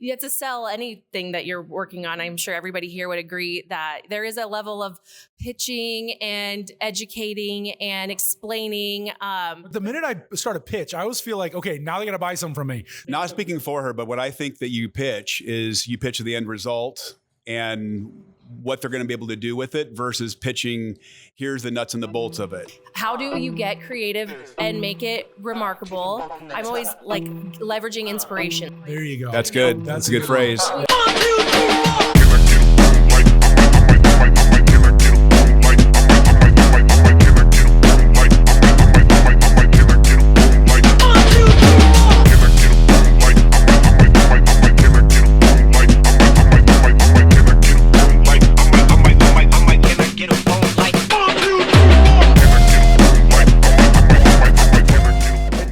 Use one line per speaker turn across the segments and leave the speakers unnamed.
you have to sell anything that you're working on. I'm sure everybody here would agree that there is a level of pitching and educating and explaining.
The minute I start a pitch, I always feel like, okay, now they're going to buy something from me.
Not speaking for her, but what I think that you pitch is you pitch the end result and what they're going to be able to do with it versus pitching, here's the nuts and the bolts of it.
How do you get creative and make it remarkable? I'm always like leveraging inspiration.
There you go.
That's good. That's a good phrase.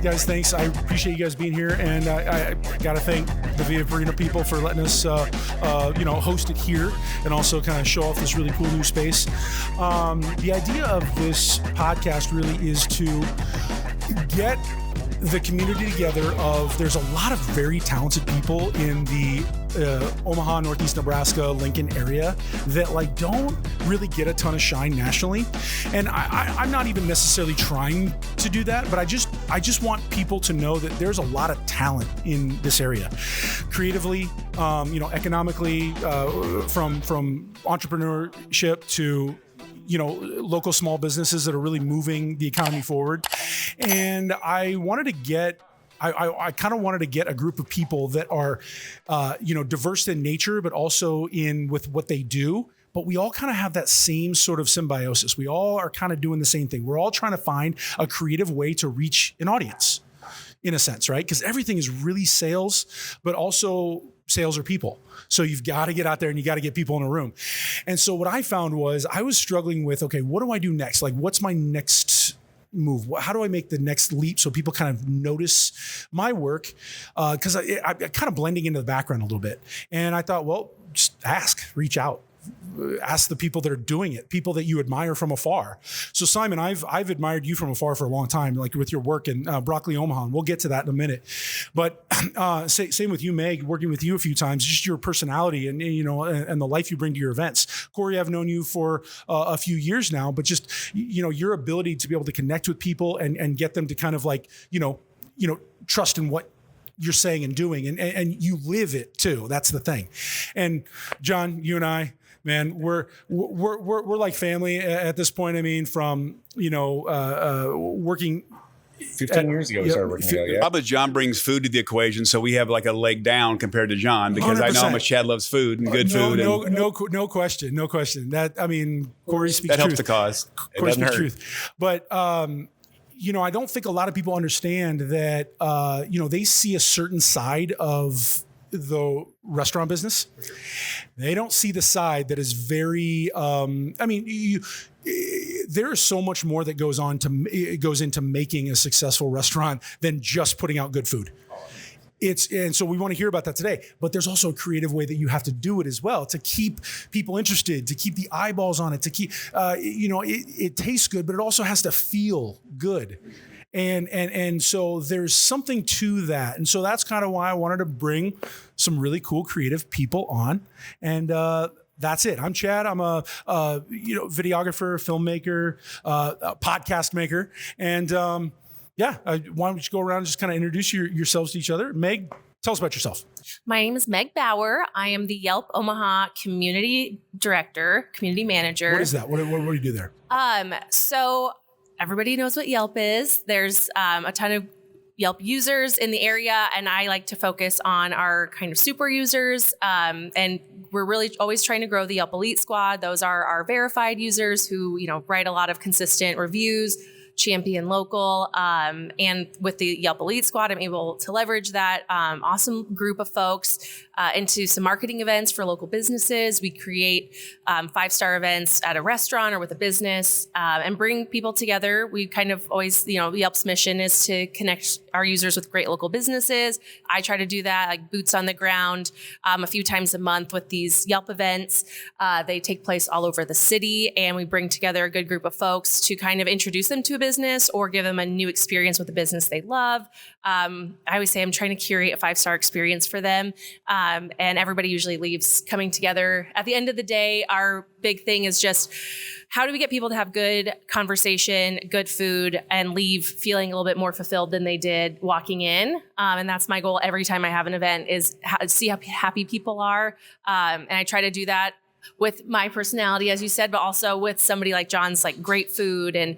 Guys, thanks. I appreciate you guys being here, and I got to thank the Via Farina people for letting us, host it here and also kind of show off this really cool new space. The idea of this podcast really is to get the community together of, there's a lot of very talented people in the Omaha, Northeast Nebraska, Lincoln area that like don't really get a ton of shine nationally. And I'm not even necessarily trying to do that, but I just want people to know that there's a lot of talent in this area, creatively, economically, from entrepreneurship to local small businesses that are really moving the economy forward. And I wanted to get, I kind of wanted to get a group of people that are, diverse in nature, but also with what they do. But we all kind of have that same sort of symbiosis. We all are kind of doing the same thing. We're all trying to find a creative way to reach an audience, in a sense, right? Because everything is really sales, but also sales are people. So you've got to get out there and you got to get people in a room. And so what I found was I was struggling with, okay, what do I do next? Like, what's my next move? How do I make the next leap so people kind of notice my work? Because I kind of blending into the background a little bit. And I thought, well, just reach out. Ask the people that are doing it, people that you admire from afar. So Simon, I've admired you from afar for a long time, like with your work in Broccoli, Omaha, and we'll get to that in a minute. But same with you, Meg, working with you a few times, just your personality and the life you bring to your events. Kori, I've known you for a few years now, but just your ability to be able to connect with people and get them to kind of like trust in what you're saying and doing, and you live it too. That's the thing. And John, you and I, man, we're like family at this point. I mean, from working
15 years ago, we started working together. Yeah.
Probably John brings food to the equation, so we have like a leg down compared to John, because 100%. I know how much Chad loves food and good food.
No question. That, I mean, Kori speaks
that
truth.
Helps the cause.
Kori speaks truth. But I don't think a lot of people understand that they see a certain side of the restaurant business. They don't see the side that is very, there is so much more that goes into making a successful restaurant than just putting out good food. And so we want to hear about that today, but there's also a creative way that you have to do it as well to keep people interested, to keep the eyeballs on it, to keep, it tastes good, but it also has to feel good. And so there's something to that. And so that's kind of why I wanted to bring some really cool creative people on. And that's it. I'm Chad. I'm a videographer, filmmaker, a podcast maker. And why don't you go around and just kind of introduce yourselves to each other. Meg, tell us about yourself.
My name is Meg Bower. I am the Yelp Omaha Community Director, Community Manager.
What is that? What do you do there?
So everybody knows what Yelp is. There's a ton of Yelp users in the area, and I like to focus on our kind of super users. And we're really always trying to grow the Yelp Elite Squad. Those are our verified users who, write a lot of consistent reviews, champion local. And with the Yelp Elite Squad, I'm able to leverage that awesome group of folks into some marketing events for local businesses. We create 5-star events at a restaurant or with a business and bring people together. We kind of always, Yelp's mission is to connect our users with great local businesses. I try to do that, like boots on the ground, a few times a month with these Yelp events. They take place all over the city, and we bring together a good group of folks to kind of introduce them to a business or give them a new experience with the business they love. I always say I'm trying to curate a 5-star experience for them. And everybody usually leaves coming together. At the end of the day, our big thing is just how do we get people to have good conversation, good food, and leave feeling a little bit more fulfilled than they did walking in. And that's my goal every time I have an event is see how happy people are. And I try to do that with my personality, as you said, but also with somebody like John's, like great food and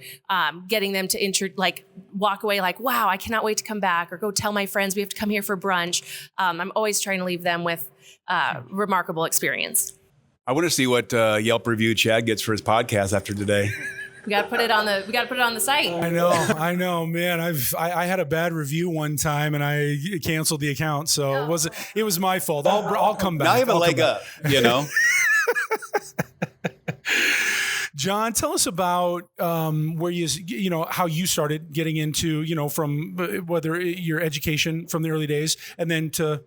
getting them to walk away like, wow, I cannot wait to come back, or go tell my friends we have to come here for brunch. I'm always trying to leave them with remarkable experience.
I want to see what Yelp review Chad gets for his podcast after today.
We got to put it on the site.
I know, man. I had a bad review one time and I canceled the account, so it was my fault. I'll come back.
Now you have a leg up, you know.
John, tell us about where how you started getting into, from whether your education from the early days and then to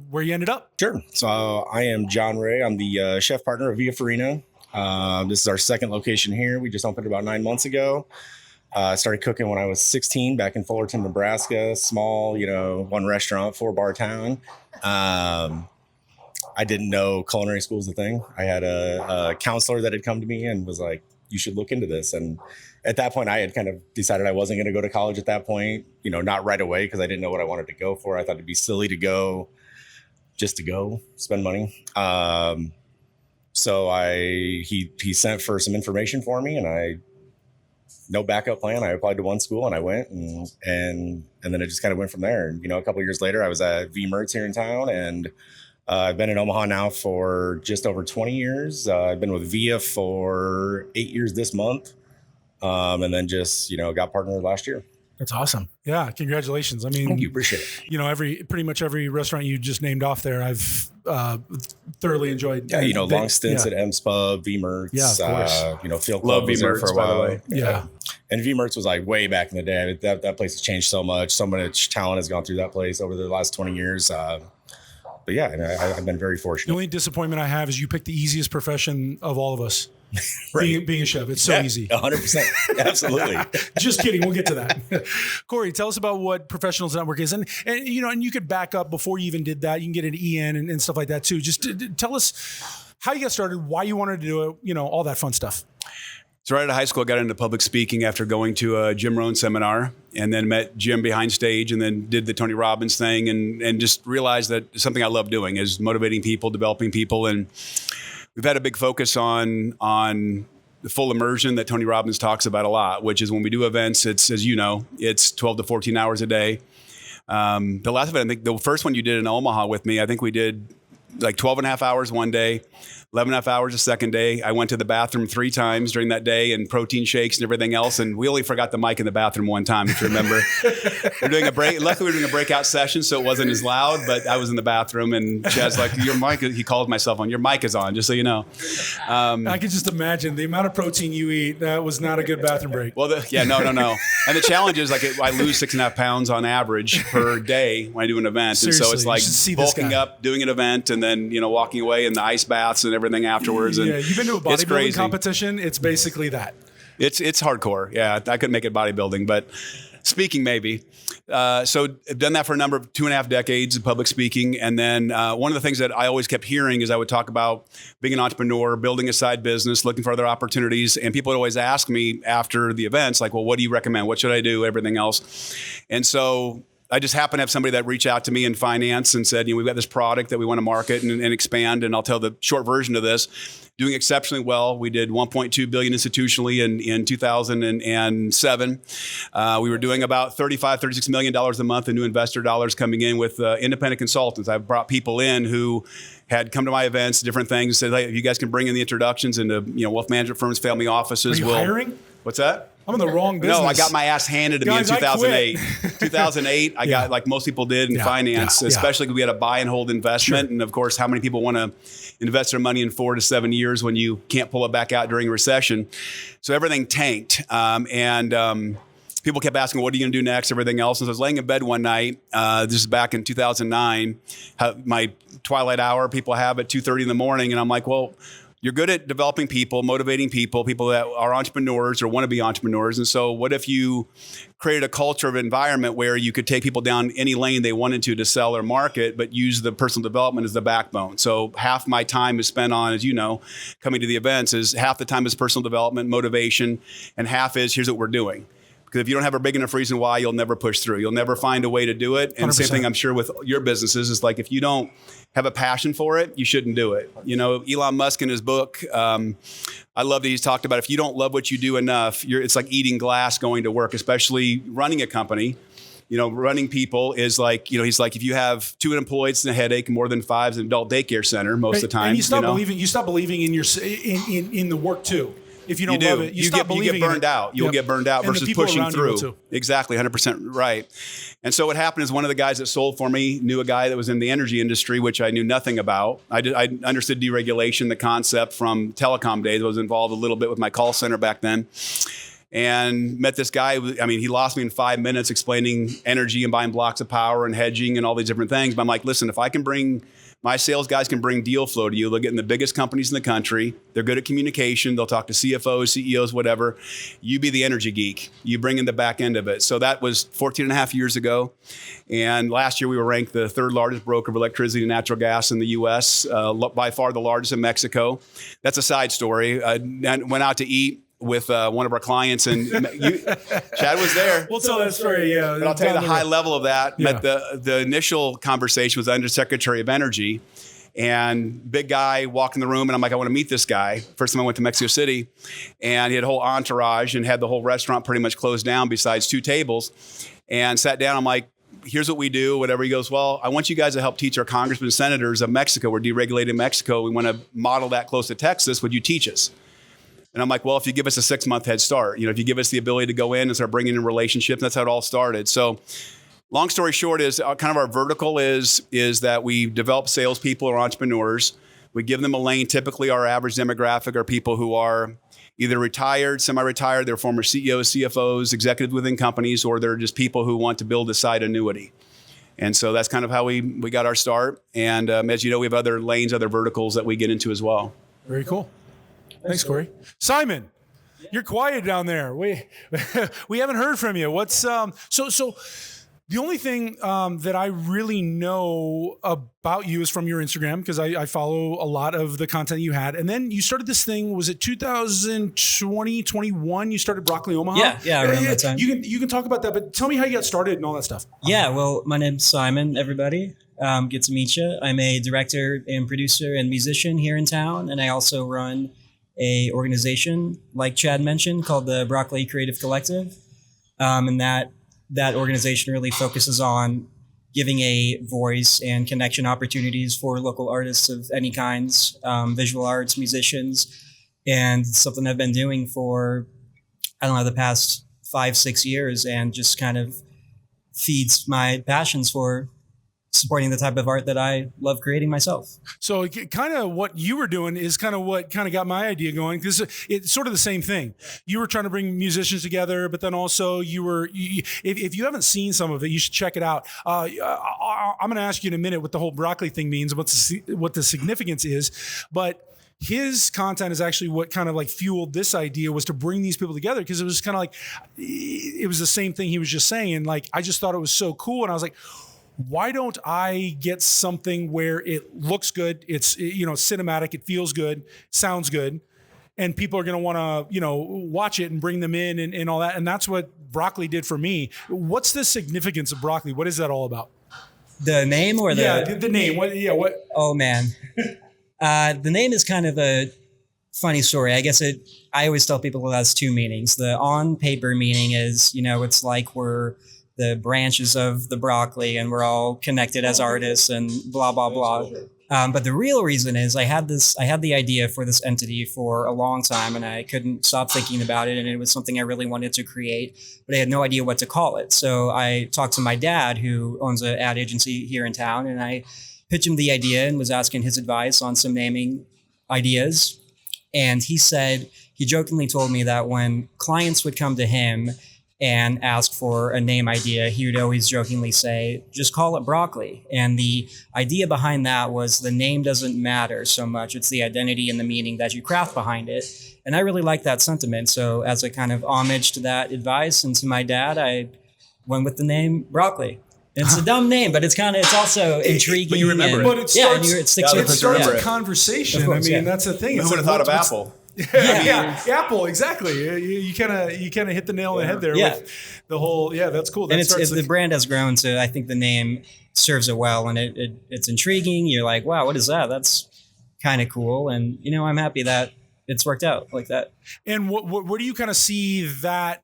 where you ended up.
Sure. So I am John Ray. I'm the chef partner of Via Farina. This is our second location here. We just opened about 9 months ago. I started cooking when I was 16 back in Fullerton, Nebraska. Small, one restaurant, 4-bar town. I didn't know culinary school was a thing. I had a counselor that had come to me and was like, you should look into this. And at that point, I had kind of decided I wasn't going to go to college at that point, not right away because I didn't know what I wanted to go for. I thought it'd be silly to go just to go spend money. So he sent for some information for me, and no backup plan. I applied to one school and I went and then it just kind of went from there. And, a couple of years later, I was at V Mertz here in town, and I've been in Omaha now for just over 20 years. I've been with Via for 8 years this month. And then just, got partnered last year.
That's awesome. Yeah. Congratulations. I mean,
thank you. Appreciate it.
Pretty much every restaurant you just named off there, I've thoroughly enjoyed.
Yeah. Long stints at M's Pub, V Mertz.
Yeah, of course.
Field Club was there for a while.
By the way.
Yeah.
And V Mertz was like way back in the day. That place has changed so much. So much talent has gone through that place over the last 20 years. But yeah, and I've been very fortunate.
The only disappointment I have is you picked the easiest profession of all of us.
Right.
Being a chef. It's so easy.
100%. Absolutely.
Just kidding. We'll get to that. Kori, tell us about what Professionals Network is. And you could back up before you even did that. You can get an EN and stuff like that too. Just tell us how you got started, why you wanted to do it, all that fun stuff.
So right out of high school, I got into public speaking after going to a Jim Rohn seminar, and then met Jim behind stage, and then did the Tony Robbins thing, and just realized that something I love doing is motivating people, developing people. And we've had a big focus on the full immersion that Tony Robbins talks about a lot, which is when we do events, it's, as you know, it's 12 to 14 hours a day. The last event, I think the first one you did in Omaha with me, I think we did like 12 and a half hours one day, 11 and a half hours the second day. I went to the bathroom 3 times during that day, and protein shakes and everything else. And we only forgot the mic in the bathroom one time, if you remember. We're doing a break. Luckily, we were doing a breakout session, so it wasn't as loud, but I was in the bathroom, and Chad's like, your mic, he called my cell phone, your mic is on, just so you know.
I could just imagine the amount of protein you eat. That was not a good bathroom break.
Well, no. And the challenge is I lose 6.5 pounds on average per day when I do an event.
Seriously,
and so it's like bulking up, doing an event, and then, walking away in the ice baths and everything afterwards.
Yeah, you've been to a bodybuilding competition. It's basically that.
It's hardcore. Yeah, I couldn't make it bodybuilding, but speaking maybe. So I've done that for a number of 2.5 decades of public speaking. And then one of the things that I always kept hearing is I would talk about being an entrepreneur, building a side business, looking for other opportunities. And people would always ask me after the events, like, well, what do you recommend? What should I do? Everything else. And so I just happened to have somebody that reached out to me in finance and said, we've got this product that we want to market and expand. And I'll tell the short version of this. Doing exceptionally well. We did $1.2 billion institutionally in 2007. We were doing about $36 million a month in new investor dollars coming in with independent consultants. I've brought people in who had come to my events, different things, said, hey, if you guys can bring in the introductions into wealth management firms, family offices.
Are you hiring?
What's that?
I'm in the wrong business.
No, I got my ass handed to me in 2008. 2008, I got, like most people did in finance, especially because we had a buy and hold investment. Sure. And of course, how many people want to invest their money in 4 to 7 years when you can't pull it back out during a recession? So everything tanked. People kept asking, what are you going to do next? Everything else. And so I was laying in bed one night. This is back in 2009. My twilight hour, people have at 2:30 in the morning. And I'm like, well, you're good at developing people, motivating people that are entrepreneurs or want to be entrepreneurs. And so what if you created a culture of environment where you could take people down any lane they wanted to sell or market, but use the personal development as the backbone. So half my time is spent on, as you know, coming to the events, is half the time is personal development, motivation, and half is here's what we're doing. Because if you don't have a big enough reason why, you'll never push through. You'll never find a way to do it. And
100%.
the same thing I'm sure with your businesses is like, if you don't have a passion for it, you shouldn't do it. You know, Elon Musk in his book, I love that he's talked about if you don't love what you do enough, it's like eating glass going to work, especially running a company. You know, running people is like, you know, he's like, if you have 2 employees, it's a headache. More than 5 is an adult daycare center most of the time.
And you stop believing in your in the work too. If you don't love it, you get burned out.
You'll get burned out versus pushing through. Exactly, 100% right. And so what happened is one of the guys that sold for me knew a guy that was in the energy industry, which I knew nothing about. I understood deregulation, the concept from telecom days. I was involved a little bit with my call center back then. And met this guy. I mean, he lost me in 5 minutes explaining energy and buying blocks of power and hedging and all these different things. But I'm like, listen, if I can bring my sales guys can bring deal flow to you. They'll get in the biggest companies in the country. They're good at communication. They'll talk to CFOs, CEOs, whatever. You be the energy geek. You bring in the back end of it. So that was 14 and a half years ago. And last year we were ranked the 3rd largest broker of electricity and natural gas in the U.S., by far the largest in Mexico. That's a side story. I went out to eat with one of our clients, and Chad was there.
We'll tell that story, yeah.
But I'll tell you the high level of that. Yeah. Met the initial conversation was the Undersecretary of Energy, and big guy walked in the room, and I'm like, I want to meet this guy. First time I went to Mexico City, and he had a whole entourage and had the whole restaurant pretty much closed down besides 2 tables, and sat down. I'm like, here's what we do, whatever. He goes, well, I want you guys to help teach our congressmen and senators of Mexico. We're deregulating Mexico. We want to model that close to Texas. Would you teach us? And I'm like, well, if you give us a 6-month head start, you know, if you give us the ability to go in and start bringing in relationships, that's how it all started. So long story short is kind of our vertical is that we develop salespeople or entrepreneurs. We give them a lane. Typically our average demographic are people who are either retired, semi-retired, they're former CEOs, CFOs, executives within companies, or they're just people who want to build a side annuity. And so that's kind of how we got our start. And as you know, we have other lanes, other verticals that we get into as well.
Very cool. Thanks, Kori. Simon, you're quiet down there. We haven't heard from you. What's so the only thing that I really know about you is from your Instagram, because I follow a lot of the content you had. And then you started this thing, was it 2020, 21? You started Broccoli Omaha?
Yeah, around that time.
You can talk about that, but tell me how you got started and all that stuff.
Yeah, well, my name's Simon, everybody. Good to meet you. I'm a director and producer and musician here in town, and I also run a organization, like Chad mentioned, called the Broccoli Creative Collective. And that organization really focuses on giving a voice and connection opportunities for local artists of any kinds, visual arts, musicians, and something I've been doing for, the past 5-6 years, and just kind of feeds my passions for supporting the type of art that I love creating myself. So
kind of what you were doing is kind of what kind of got my idea going, because it's sort of the same thing. You were trying to bring musicians together, but then also if you haven't seen some of it, you should check it out. I'm going to ask you in a minute what the whole broccoli thing means, what the significance is, but his content is actually what kind of like fueled this idea, was to bring these people together, because it was kind of like, it was the same thing he was just saying. Like, I just thought it was so cool. And I was like, why don't I get something where it looks good, it's cinematic, it feels good, sounds good, and people are going to want to watch it and bring them in and all that. And that's what Broccoli did for me. What's the significance of Broccoli? What is that all about?
The name or the
the name? What?
Oh man, the name is kind of a funny story. I guess I always tell people it has 2 meanings. The on paper meaning is it's like we're the branches of the broccoli and we're all connected as artists and blah, blah, blah. But the real reason is I had the idea for this entity for a long time, and I couldn't stop thinking about it. And it was something I really wanted to create, but I had no idea what to call it. So I talked to my dad, who owns an ad agency here in town, and I pitched him the idea and was asking his advice on some naming ideas. And he jokingly told me that when clients would come to him and ask for a name idea, he would always jokingly say, just call it broccoli. And the idea behind that was the name doesn't matter so much. It's the identity and the meaning that you craft behind it. And I really like that sentiment. So as a kind of homage to that advice and to my dad, I went with the name broccoli. It's a dumb name, but it's also intriguing.
But you remember it.
But it starts,
it sticks with
it
you.
starts
Yeah.
a conversation.
Course,
I mean,
yeah.
that's the thing.
Who
It's
would have
like,
thought of
what's-
Apple?
Yeah, Apple, exactly. You kind of hit the nail on the head there
Yeah.
with the whole. Yeah, that's cool. That
And
starts
the brand has grown to, I think the name serves it well, and it's intriguing. You're like, wow, what is that? That's kind of cool. And, I'm happy that it's worked out like that.
And where do you kind of see that?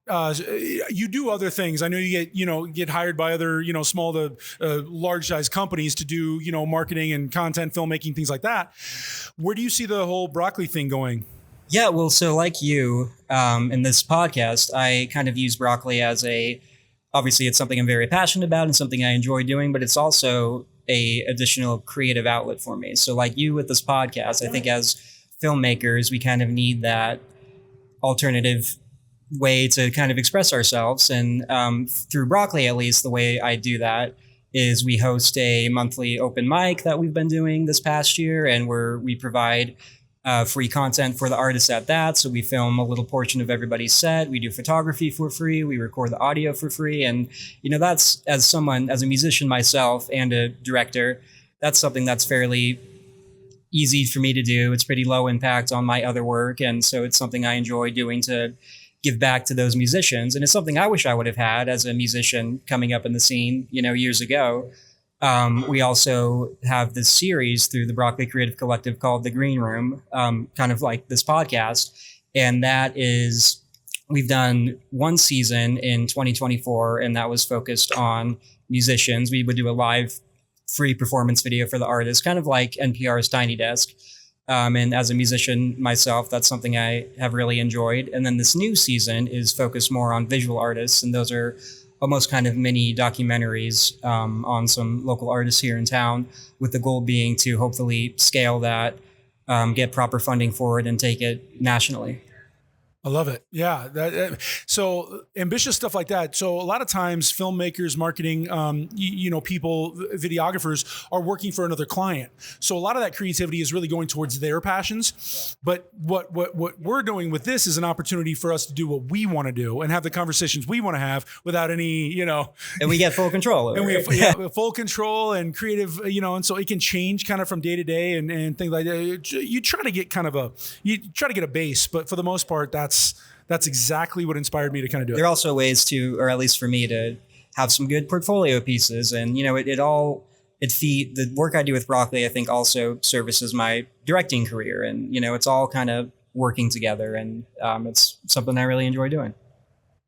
You do other things. I know you get hired by other small to large size companies to do marketing and content, filmmaking, things like that. Where do you see the whole broccoli thing going?
Yeah, well, so like you, in this podcast, I kind of use broccoli as obviously it's something I'm very passionate about and something I enjoy doing, but it's also a additional creative outlet for me. So like you with this podcast, I think as filmmakers, we kind of need that alternative way to kind of express ourselves. And through broccoli, at least the way I do that is we host a monthly open mic that we've been doing this past year, and we provide free content for the artists at that. So we film a little portion of everybody's set. We do photography for free. We record the audio for free. And, that's as a musician myself and a director, that's something that's fairly easy for me to do. It's pretty low impact on my other work. And so it's something I enjoy doing to give back to those musicians. And it's something I wish I would have had as a musician coming up in the scene, years ago. We also have this series through the Broccoli Creative Collective called The Green Room, kind of like this podcast. And we've done one season in 2024, and that was focused on musicians. We would do a live free performance video for the artist, kind of like NPR's Tiny Desk. And as a musician myself, that's something I have really enjoyed. And then this new season is focused more on visual artists, and those are almost kind of mini documentaries on some local artists here in town, with the goal being to hopefully scale that, get proper funding for it, and take it nationally.
I love it. Yeah. So ambitious stuff like that. So a lot of times filmmakers, marketing, people, videographers are working for another client. So a lot of that creativity is really going towards their passions. But what we're doing with this is an opportunity for us to do what we want to do and have the conversations we want to have without any,
And we get full control over
and we
it.
have full control and creative, and so it can change kind of from day to day and things like that. You try to get a base, but for the most part, that's exactly what inspired me to kind of do it.
There are also ways to, or at least for me, to have some good portfolio pieces. And, the work I do with Broccoli, I think also services my directing career. And, it's all kind of working together. And it's something I really enjoy doing.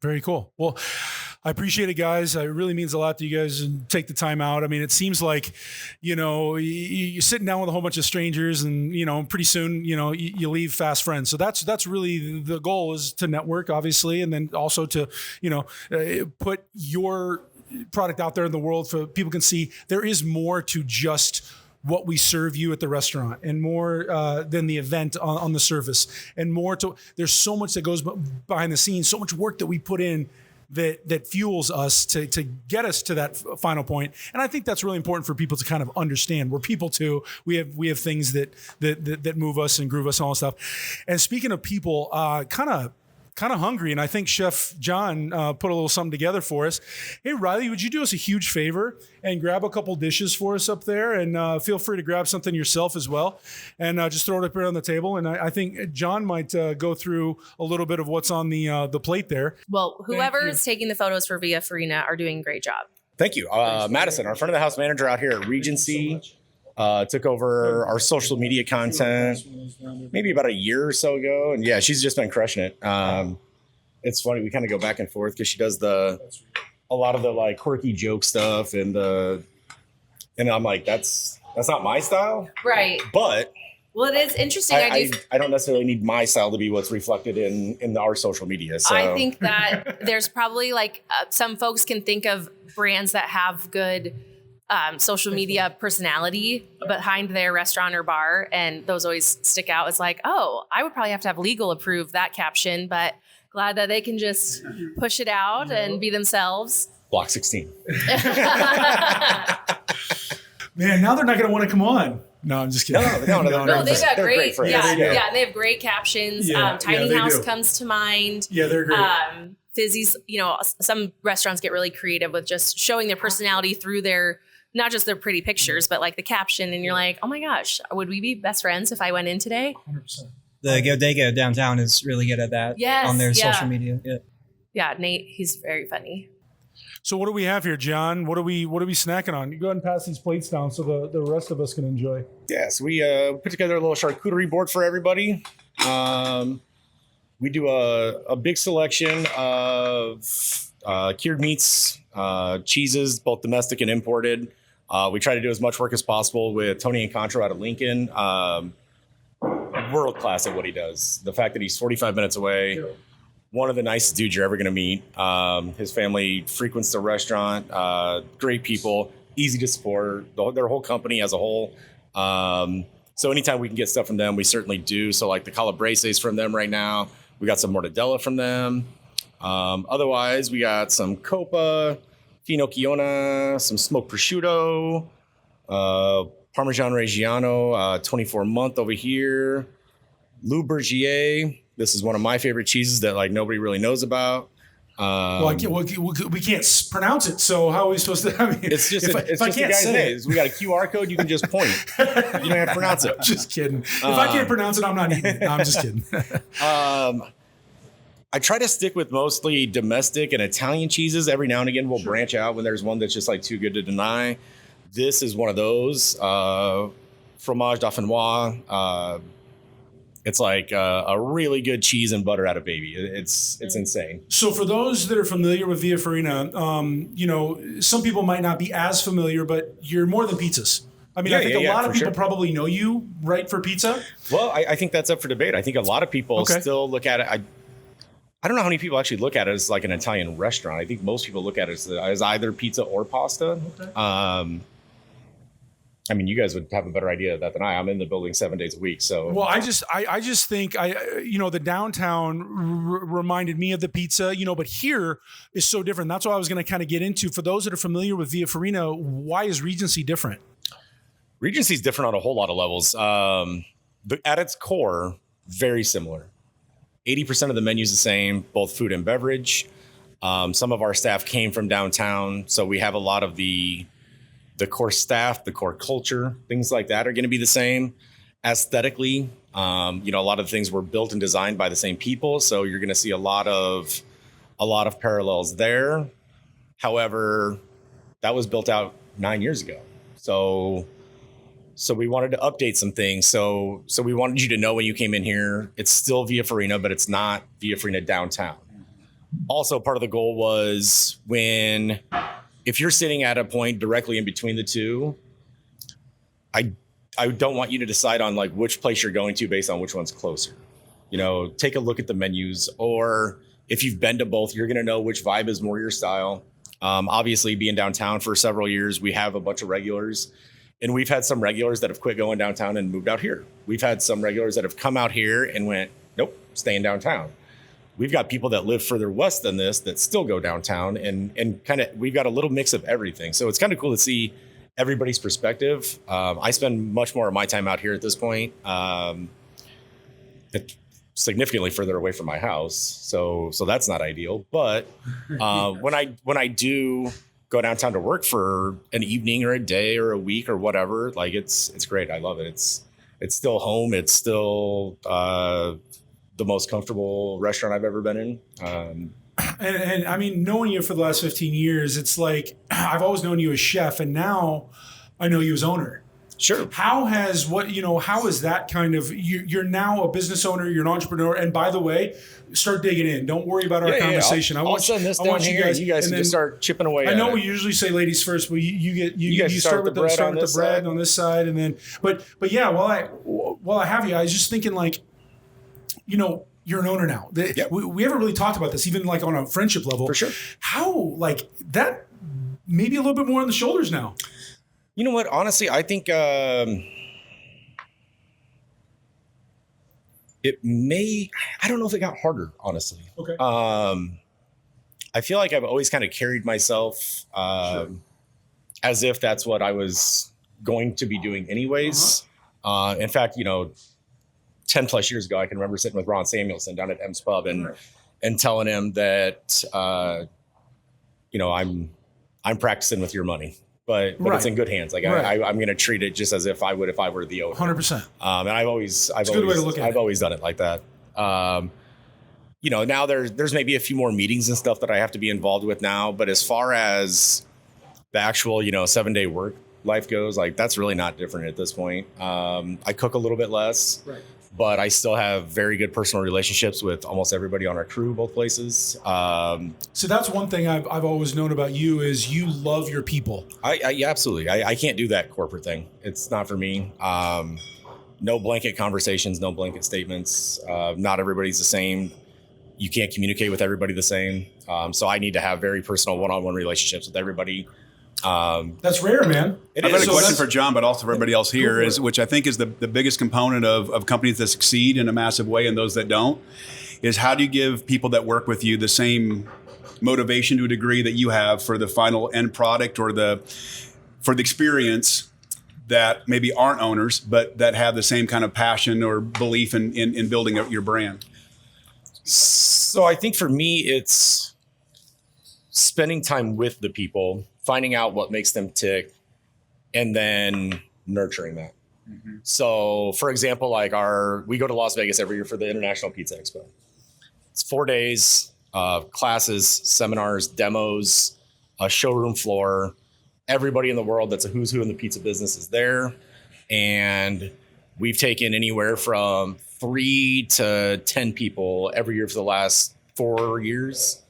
Very cool. Well, I appreciate it, guys. It really means a lot to you guys and take the time out. I mean, it seems like, you're sitting down with a whole bunch of strangers and, pretty soon, you leave fast friends. So that's really the goal, is to network, obviously. And then also to, put your product out there in the world so people can see there is more to just what we serve you at the restaurant, and more than the event on the surface, and more to, there's so much that goes behind the scenes, so much work that we put in that fuels us to get us to that final point. And I think that's really important for people to kind of understand. We're people too. We have things that move us and groove us and all that stuff. And speaking of people, kind of hungry, and I think Chef John put a little something together for us. Hey, Riley, would you do us a huge favor and grab a couple dishes for us up there, and feel free to grab something yourself as well, and just throw it up here on the table. And I think John might go through a little bit of what's on the plate there.
Well, whoever's taking the photos for Via Farina are doing a great job.
Thank you. Madison, our front of the house manager out here at Regency, took over our social media content maybe about a year or so ago. And yeah, she's just been crushing it. It's funny. We kind of go back and forth because she does a lot of the like quirky joke stuff. And I'm like, that's not my style.
Right.
But
well, it is interesting.
I don't necessarily need my style to be what's reflected in our social media. So
I think that there's probably some folks can think of brands that have good social media personality behind their restaurant or bar, and those always stick out as like, oh, I would probably have to have legal approve that caption, but Glad that they can just push it out and be themselves.
Block 16.
Man, now they're not going to want to come on. No, I'm just kidding.
No, they've got great,
friends.
yeah, they have great captions.
Yeah,
Tiny
they
House
do.
comes to mind.
Yeah, they're great.
Fizzy's, some restaurants get really creative with just showing their personality through their, not just their pretty pictures, but like the caption. And you're like, oh my gosh, would we be best friends if I went in today?
100%.
The Godego downtown is really good at that.
Yes,
on their
yeah.
social media. Yeah.
Yeah, Nate, he's very funny.
So what do we have here, John? What are we snacking on? You go ahead and pass these plates down so the rest of us can enjoy.
Yeah, so we put together a little charcuterie board for everybody. We do a big selection of cured meats, cheeses, both domestic and imported. We try to do as much work as possible with Tony and Contra out of Lincoln. World class at what he does. The fact that he's 45 minutes away, one of the nicest dudes you're ever going to meet. His family frequents the restaurant. Great people, easy to support. Their whole company as a whole. So anytime we can get stuff from them, we certainly do. So like the calabreses from them right now. We got some mortadella from them. Otherwise, we got some copa, finocchiona, some smoked prosciutto, Parmesan Reggiano, 24-month over here. Lou Bergier. This is one of my favorite cheeses that like nobody really knows about.
We can't pronounce it, so how are we supposed to? I mean,
it's just
if I can't say it,
we got a QR code. You can just point. You don't have to pronounce it.
Just kidding. If I can't pronounce it, I'm not eating it. No, I'm just kidding.
I try to stick with mostly domestic and Italian cheeses. Every now and again, we'll branch out when there's one that's just like too good to deny. This is one of those. Fromage dauphinois. It's like a really good cheese and butter out of baby. It's insane.
So for those that are familiar with Via Farina, some people might not be as familiar, but you're more than pizzas. I mean, I think a lot of people probably know you, right, for pizza?
Well, I think that's up for debate. I think a lot of people still look at it. I don't know how many people actually look at it as like an Italian restaurant. I think most people look at it as either pizza or pasta. Okay. I mean, you guys would have a better idea of that than I. I'm in the building 7 days a week. So,
well, I just think the downtown reminded me of the pizza, but here is so different. That's what I was going to kind of get into. For those that are familiar with Via Farina, why is Regency different?
Regency is different on a whole lot of levels. At its core, very similar. 80% of the menu's the same, both food and beverage. Some of our staff came from downtown, so we have a lot of the core staff, the core culture, things like that are going to be the same. Aesthetically, a lot of the things were built and designed by the same people, so you're going to see a lot of parallels there. However, that was built out 9 years ago, so we wanted to update some things. So we wanted you to know when you came in here, it's still Via Farina, but it's not Via Farina downtown. Also, part of the goal was if you're sitting at a point directly in between the two, I don't want you to decide on like which place you're going to based on which one's closer. Take a look at the menus, or if you've been to both, you're going to know which vibe is more your style. Obviously, being downtown for several years, we have a bunch of regulars. And we've had some regulars that have quit going downtown and moved out here. We've had some regulars that have come out here and went, nope, staying downtown. We've got people that live further west than this that still go downtown, and kind of we've got a little mix of everything. So it's kind of cool to see everybody's perspective. I spend much more of my time out here at this point. It's significantly further away from my house, so that's not ideal. But when I do go downtown to work for an evening or a day or a week or whatever, like it's great. I love it. It's still home. It's still the most comfortable restaurant I've ever been in.
And I mean, knowing you for the last 15 years, it's like I've always known you as chef, and now I know you as owner.
Sure.
How is that kind of, you're now a business owner, you're an entrepreneur. And by the way, start digging in. Don't worry about our conversation.
I'll send this down here. You guys can just start chipping away.
I know we usually say ladies first, but you start with the bread on this side. And then, but yeah, while I have you, I was just thinking like, you're an owner now. We haven't really talked about this, even like on a friendship level.
For sure.
How like that, maybe a little bit more on the shoulders now.
You know what? Honestly, I think I don't know if it got harder, honestly.
Okay.
I feel like I've always kind of carried myself as if that's what I was going to be doing anyways. In fact, 10 plus years ago, I can remember sitting with Ron Samuelson down at M's Pub and telling him that, I'm practicing with your money, but it's in good hands. Like I'm going to treat it just as if I would if I were the owner.
100%.
And I've always done it like that. Now there's maybe a few more meetings and stuff that I have to be involved with now, but as far as the actual, 7-day work life goes, like that's really not different at this point. I cook a little bit less, but I still have very good personal relationships with almost everybody on our crew, both places.
So that's one thing I've always known about you is you love your people.
Yeah, absolutely. I can't do that corporate thing. It's not for me. No blanket conversations, no blanket statements. Not everybody's the same. You can't communicate with everybody the same. So I need to have very personal one-on-one relationships with everybody.
That's rare, man.
I've got a question for John, but also for everybody else here, which I think is the biggest component of companies that succeed in a massive way and those that don't, is how do you give people that work with you the same motivation to a degree that you have for the final end product or for the experience that maybe aren't owners, but that have the same kind of passion or belief in building up your brand?
So I think for me, it's spending time with the people, finding out what makes them tick, and then nurturing that. Mm-hmm. So for example, we go to Las Vegas every year for the International Pizza Expo. It's 4 days, classes, seminars, demos, a showroom floor. Everybody in the world that's a who's who in the pizza business is there. And we've taken anywhere from 3 to 10 people every year for the last 4 years.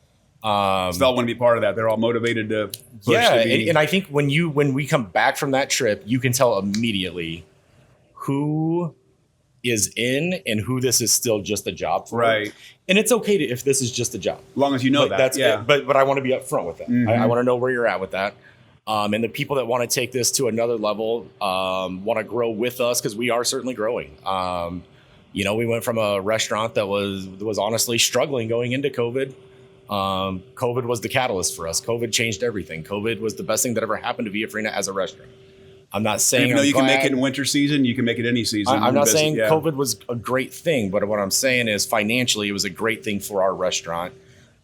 So they all want to be part of that. They're all motivated to push.
Yeah, and I think when we come back from that trip, you can tell immediately who is in and who this is still just a job for.
Right.
And it's okay if this is just a job.
As long as you know
like,
that.
That's
yeah.
it. But I want to be upfront with that. Mm-hmm. I want to know where you're at with that. And the people that want to take this to another level want to grow with us because we are certainly growing. We went from a restaurant that was honestly struggling going into COVID. COVID was the catalyst for us. COVID changed everything. COVID was the best thing that ever happened to Via Farina as a restaurant. I'm not saying
even though you can make it in winter season, you can make it any season.
I'm not saying COVID was a great thing, but what I'm saying is financially, it was a great thing for our restaurant.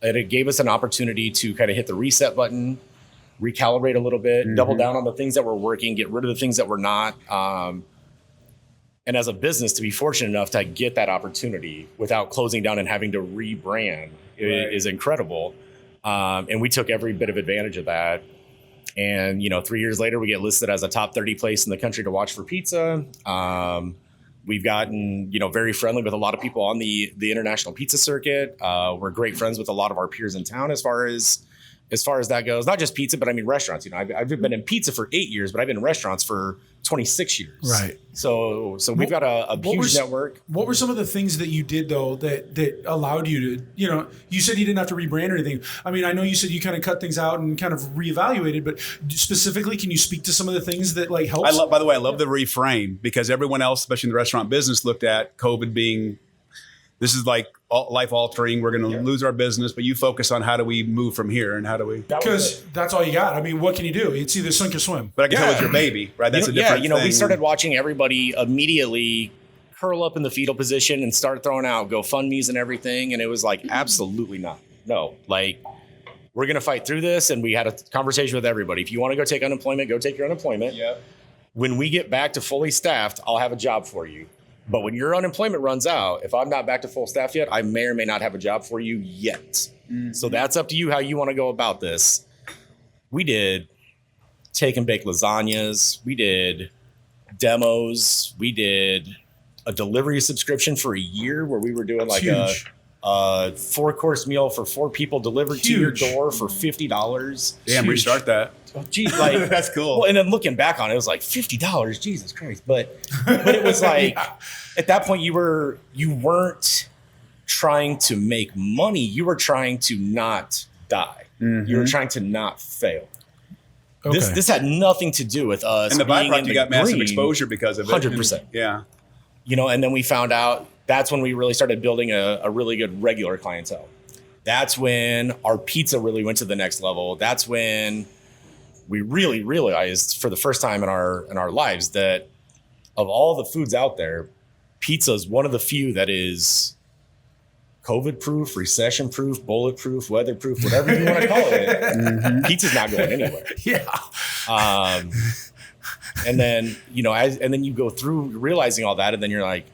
And it gave us an opportunity to kind of hit the reset button, recalibrate a little bit, double down on the things that were working, get rid of the things that were not. And as a business, to be fortunate enough to get that opportunity without closing down and having to rebrand is incredible. And we took every bit of advantage of that. And, 3 years later, we get listed as a top 30 place in the country to watch for pizza. We've gotten, very friendly with a lot of people on the international pizza circuit. We're great friends with a lot of our peers in town as far as that goes. Not just pizza, but I mean restaurants. I've been in pizza for 8 years, but I've been in restaurants for 26 years.
Right.
So we've got a huge network.
What were some of the things that you did though that allowed you to, you said you didn't have to rebrand or anything. I mean, I know you said you kind of cut things out and kind of reevaluated, but specifically, can you speak to some of the things that helps?
By the way, I love the reframe because everyone else, especially in the restaurant business, looked at COVID being, this is like life altering. We're going to lose our business, but you focus on how do we move from here and how do we?
Because that's all you got. I mean, what can you do? It's either sink or swim.
But I can tell it's your baby, right? That's a different thing.
We started watching everybody immediately curl up in the fetal position and start throwing out GoFundMes and everything. And it was like, absolutely not. No, we're going to fight through this. And we had a conversation with everybody. If you want to go take unemployment, go take your unemployment.
Yep.
When we get back to fully staffed, I'll have a job for you. But when your unemployment runs out, if I'm not back to full staff yet, I may or may not have a job for you yet. Mm-hmm. So that's up to you how you want to go about this. We did take and bake lasagnas. We did demos. We did a delivery subscription for a year where we were doing a 4-course meal for 4 people delivered to your door for $50.
Damn, restart that.
Oh, geez, that's cool. Well, and then looking back on it, it was like $50. Jesus Christ! But it was like at that point you weren't trying to make money. You were trying to not die. Mm-hmm. You were trying to not fail. Okay. This had nothing to do with us.
And the byproduct, you got massive exposure because of it.
100%.
Yeah.
And then we found out that's when we really started building a really good regular clientele. That's when our pizza really went to the next level. That's when we really realized for the first time in our lives that of all the foods out there, pizza is one of the few that is COVID proof, recession proof, bulletproof, weatherproof, whatever you want to call it. Pizza's not going anywhere.
Yeah.
And then, and then you go through realizing all that, and then you're like,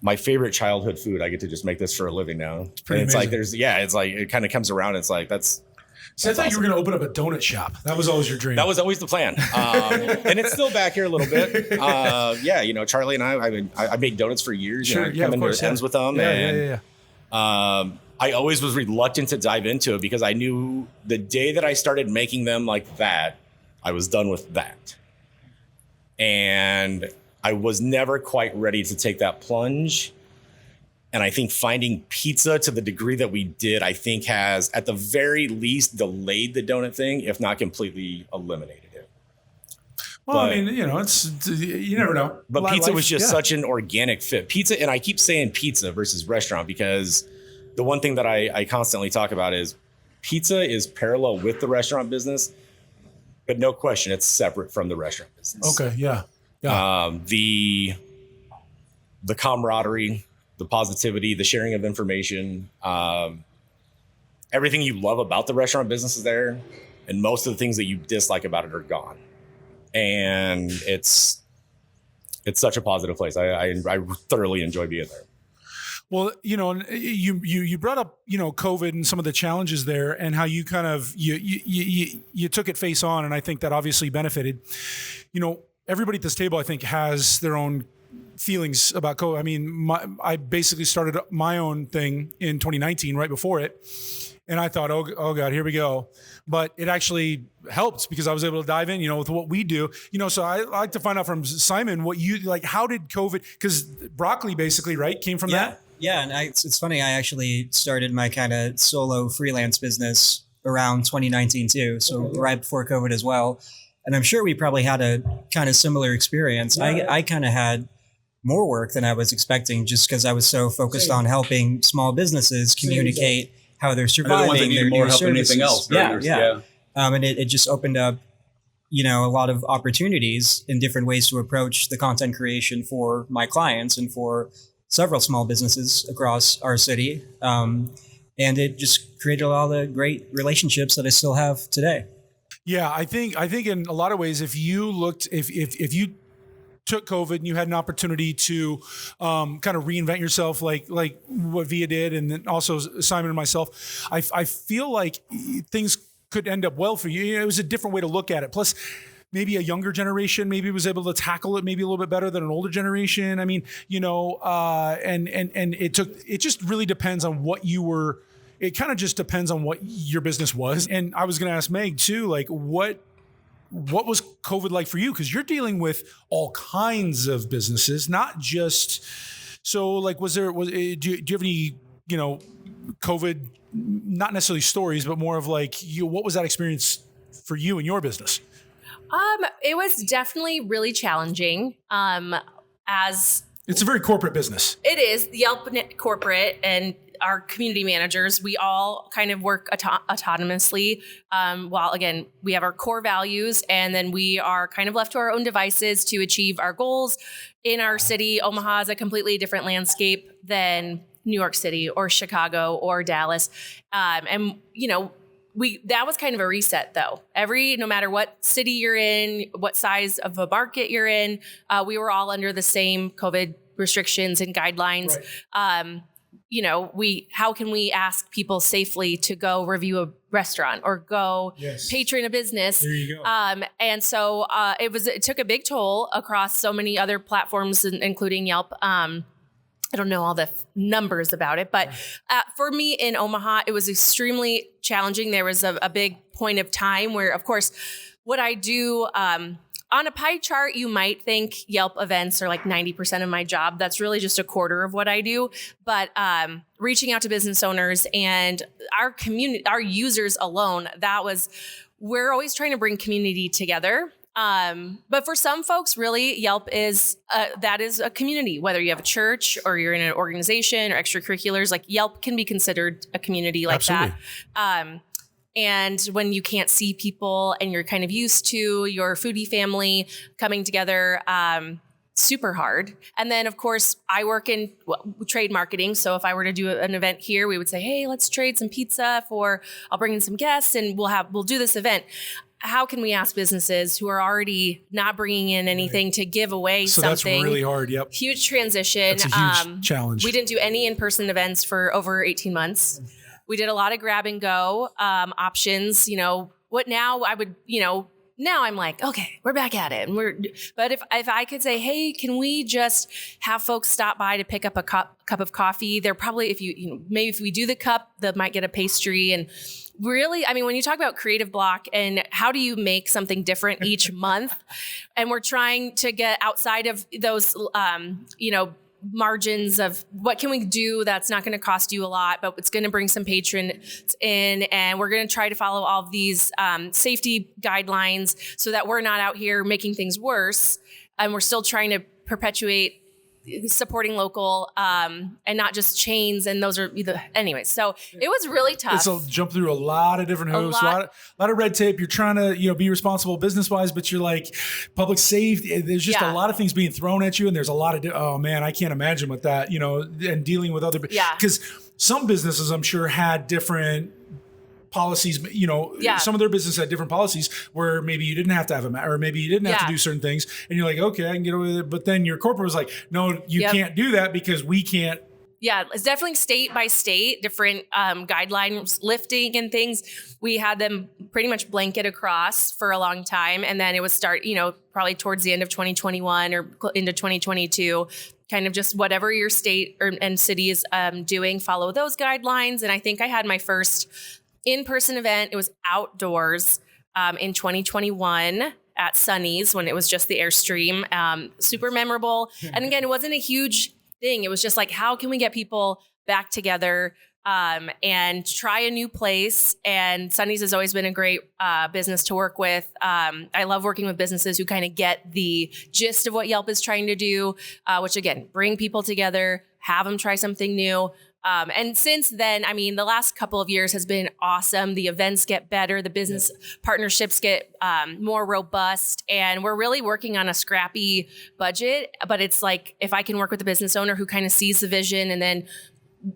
my favorite childhood food, I get to just make this for a living now. It's
pretty amazing.
Like, it's like, it kind of comes around. It's like, that's
I thought you were going to open up a donut shop. That was always your dream.
That was always the plan. And it's still back here a little bit. Charlie and I made donuts for years.
Sure,
I come into ends with them. I always was reluctant to dive into it because I knew the day that I started making them like that, I was done with that. And I was never quite ready to take that plunge. And I think finding pizza to the degree that we did, I think has at the very least delayed the donut thing, if not completely eliminated it.
Well, I mean, it's, you never know.
But pizza was just such an organic fit. Pizza, and I keep saying pizza versus restaurant because the one thing that I constantly talk about is pizza is parallel with the restaurant business, but no question, it's separate from the restaurant business.
Okay, yeah.
The camaraderie, the positivity, the sharing of information, everything you love about the restaurant business is there, and most of the things that you dislike about it are gone. And it's such a positive place. I thoroughly enjoy being there.
Well, you brought up, COVID and some of the challenges there and how you kind of, you took it face on. And I think that obviously benefited, everybody at this table, I think, has their own feelings about COVID. I mean, I basically started my own thing in 2019, right before it. And I thought, oh God, here we go. But it actually helped because I was able to dive in, with what we do. So I like to find out from Simon what you like. How did COVID? Because broccoli basically, right, came from that.
Yeah, and it's funny. I actually started my kind of solo freelance business around 2019 too. So right before COVID as well. And I'm sure we probably had a kind of similar experience. Yeah. I kind of had more work than I was expecting just because I was so focused on helping small businesses communicate how they're surviving their new services. Anything else. Yeah. And it just opened up, a lot of opportunities in different ways to approach the content creation for my clients and for several small businesses across our city. And it just created a lot of great relationships that I still have today.
Yeah, I think in a lot of ways, if you took COVID and you had an opportunity to kind of reinvent yourself like what Via did, and then also Simon and myself, I feel like things could end up well for you. It was a different way to look at it. Plus, maybe a younger generation maybe was able to tackle it maybe a little bit better than an older generation. I mean, and it just really depends on what you were. It kind of just depends on what your business was. And I was going to ask Meg too, like what was COVID like for you? Because you're dealing with all kinds of businesses, not just. So, like, do you have any, COVID, not necessarily stories, but more of like, what was that experience for you and your business?
It was definitely really challenging. As
it's a very corporate business.
It is. Yelp corporate and our community managers, we all kind of work autonomously. While again, we have our core values, and then we are kind of left to our own devices to achieve our goals. In our city, Omaha is a completely different landscape than New York City or Chicago or Dallas. And that was kind of a reset though. No matter what city you're in, what size of a market you're in, we were all under the same COVID restrictions and guidelines. Right. How can we ask people safely to go review a restaurant or go patron a business?
There you go.
And so it took a big toll across so many other platforms, including Yelp. I don't know all the numbers about it, but for me in Omaha, it was extremely challenging. There was a big point of time where, of course, what I do on a pie chart, you might think Yelp events are like 90% of my job. That's really just a quarter of what I do. But reaching out to business owners and our community, our users alone, we're always trying to bring community together. But for some folks, really, Yelp is that is a community. Whether you have a church or you're in an organization or extracurriculars, like Yelp can be considered a community like
Absolutely.
that. And when you can't see people and you're kind of used to your foodie family coming together, super hard. And then, of course, I work in trade marketing. So if I were to do an event here, we would say, hey, let's trade some pizza I'll bring in some guests and we'll do this event. How can we ask businesses who are already not bringing in anything to give away
So
something?
that's really hard. Yep.
Huge transition.
That's a huge challenge.
We didn't do any in-person events for over 18 months. We did a lot of grab and go options. What now I would, now I'm like, okay, we're back at it. But if I could say, hey, can we just have folks stop by to pick up a cup of coffee? They're probably, maybe if we do the cup, they might get a pastry. And really, I mean, when you talk about creative block and how do you make something different each month, and we're trying to get outside of those, margins of what can we do that's not going to cost you a lot, but it's going to bring some patrons in, and we're going to try to follow all of these safety guidelines so that we're not out here making things worse, and we're still trying to perpetuate supporting local and not just chains. And those are anyway. So it was really tough.
It's a jump through a lot of different hoops, a lot of red tape. You're trying to, be responsible business wise, but you're like public safety. There's just a lot of things being thrown at you. And there's a lot of, oh man, I can't imagine with that, and dealing with other, because some businesses I'm sure had different policies, some of their business had different policies where maybe you didn't have to have a or maybe you didn't have to do certain things, and you're like, okay, I can get away with it. But then your corporate was like, no, you can't do that because we can't.
Yeah, it's definitely state by state, different guidelines lifting and things. We had them pretty much blanket across for a long time. And then it would start, probably towards the end of 2021 or into 2022, kind of just whatever your state and city is doing, follow those guidelines. And I think I had my first in-person event. It was outdoors in 2021 at Sunny's when it was just the Airstream. Super memorable. And again, it wasn't a huge thing. It was just like, how can we get people back together and try a new place? And Sunny's has always been a great business to work with. I love working with businesses who kind of get the gist of what Yelp is trying to do, which again, bring people together, have them try something new. And since then, I mean, the last couple of years has been awesome. The events get better. The business partnerships get more robust. And we're really working on a scrappy budget. But it's like, if I can work with a business owner who kind of sees the vision, and then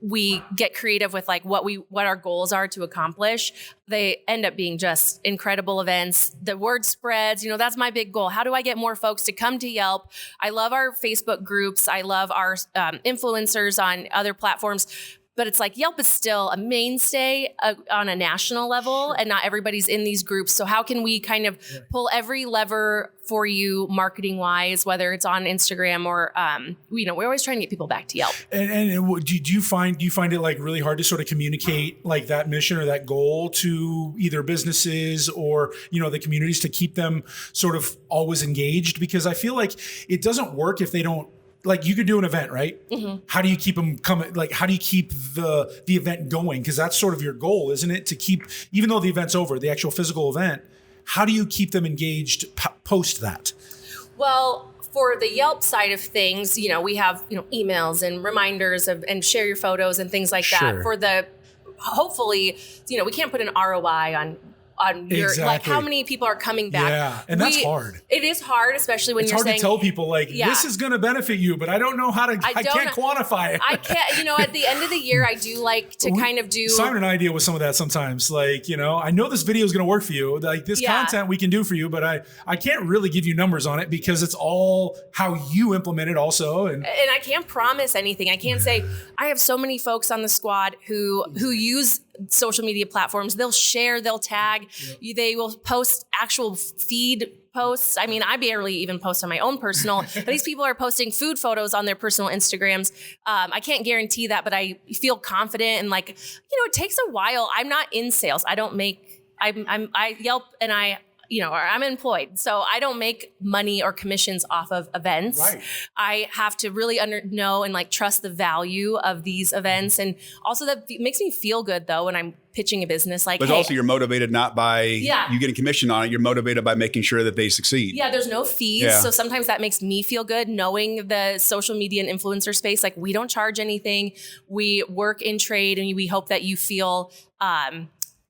we get creative with like what our goals are to accomplish, they end up being just incredible events. The word spreads, that's my big goal. How do I get more folks to come to Yelp? I love our Facebook groups. I love our influencers on other platforms. But it's like Yelp is still a mainstay on a national level, and not everybody's in these groups. So how can we kind of pull every lever for you marketing wise, whether it's on Instagram or, we're always trying to get people back to Yelp.
And do you find it like really hard to sort of communicate like that mission or that goal to either businesses or, the communities to keep them sort of always engaged? Because I feel like it doesn't work if they don't. Like you could do an event, right? Mm-hmm. How do you keep them coming? Like, how do you keep the event going? Because that's sort of your goal, isn't it? To keep, even though the event's over, the actual physical event, how do you keep them engaged post that?
Well, for the Yelp side of things, we have, emails and reminders and share your photos and things like that. For the, hopefully, we can't put an ROI on your, like how many people are coming back.
Yeah, and that's hard.
It is hard, especially when
it's
you're
hard
saying,
to tell people like, this is going to benefit you, but I don't know how to, I can't quantify it.
I can't, at the end of the year, I do like to kind of do.
Simon and I deal with some of that sometimes. Like, I know this video is going to work for you. Like this content we can do for you, but I can't really give you numbers on it because it's all how you implement it also. And
I can't promise anything. I can't say, I have so many folks on the squad who use social media platforms. They'll share, they'll tag, they will post actual feed posts. I mean, I barely even post on my own personal, but these people are posting food photos on their personal Instagrams. I can't guarantee that, but I feel confident, and like, it takes a while. I'm not in sales. I don't make, I Yelp and I, or I'm employed. So I don't make money or commissions off of events.
Right.
I have to really know and like trust the value of these events. And also that makes me feel good though when I'm pitching a business like,
But
hey,
also you're motivated not by you getting commission on it. You're motivated by making sure that they succeed.
yeah, there's no fees.
Yeah.
So sometimes that makes me feel good knowing the social media and influencer space. Like we don't charge anything. We work in trade and we hope that you feel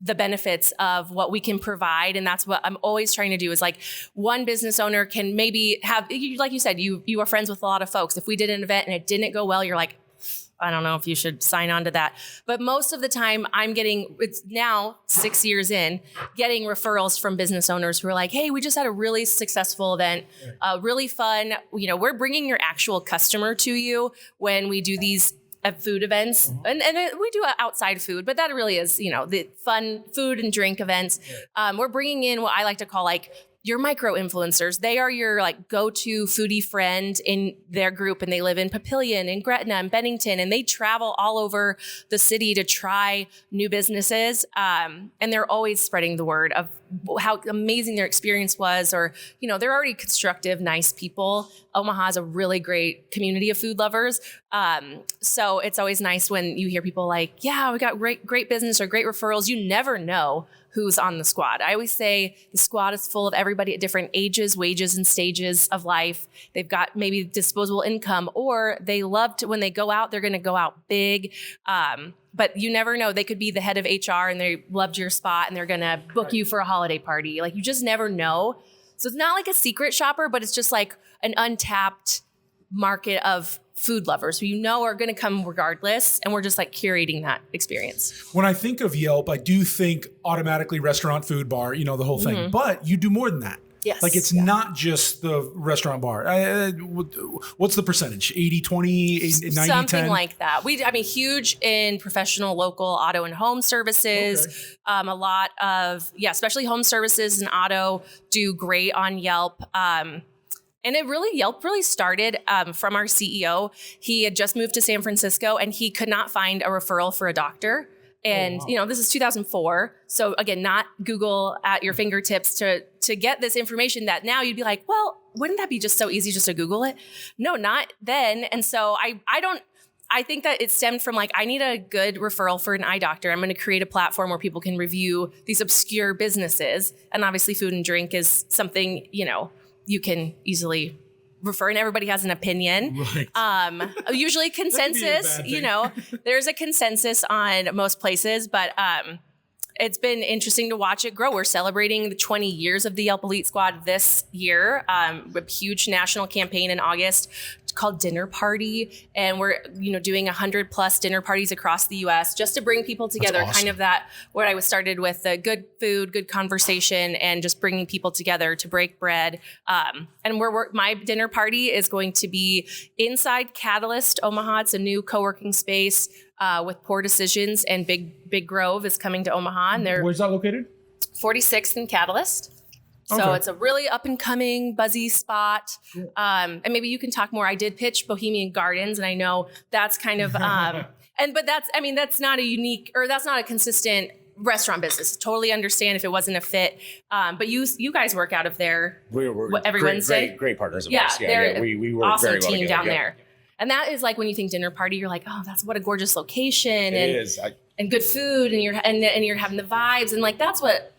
the benefits of what we can provide. And that's what I'm always trying to do is like one business owner can maybe have, like you said, you are friends with a lot of folks. If we did an event and it didn't go well, you're like, I don't know if you should sign on to that. But most of the time it's now 6 years in, getting referrals from business owners who are like, hey, we just had a really successful event, really fun. We're bringing your actual customer to you when we do these food events. And we do outside food, but that really is, the fun food and drink events. We're bringing in what I like to call like your micro influencers. They are your like go-to foodie friend in their group, and they live in Papillion and Gretna and Bennington, and they travel all over the city to try new businesses. And they're always spreading the word of how amazing their experience was, or, they're already constructive, nice people. Omaha is a really great community of food lovers. So it's always nice when you hear people like, yeah, we got great business or great referrals. You never know who's on the squad. I always say the squad is full of everybody at different ages, wages, and stages of life. They've got maybe disposable income, or they love to, when they go out, they're going to go out big. But you never know. They could be the head of HR and they loved your spot and they're going to book you for a holiday party. Like you just never know. So it's not like a secret shopper, but it's just like an untapped market of food lovers who are going to come regardless, and we're just like curating that experience.
When I think of Yelp, I do think automatically restaurant, food, bar, the whole thing. But you do more than that.
Yes.
Like it's not just the restaurant bar. What's the percentage? 80, 20, 90,
Something
10?
like that. Huge in professional, local auto and home services. Okay. A lot of, especially home services and auto do great on Yelp. And Yelp really started from our CEO. He had just moved to San Francisco and he could not find a referral for a doctor. And, this is 2004. So again, not Google at your fingertips to get this information that now you'd be like, well, wouldn't that be just so easy just to Google it? No, not then. And so I think that it stemmed from like, I need a good referral for an eye doctor. I'm going to create a platform where people can review these obscure businesses. And obviously food and drink is something, you can easily refer, and everybody has an opinion. Right. Usually consensus, there's a consensus on most places, but it's been interesting to watch it grow. We're celebrating the 20 years of the Yelp Elite Squad this year. A huge national campaign in August called Dinner Party. And we're, doing 100+ dinner parties across the US just to bring people together. That's awesome. Kind of that, what I started with, the good food, good conversation, and just bringing people together to break bread. And my dinner party is going to be inside Catalyst Omaha. It's a new co-working space with Poor Decisions, and Big Grove is coming to Omaha. And
where's that located?
46th and Catalyst. So It's a really up and coming, buzzy spot. And maybe you can talk more. I did pitch Bohemian Gardens, and I know that's kind of, that's not a unique, or that's not a consistent restaurant business. Totally understand if it wasn't a fit. But you guys work out of there every Wednesday.
Great partners of ours. We work
awesome
very well
team
together.
down there. And that is like when you think dinner party, you're like, oh, that's what a gorgeous location.
It is.
And good food, and you're having the vibes, and like that's what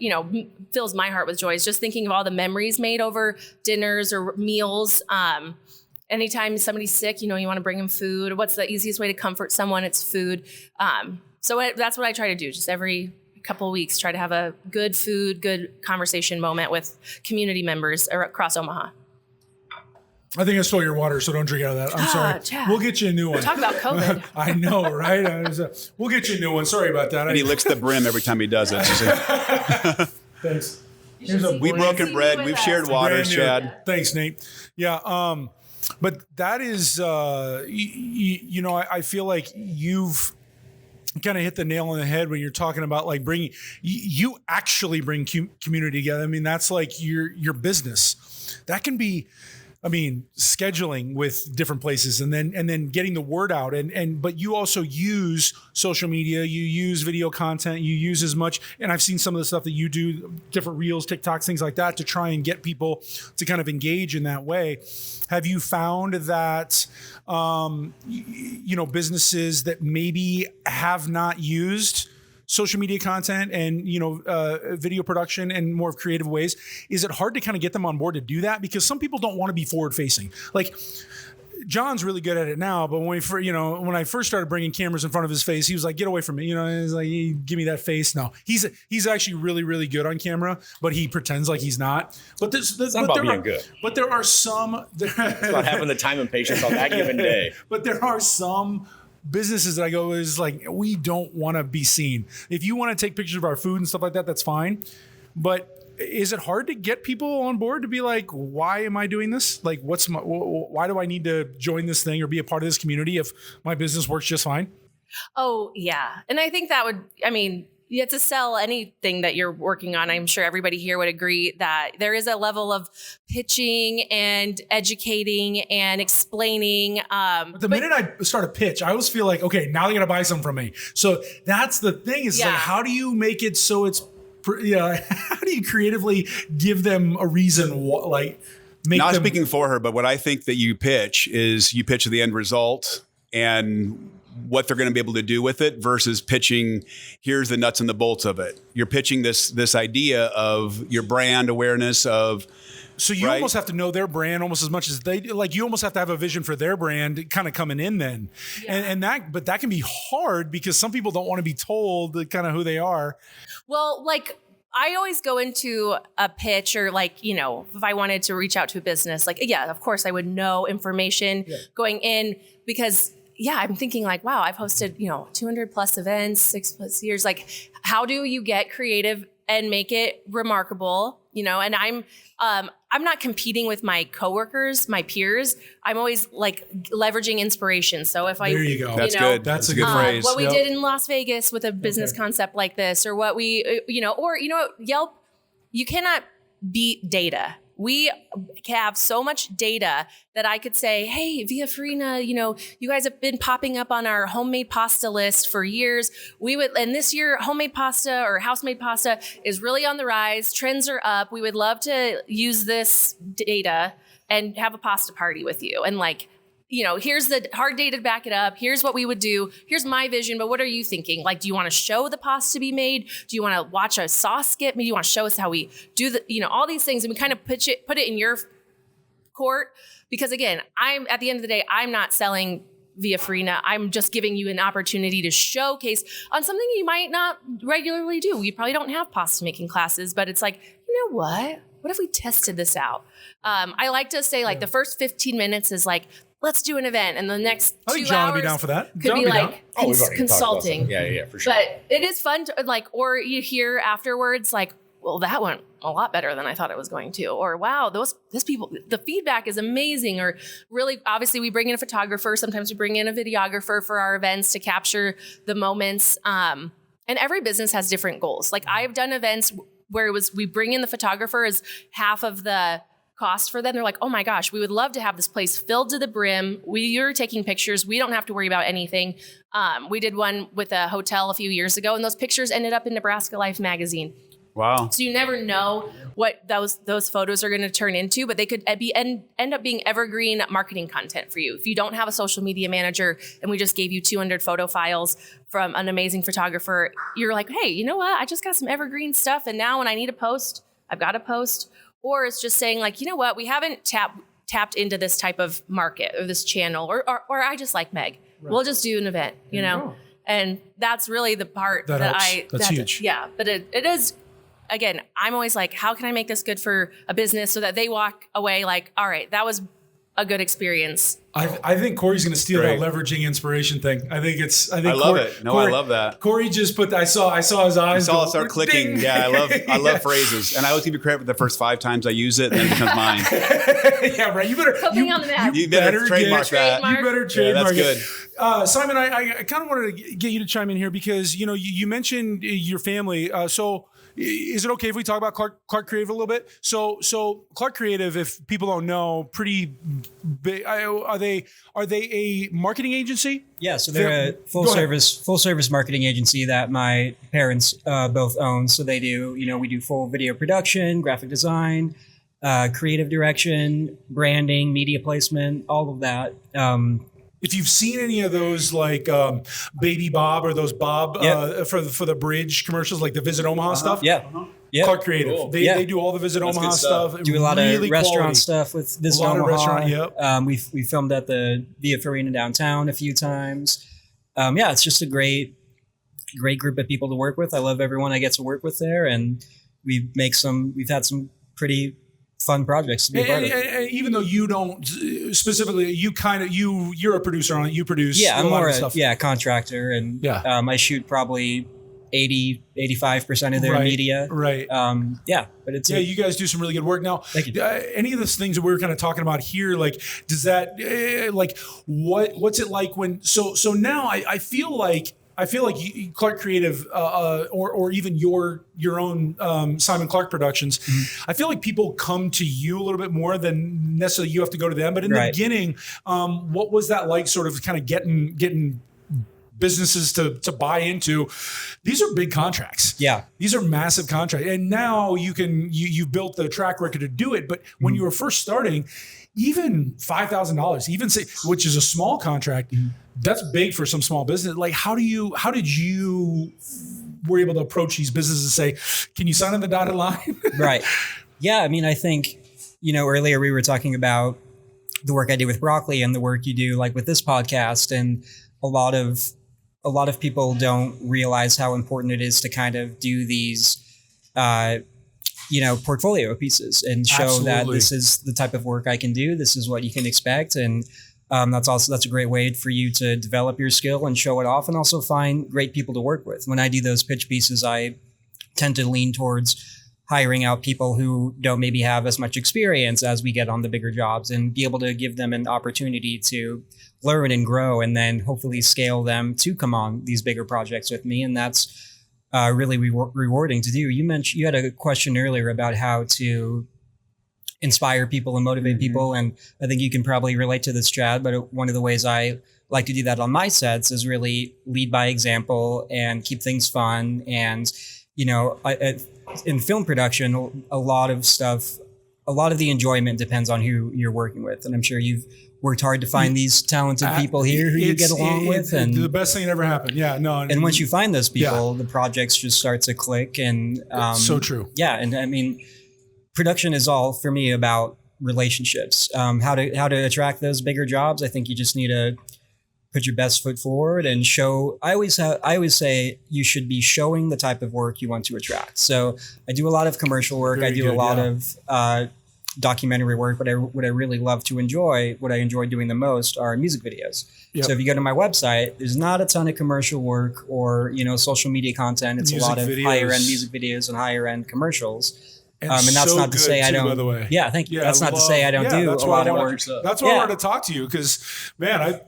fills my heart with joy, is just thinking of all the memories made over dinners or meals. Anytime somebody's sick, you want to bring them food. What's the easiest way to comfort someone? It's food. That's what I try to do. Just every couple of weeks, try to have a good food, good conversation moment with community members across Omaha.
I think I stole your water, so don't drink out of that. I'm sorry.
Chad.
We'll get you a new one.
Talk about COVID.
I know, right? We'll get you a new one. Sorry about that.
And he licks the brim every time he does it.
Thanks.
We've broken bread. We've shared waters, Chad.
Thanks, Nate. Yeah. But that is, I feel like you've kind of hit the nail on the head when you're talking about like you actually bring community together. I mean, that's like your business. That can be I mean, scheduling with different places and then getting the word out but you also use social media, you use video content, you use as much, and I've seen some of the stuff that you do, different reels, TikToks, things like that, to try and get people to kind of engage in that way. Have you found that, businesses that maybe have not used social media content and video production and more of creative ways, is it hard to kind of get them on board to do that? Because some people don't want to be forward facing. Like John's really good at it now, but when I first started bringing cameras in front of his face, he was like, "Get away from me!" He's like, "Give me that face." No, he's actually really, really good on camera, but he pretends like he's not. But
it's not about being good.
But there are some.
It's about having the time and patience on that given day.
But there are some businesses that I go is like, we don't want to be seen. If you want to take pictures of our food and stuff like that, that's fine. But is it hard to get people on board to be like, why am I doing this? Like, why do I need to join this thing or be a part of this community if my business works just fine?
Oh, yeah. And I think you have to sell anything that you're working on. I'm sure everybody here would agree that there is a level of pitching and educating and explaining.
But the minute I start a pitch, I always feel like, okay, now they're going to buy something from me. So that's the thing is like, how do you make it so it's, how do you creatively give them a reason? Not
speaking for her, but what I think that you pitch is you pitch the end result and what they're going to be able to do with it versus pitching, here's the nuts and the bolts of it. You're pitching this idea of your brand awareness of.
So you almost have to know their brand almost as much as they do. Like you almost have to have a vision for their brand kind of coming in then. Yeah. But that can be hard because some people don't want to be told kind of who they are.
Well, like I always go into a pitch or if I wanted to reach out to a business, of course I would know information going in because I'm thinking like, wow, I've hosted, 200 plus events, 6+ years. Like, how do you get creative and make it remarkable? And I'm not competing with my coworkers, my peers. I'm always like leveraging inspiration. So if
there you go.
That's good. That's a good phrase.
What we did in Las Vegas with a business concept like this, or what we, Yelp, you cannot beat data. We have so much data that I could say, hey, Via Farina, you guys have been popping up on our homemade pasta list for years. And this year, homemade pasta or house-made pasta is really on the rise. Trends are up. We would love to use this data and have a pasta party with you. And here's the hard data to back it up. Here's what we would do. Here's my vision. But what are you thinking? Like, do you want to show the pasta to be made? Do you want to watch a sauce skit? Maybe you want to show us how we do all these things. And we kind of put it in your court. Because again, at the end of the day, I'm not selling Via Farina. I'm just giving you an opportunity to showcase on something you might not regularly do. You probably don't have pasta making classes, but it's like, you know what? What if we tested this out? I like to say the first 15 minutes is like, let's do an event. And the next 2 hours.
I think John would be down for that.
Could be like consulting.
Yeah, for sure.
But it is fun to or you hear afterwards, well, that went a lot better than I thought it was going to. Or, wow, those people, the feedback is amazing. Or really, obviously, we bring in a photographer. Sometimes we bring in a videographer for our events to capture the moments. And every business has different goals. I've done events where we bring in the photographer as half of the cost for them. They're like, oh my gosh, we would love to have this place filled to the brim. You're taking pictures. We don't have to worry about anything. We did one with a hotel a few years ago, and those pictures ended up in Nebraska Life magazine.
Wow.
So you never know what those photos are going to turn into, but they could end up being evergreen marketing content for you. If you don't have a social media manager and we just gave you 200 photo files from an amazing photographer, you're like, hey, you know what? I just got some evergreen stuff. And now when I need a post, I've got a post. Or it's just saying you know what? We haven't tapped into this type of market or this channel, or I just like Meg. Right. We'll just do an event, you know? And that's really the part that's huge. Yeah. But it is, again, I'm always like, how can I make this good for a business so that they walk away like, all right, that was a good experience.
I think Kori's going to steal that leveraging inspiration thing. I
love it. No, I love that.
Kori just put. I saw his eyes. I
saw it start clicking. Ding. Yeah, I love phrases, and I always give you credit for the first 5 times I use it, and then it becomes mine.
Yeah, right. You better
something on the map.
You better trademark that.
You better trademark
it.
That's good. Simon, I kind of wanted to get you to chime in here because you mentioned your family. So is it okay if we talk about Clark Creative a little bit? So Clark Creative, if people don't know, pretty big. Are they a marketing agency?
Yeah, so they're a full service marketing agency that my parents both own. So they do, we do full video production, graphic design, creative direction, branding, media placement, all of that.
If you've seen any of those, like Baby Bob or those Bob for the bridge commercials, like the Visit Omaha stuff, Clark Creative,
Cool.
they do all the Visit Omaha stuff.
Do a lot
really
of restaurant
quality
stuff with Visit Omaha. We filmed at the Via Farina downtown a few times. It's just a great group of people to work with. I love everyone I get to work with there, and we've had some pretty fun projects to be a part of.
And even though you don't specifically, you're a producer on it. You produce.
Yeah, I'm more
stuff.
a contractor, and I shoot probably 85% of their media.
Right.
But it's
you guys do some really good work. Now,
thank you.
Any of those things that we were kind of talking about here, like, does that what's it like when? So now I feel like Clark Creative, or even your own Simon Clark Productions, I feel like people come to you a little bit more than necessarily you have to go to them. But in the beginning, what was that like? Sort of kind of getting businesses to buy into. These are big contracts.
Yeah,
these are massive contracts, and now you built the track record to do it. But when you were first starting, even $5,000, which is a small contract. That's big for some small business. Like, how did you were able to approach these businesses and say, can you sign on the dotted line?
Right. Yeah. I mean, I think, earlier we were talking about the work I do with Broccoli and the work you do like with this podcast. And a lot of people don't realize how important it is to kind of do these, portfolio pieces and show that this is the type of work I can do. This is what you can expect. And that's a great way for you to develop your skill and show it off, and also find great people to work with. When I do those pitch pieces, I tend to lean towards hiring out people who don't maybe have as much experience as we get on the bigger jobs, and be able to give them an opportunity to learn and grow, and then hopefully scale them to come on these bigger projects with me. And that's really rewarding to do. You had a question earlier about how to inspire people and motivate people. And I think you can probably relate to this, Chad, but one of the ways I like to do that on my sets is really lead by example and keep things fun. And, in film production, a lot of the enjoyment depends on who you're working with. And I'm sure you've worked hard to find these talented people here who you get along with. And
the best thing that ever happened. Yeah, no.
And once you find those people, the projects just start to click. And
so true.
Yeah. And I mean, production is all for me about relationships. How to attract those bigger jobs. I think you just need to put your best foot forward and show. I always say you should be showing the type of work you want to attract. So I do a lot of commercial work. I do a lot of documentary work, but what I really love to enjoy, what I enjoy doing the most, are music videos. Yep. So if you go to my website, there's not a ton of commercial work or social media content. It's music a lot of higher end music videos and higher end commercials. And that's not to say I don't. By the way. Yeah, thank you. That's not to say I don't do a lot of work.
That's why I wanted to talk to you, because, man,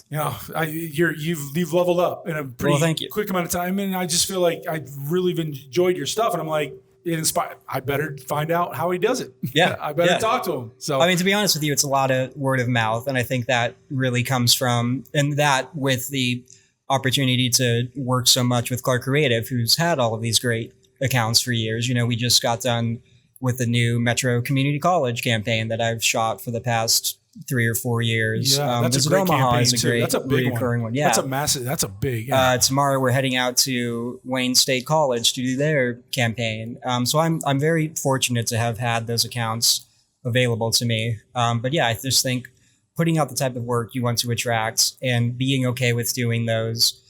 you've leveled up in a pretty quick amount of time, and I just feel like I really enjoyed your stuff, and I'm like, it inspired. I better find out how he does it.
Yeah,
I better talk to him. So
I mean, to be honest with you, it's a lot of word of mouth, and I think that really comes from, and that with the opportunity to work so much with Clark Creative, who's had all of these great accounts for years. We just got done with the new Metro Community College campaign that I've shot for the past 3 or 4 years.
Yeah, that's
Visit
a great
Omaha
campaign
is a great
that's a big
recurring one. Yeah,
that's a massive. That's a big. Yeah.
Tomorrow we're heading out to Wayne State College to do their campaign. So I'm very fortunate to have had those accounts available to me. But yeah, I just think putting out the type of work you want to attract and being okay with doing those,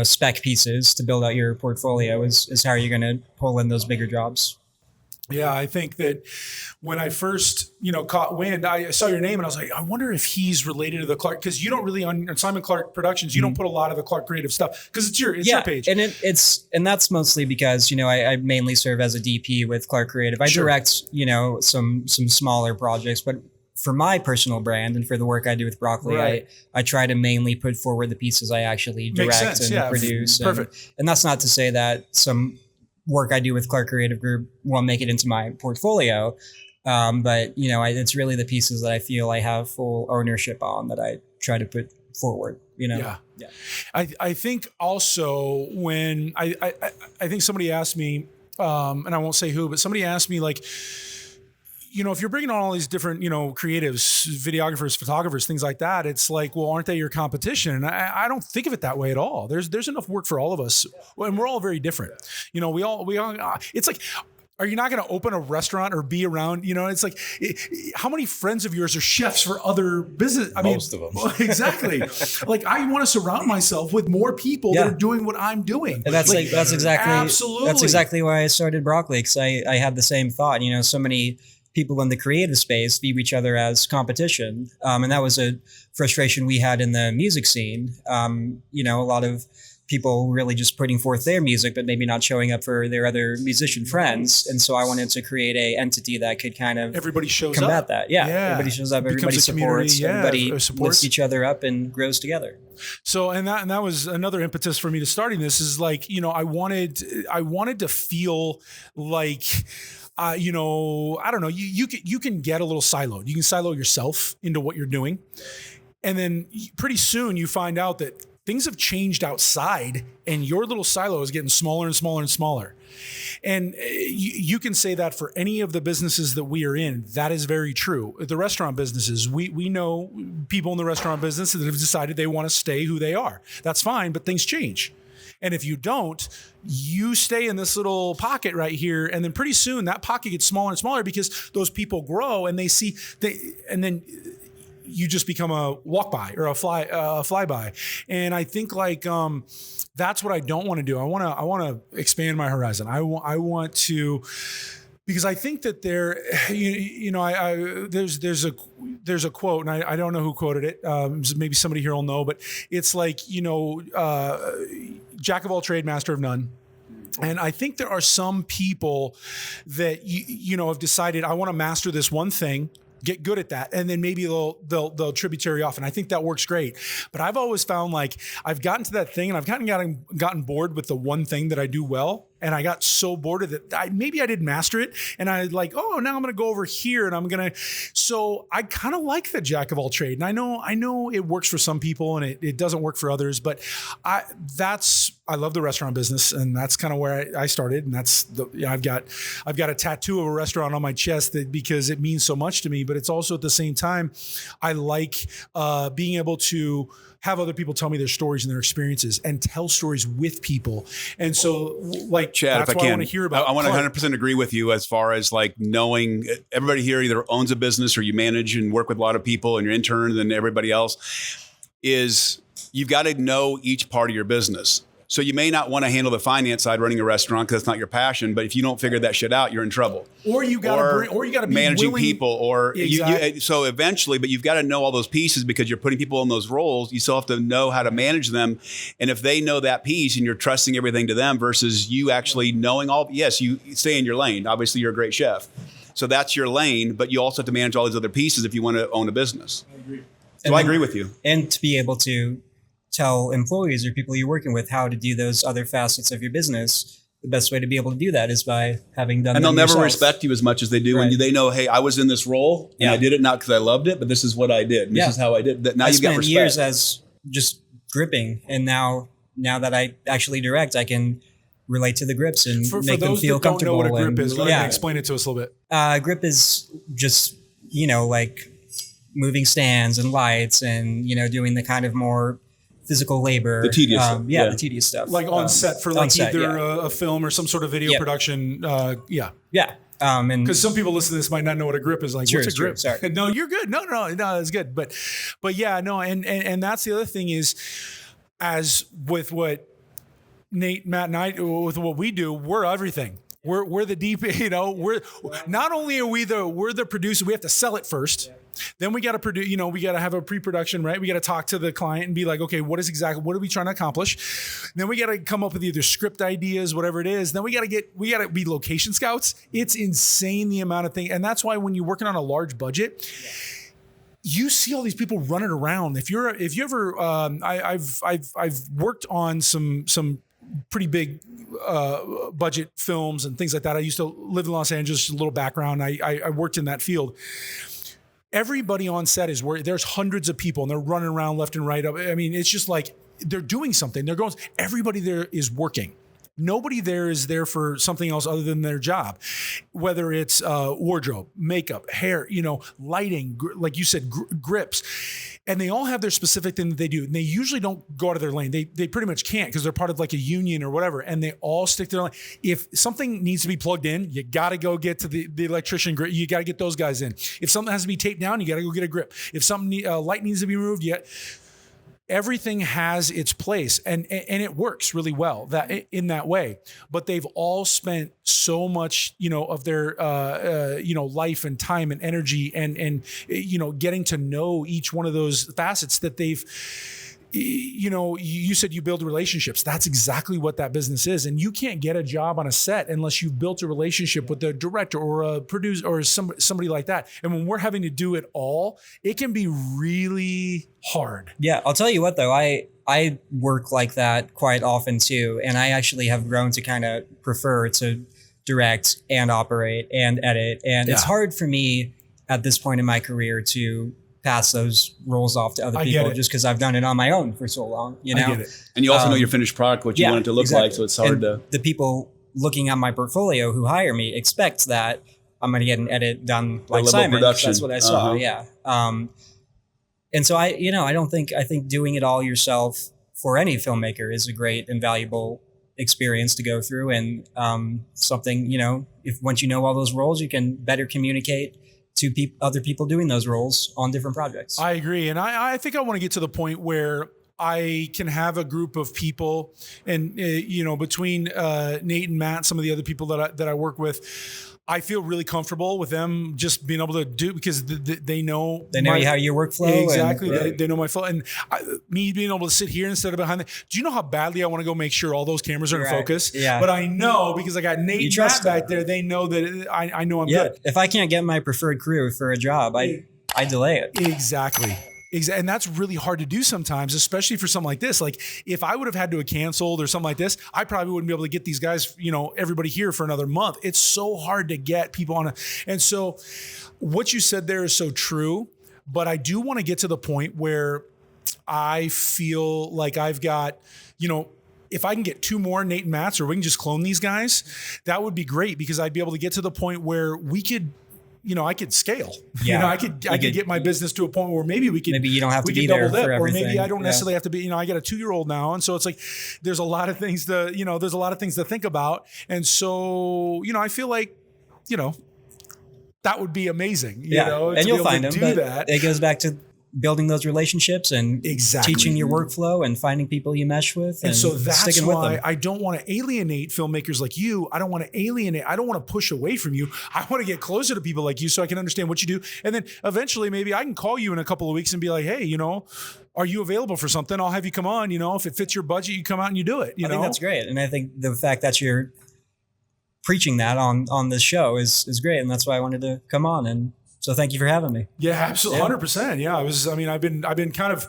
spec pieces to build out your portfolio is how you're going to pull in those bigger jobs.
Yeah, I think that when I first, caught wind, I saw your name and I was like, I wonder if he's related to the Clark, because you don't really on Simon Clark Productions, you don't put a lot of the Clark Creative stuff because it's your page.
And that's mostly because I mainly serve as a DP with Clark Creative. I direct some smaller projects, but for my personal brand and for the work I do with Broccoli,
Right.
I try to mainly put forward the pieces I actually
Makes
direct
sense,
and
yeah.
produce.
Perfect.
And that's not to say that some work I do with Clark Creative Group won't make it into my portfolio. But it's really the pieces that I feel I have full ownership on that I try to put forward,
Yeah. I think also when I think somebody asked me, and I won't say who, but somebody asked me like, if you're bringing on all these different, creatives, videographers, photographers, things like that, it's like, well, aren't they your competition? And I don't think of it that way at all. There's enough work for all of us, and we're all very different. We all, it's like, are you not going to open a restaurant or be around, it's like, how many friends of yours are chefs for other business?
Most of them.
Exactly. Like I want to surround myself with more people that are doing what I'm doing.
And that's exactly,
absolutely.
That's exactly why I started Broccoli. Cause I had the same thought, so many people in the creative space view each other as competition. And that was a frustration we had in the music scene. A lot of people really just putting forth their music, but maybe not showing up for their other musician friends. And so I wanted to create a entity that could kind of
everybody shows
combat
up.
that. Yeah. Everybody shows up, everybody supports, everybody lifts each other up and grows together.
So, and that was another impetus for me to starting this is like, I wanted to feel like, I don't know, you can get a little siloed. You can silo yourself into what you're doing. And then pretty soon you find out that things have changed outside and your little silo is getting smaller and smaller and smaller. And you can say that for any of the businesses that we are in. That is very true. The restaurant businesses, we know people in the restaurant business that have decided they want to stay who they are. That's fine, but things change. And if you don't, you stay in this little pocket right here. And then pretty soon that pocket gets smaller and smaller because those people grow and and then you just become a walk by or a fly by. And I think like, that's what I don't want to do. I want to expand my horizon. I want to, because I think that there's a quote, and I don't know who quoted it. Maybe somebody here will know, but it's like, jack of all trade, master of none. And I think there are some people that, have decided, I want to master this one thing, get good at that, and then maybe they'll tributary off. And I think that works great. But I've always found like I've gotten to that thing and I've gotten bored with the one thing that I do well. And I got so bored of it. Maybe I didn't master it. And I like, now I'm going to go over here and so I kind of like the jack of all trade. And I know it works for some people and it doesn't work for others, but I love the restaurant business and that's kind of where I started. And that's I've got a tattoo of a restaurant on my chest because it means so much to me, but it's also at the same time, I like being able to have other people tell me their stories and their experiences and tell stories with people. And so like,
Chad,
that's
if
what
I
I
can,
want to hear about.
I want to 100% agree with you as far as like knowing everybody here either owns a business or you manage and work with a lot of people and your interns and everybody else is you've got to know each part of your business. So you may not want to handle the finance side running a restaurant because it's not your passion, but if you don't figure that shit out, you're in trouble.
Or you got to be
managing
willing,
people, or
exactly.
So eventually, but you've got to know all those pieces because you're putting people in those roles. You still have to know how to manage them, and if they know that piece and you're trusting everything to them versus you actually knowing all. Yes, you stay in your lane. Obviously, you're a great chef, so that's your lane. But you also have to manage all these other pieces if you want to own a business. I agree. So I agree with you,
and to be able to tell employees or people you're working with how to do those other facets of your business. The best way to be able to do that is by having done.
And they'll never
yourself.
respect you as much as they do when they know, hey, I was in this role and I did it not because I loved it, but this is what I did. And this is how I did. That now you got respect.
I spent years as just gripping, and now that I actually direct, I can relate to the grips and make them feel comfortable.
For those that don't know what a grip is, go ahead and explain it to us a little bit.
Grip is just like moving stands and lights, and doing the kind of more physical labor,
the tedious stuff.
The tedious stuff,
like on set for like either a film or some sort of video production. And because some people listening to this might not know what a grip is. Like, what's a grip?
Sorry.
No, you're good. No, that's good. But yeah, no, and that's the other thing is, as with what Nate, Matt, and I, with what we do, we're everything. We're the deep. We're not only are we're the producer. We have to sell it first. Yeah. Then we got to produce, we got to have a pre-production, right? We got to talk to the client and be like, okay, what are we trying to accomplish? Then we got to come up with either script ideas, whatever it is. Then we got to be location scouts. It's insane the amount of things. And that's why when you're working on a large budget, you see all these people running around. If you ever, I've worked on some pretty big budget films and things like that. I used to live in Los Angeles, a little background. I worked in that field. Everybody on set is where there's hundreds of people and they're running around left and right. I mean, it's just like they're doing something. They're going, everybody there is working. Nobody there is there for something else other than their job, whether it's wardrobe, makeup, hair, lighting, like you said, grips. And they all have their specific thing that they do. And they usually don't go out of their lane. They pretty much can't because they're part of like a union or whatever. And they all stick to their lane. If something needs to be plugged in, you got to go get to the electrician. You got to get those guys in. If something has to be taped down, you got to go get a grip. If something light needs to be removed, everything has its place and it works really well in that way. But they've all spent so much, of their, life and time and energy and getting to know each one of those facets that they've, you said you build relationships. That's exactly what that business is. And you can't get a job on a set unless you've built a relationship with a director or a producer or somebody like that. And when we're having to do it all, it can be really hard.
Yeah. I'll tell you what, though, I work like that quite often too. And I actually have grown to kind of prefer to direct and operate and edit. And it's hard for me at this point in my career to pass those roles off to other people just because I've done it on my own for so long, I get it.
And you also know your finished product, what you want it to look like. So it's hard to.
The people looking at my portfolio who hire me expect that I'm going to get an edit done like Simon. That's what I saw. Yeah. And so I think doing it all yourself for any filmmaker is a great and valuable experience to go through. And something, if once you know all those roles, you can better communicate to other people doing those roles on different projects.
I agree. And I think I want to get to the point where I can have a group of people and, between Nate and Matt, some of the other people that I work with, I feel really comfortable with them just being able to do because they know
how your workflow.
Exactly. They know my flow. And me being able to sit here instead of behind them. Do you know how badly I want to go make sure all those cameras are in focus? Yeah. But I know because I got Nate and Matt back there, they know that I know I'm good.
If I can't get my preferred crew for a job, I delay it.
Exactly. And that's really hard to do sometimes, especially for something like this. Like if I would have had to have canceled or something like this, I probably wouldn't be able to get these guys, everybody here for another month. It's so hard to get people on and so what you said there is so true, but I do want to get to the point where I feel like I've got, if I can get 2 more Nate and Matts, or we can just clone these guys, that would be great because I'd be able to get to the point where we could, I could scale.
Yeah.
I could get my business to a point where maybe
you don't have to be there for everything.
Or maybe I don't necessarily have to be, I got a 2-year-old now. And so it's like, there's a lot of things to think about. And so, I feel like, that would be amazing.
And you'll find them. It goes back to building those relationships and teaching your workflow and finding people you mesh with.
And so that's why I don't want to alienate filmmakers like you. I don't want to push away from you. I want to get closer to people like you so I can understand what you do. And then eventually maybe I can call you in a couple of weeks and be like, hey, are you available for something? I'll have you come on, if it fits your budget, you come out and you do it.
I think that's great. And I think the fact that you're preaching that on this show is great. And that's why I wanted to come on. And so thank you for having me.
Yeah, absolutely. 100%. Yeah. I've been kind of,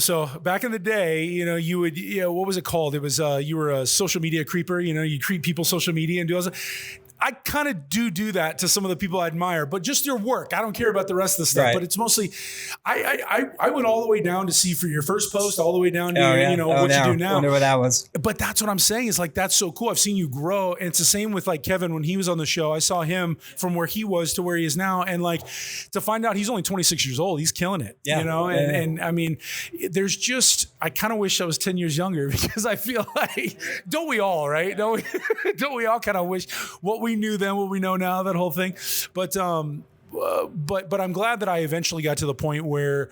so back in the day, you would, what was it called? It was, you were a social media creeper, you creep people's social media and do all that. I kind of do that to some of the people I admire, but just your work. I don't care about the rest of the stuff, but it's mostly, I went all the way down to see for your first post, all the way down to, what you do now.
I wonder what that was.
But that's what I'm saying is like, that's so cool. I've seen you grow. And it's the same with like Kevin, when he was on the show, I saw him from where he was to where he is now. And like to find out he's only 26 years old, he's killing it, and I mean, there's just, I kind of wish I was 10 years younger because I feel like, don't we all, right? Don't we all kind of wish what we knew then, what we know now, that whole thing. But I'm glad that I eventually got to the point where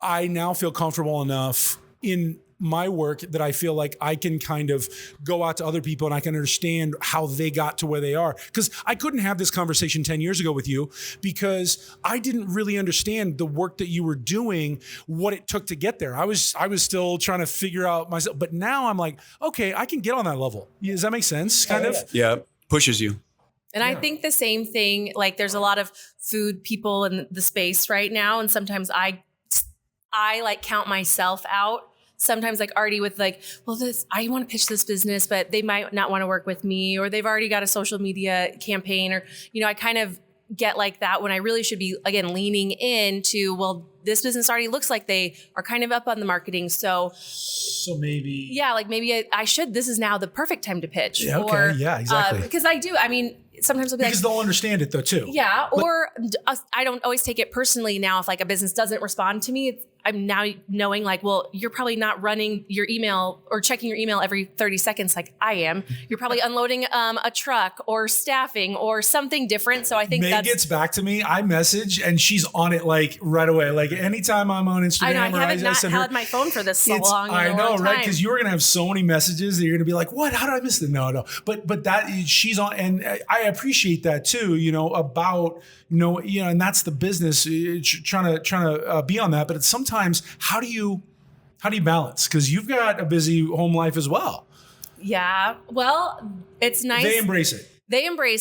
I now feel comfortable enough in my work that I feel like I can kind of go out to other people and I can understand how they got to where they are. Because I couldn't have this conversation 10 years ago with you because I didn't really understand the work that you were doing, what it took to get there. I was still trying to figure out myself. But now I'm like, okay, I can get on that level. Does that make sense? Kind of?
Yeah. Pushes you.
And I think the same thing, like there's a lot of food people in the space right now. And sometimes I like count myself out. Sometimes like already with like, well, I want to pitch this business, but they might not want to work with me, or they've already got a social media campaign, or, I kind of get like that when I really should be, again, leaning into, well, this business already looks like they are kind of up on the marketing. So
maybe.
Yeah, like maybe I should, this is now the perfect time to pitch.
Yeah, okay. Yeah, exactly.
Because I do, sometimes I'll be
because they'll understand it though too.
Yeah, or I don't always take it personally now if like a business doesn't respond to me. I'm now knowing like, well, you're probably not running your email or checking your email every 30 seconds like I am. You're probably unloading a truck or staffing or something different. So I think
Meg gets back to me. I message and she's on it like right away. Like anytime I'm on Instagram,
I haven't not held my phone for this so long.
I know, right? Because you're gonna have so many messages that you're gonna be like, "What? How did I miss them?" No. But that she's on, and I appreciate that too. About and that's the business. Trying to be on that, but it's sometimes how do you balance? Because you've got a busy home life as well.
Yeah. Well, it's nice.
They embrace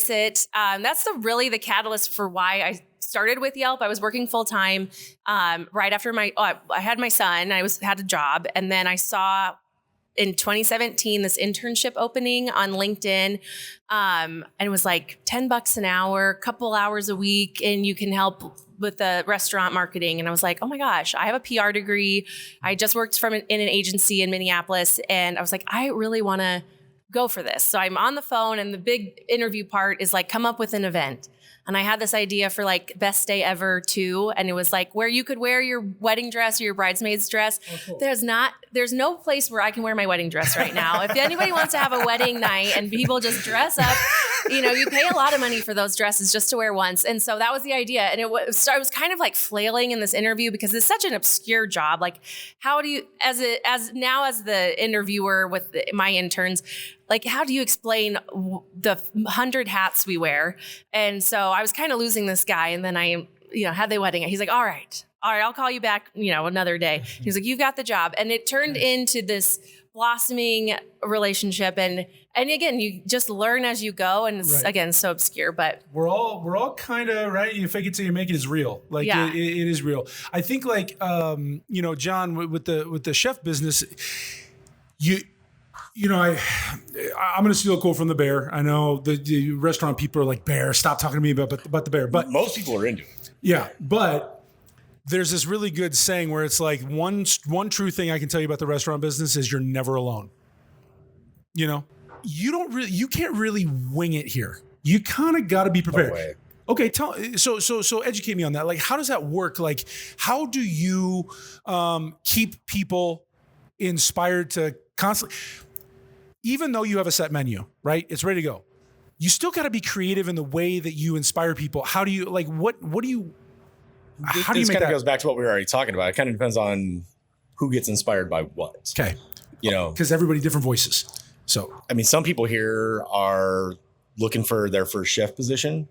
it.
That's really the catalyst for why I started with Yelp. I was working full time right after I had my son. I had a job, and then I saw in 2017 this internship opening on LinkedIn, and it was like $10 an hour, couple hours a week, and you can help with the restaurant marketing. And I was like, oh my gosh, I have a PR degree. I just worked in an agency in Minneapolis, and I was like, I really want to go for this. So I'm on the phone, and the big interview part is like, come up with an event. And I had this idea for like best day ever too. And it was like where you could wear your wedding dress or your bridesmaid's dress. Oh, cool. There's no place where I can wear my wedding dress right now. If anybody wants to have a wedding night and people just dress up, you pay a lot of money for those dresses just to wear once. And so that was the idea. And I was kind of like flailing in this interview because it's such an obscure job. Like how do you, as the interviewer with my interns, like, how do you explain the 100 hats we wear? And so I was kind of losing this guy. And then I, had the wedding. He's like, all right, I'll call you back, another day. He's like, you've got the job. And it turned into this blossoming relationship. And again, you just learn as you go. And it's, again, so obscure, but.
We're all kind of, right? You fake it till you make it is real. Like, yeah. It is real. I think like, John, with the chef business, I'm going to steal a quote from the Bear. I know the restaurant people are like, Bear, stop talking to me about the Bear. But
most people are into it.
Yeah, but there's this really good saying where it's like one true thing I can tell you about the restaurant business is you're never alone. You can't really wing it here. You kind of got to be prepared.
No way.
Okay, so educate me on that. Like, how does that work? Like, how do you keep people inspired to constantly? Even though you have a set menu, right? It's ready to go. You still got to be creative in the way that you inspire people. How do you how do you make that? This kind
of goes back to what we were already talking about. It kind of depends on who gets inspired by what.
Okay. Because everybody different voices. So,
some people here are looking for their first chef position.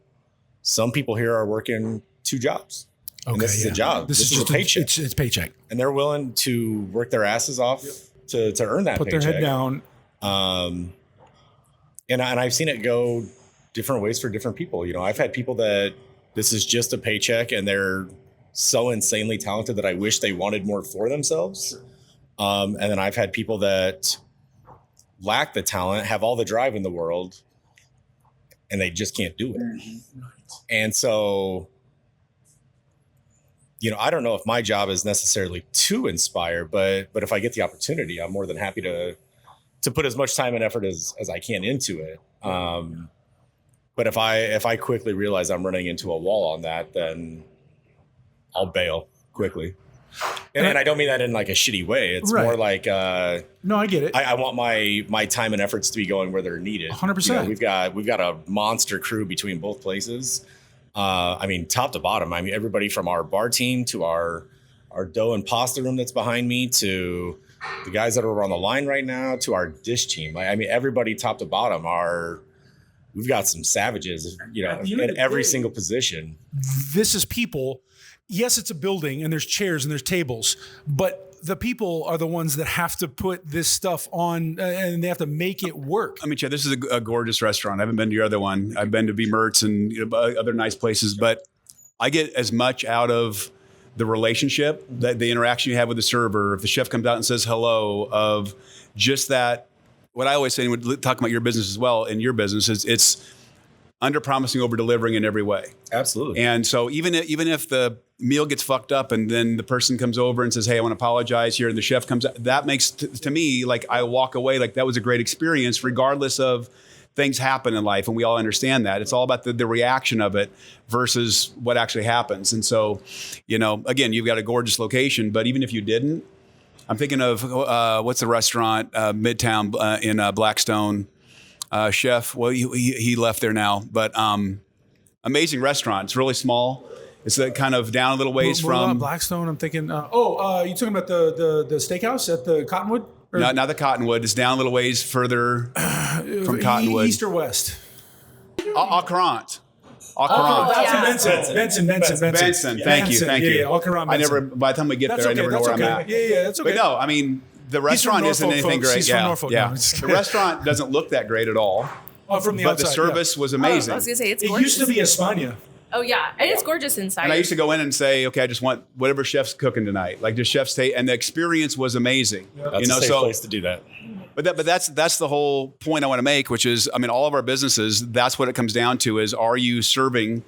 Some people here are working 2 jobs. Okay, and this is a job. This is just a paycheck.
It's paycheck.
And they're willing to work their asses off to earn that
paycheck. Put their head down.
And I've seen it go different ways for different people. I've had people that this is just a paycheck and they're so insanely talented that I wish they wanted more for themselves. And then I've had people that lack the talent, have all the drive in the world, and they just can't do it. And so, I don't know if my job is necessarily to inspire, but if I get the opportunity, I'm more than happy to put as much time and effort as I can into it. But if I quickly realize I'm running into a wall on that, then I'll bail quickly. And I don't mean that in like a shitty way. It's more like,
no, I get it.
I want my time and efforts to be going where they're needed.
100%.
We've got a monster crew between both places. Top to bottom. Everybody from our bar team to our dough and pasta room that's behind me to the guys that are on the line right now to our dish team. Everybody top to bottom we've got some savages, in every single position.
This is people. Yes, it's a building and there's chairs and there's tables, but the people are the ones that have to put this stuff on, and they have to make it work.
I mean, Chad, this is a gorgeous restaurant. I haven't been to your other one. I've been to Via Mertz and other nice places, but I get as much out of the relationship, that the interaction you have with the server, if the chef comes out and says hello, of just that. What I always say, and we're talking about your business as well, in your business, is it's under promising, over delivering in every way.
Absolutely.
And so even if the meal gets fucked up and then the person comes over and says, hey, I want to apologize here, and the chef comes out, that makes to me, like, I walk away like that was a great experience, regardless of things happen in life, and we all understand that. It's all about the reaction of it versus what actually happens. And so, again, you've got a gorgeous location, but even if you didn't, I'm thinking of what's the restaurant, Midtown in Blackstone, chef. Well, he left there now, but amazing restaurant. It's really small. It's kind of down a little ways from
Blackstone. I'm thinking, you talking about the steakhouse at the Cottonwood?
Not the Cottonwood. It's down a little ways further from Cottonwood.
East or west?
Okrant.
Benson.
Thank you.
Yeah, Okrant, Benson.
By the time we get there, I never know where I'm at.
Yeah, that's okay.
But no, I mean, the restaurant isn't anything great.
He's from Norfolk.
Yeah.
No,
The restaurant doesn't look that great at all.
Oh, from the
but
outside,
the service was amazing.
I was going to say, it's
It
gorgeous.
used to be España.
Oh, yeah. And it's gorgeous inside.
And I used to go in and say, okay, I just want whatever chef's cooking tonight. Like, the chef's taste, and the experience was amazing.
That's a safe place to do that.
But that's the whole point I want to make, which is, I mean, all of our businesses, that's what it comes down to: is, are you serving?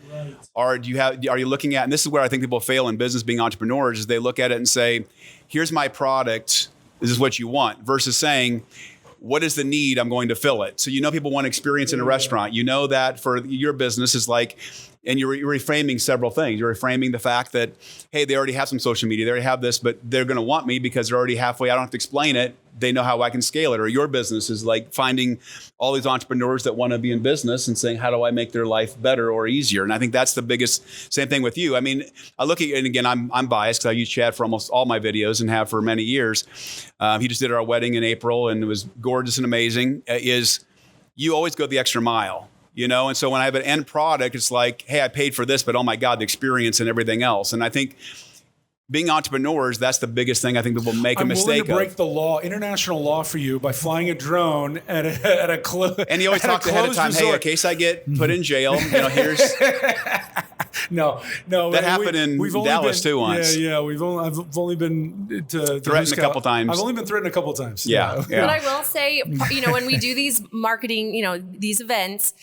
Are you looking at? And this is where I think people fail in business, being entrepreneurs, is they look at it and say, here's my product. This is what you want, versus saying, what is the need? I'm going to fill it. So people want experience in a restaurant. You know that for your business is like, and you're reframing several things. You're reframing the fact that, hey, they already have some social media. They already have this, but they're going to want me because they're already halfway. I don't have to explain it. They know how I can scale it. Or your business is like finding all these entrepreneurs that want to be in business and saying, how do I make their life better or easier? And I think that's the biggest, same thing with you. I mean, I look at, and again, I'm biased because I use Chad for almost all my videos and have for many years. He just did our wedding in April and it was gorgeous and amazing. Is you always go the extra mile. And so when I have an end product, it's like, hey, I paid for this, but oh my God, the experience and everything else. And I think being entrepreneurs, that's the biggest thing I think people make a mistake of.
I'm willing to break the law, international law, for you by flying a drone at a closed.
And you always talk ahead of time, resort. Hey, in case I get put in jail, here's.
No.
That happened in Dallas too once.
Yeah. I've only been
threatened a couple times.
I've only been threatened a couple times.
Yeah.
But I will say, when we do these marketing, these events,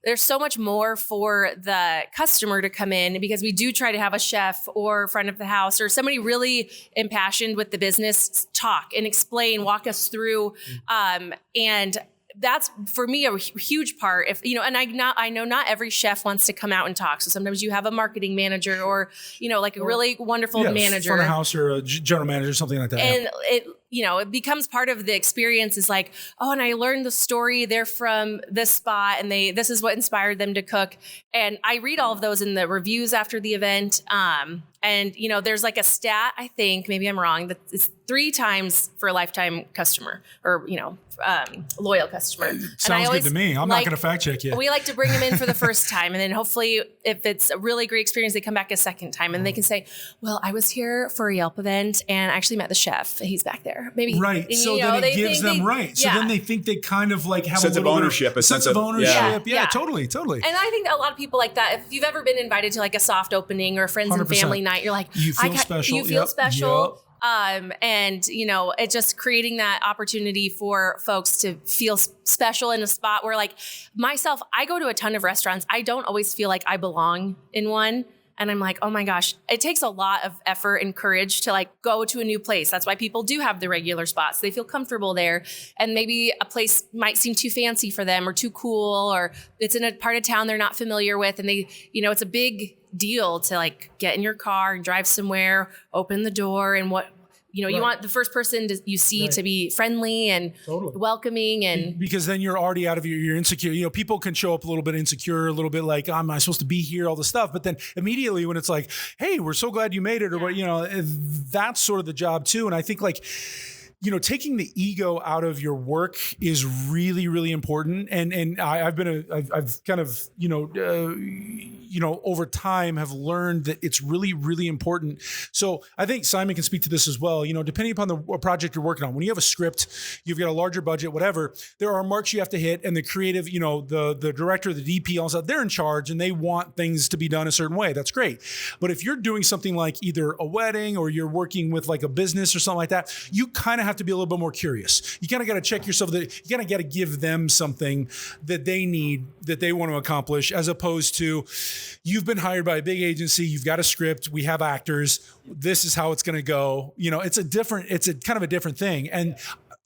there's so much more for the customer to come in, because we do try to have a chef or friend of the house or somebody really impassioned with the business talk and explain, walk us through. And that's for me a huge part. And I know not every chef wants to come out and talk. So sometimes you have a marketing manager or, like a really wonderful manager.
Front of house or a general manager, something like that.
And it becomes part of the experience. Is like, oh, and I learned the story. They're from this spot and this is what inspired them to cook. And I read all of those in the reviews after the event. And there's like a stat, I think, maybe I'm wrong, that it's 3 times for a lifetime customer or, loyal customer.
Sounds good to me. I'm not going to fact check you.
We like to bring them in for the first time. And then hopefully if it's a really great experience, they come back a second time and they can say, well, I was here for a Yelp event and I actually met the chef. He's back there. Maybe.
Right.
And,
so then it gives them right. So then they think they kind of like have
sense
a little
of ownership.
A sense of ownership. Yeah, totally.
And I think a lot of people like that. If you've ever been invited to like a soft opening or friends 100%. And family night, you're like,
you feel special.
You feel special. And it's just creating that opportunity for folks to feel special in a spot where, like myself, I go to a ton of restaurants. I don't always feel like I belong in one. And I'm like, oh my gosh, it takes a lot of effort and courage to like go to a new place. That's why people do have the regular spots. They feel comfortable there. And maybe a place might seem too fancy for them or too cool, or it's in a part of town they're not familiar with. And they, it's a big deal to like get in your car and drive somewhere, open the door, and you want the first person you see to be friendly and welcoming, and
because then you're already out of your insecure. People can show up a little bit insecure, a little bit like, am I supposed to be here? All this stuff. But then immediately when it's like, hey, we're so glad you made it, or what, that's sort of the job too. And I think like, taking the ego out of your work is really, really important. And I've kind of, over time have learned that it's really, really important. So I think Simon can speak to this as well. Depending upon the project you're working on, when you have a script, you've got a larger budget, whatever, there are marks you have to hit, and the creative, the director, the DP, all that, they're in charge and they want things to be done a certain way. That's great. But if you're doing something like either a wedding or you're working with like a business or something like that, you kind of have to be a little bit more curious. You kind of got to check yourself, that you kind of got to give them something that they need, that they want to accomplish, as opposed to you've been hired by a big agency, you've got a script, we have actors, this is how it's going to go. It's a kind of a different thing. And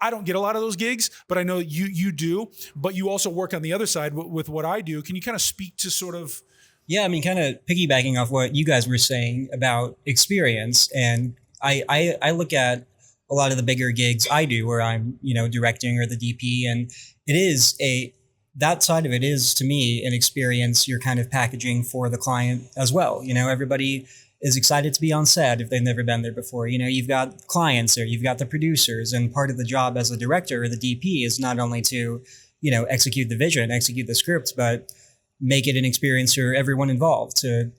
I don't get a lot of those gigs, but I know you do, but you also work on the other side with what I do. Can you kind of speak to sort of...
Yeah, I mean, kind of piggybacking off what you guys were saying about experience. And I look at a lot of the bigger gigs I do where I'm, directing or the DP, and that side of it is, to me, an experience you're kind of packaging for the client as well. Everybody is excited to be on set if they've never been there before. You've got clients there, you've got the producers, and part of the job as a director or the DP is not only to, execute the vision, execute the script, but make it an experience for everyone involved, to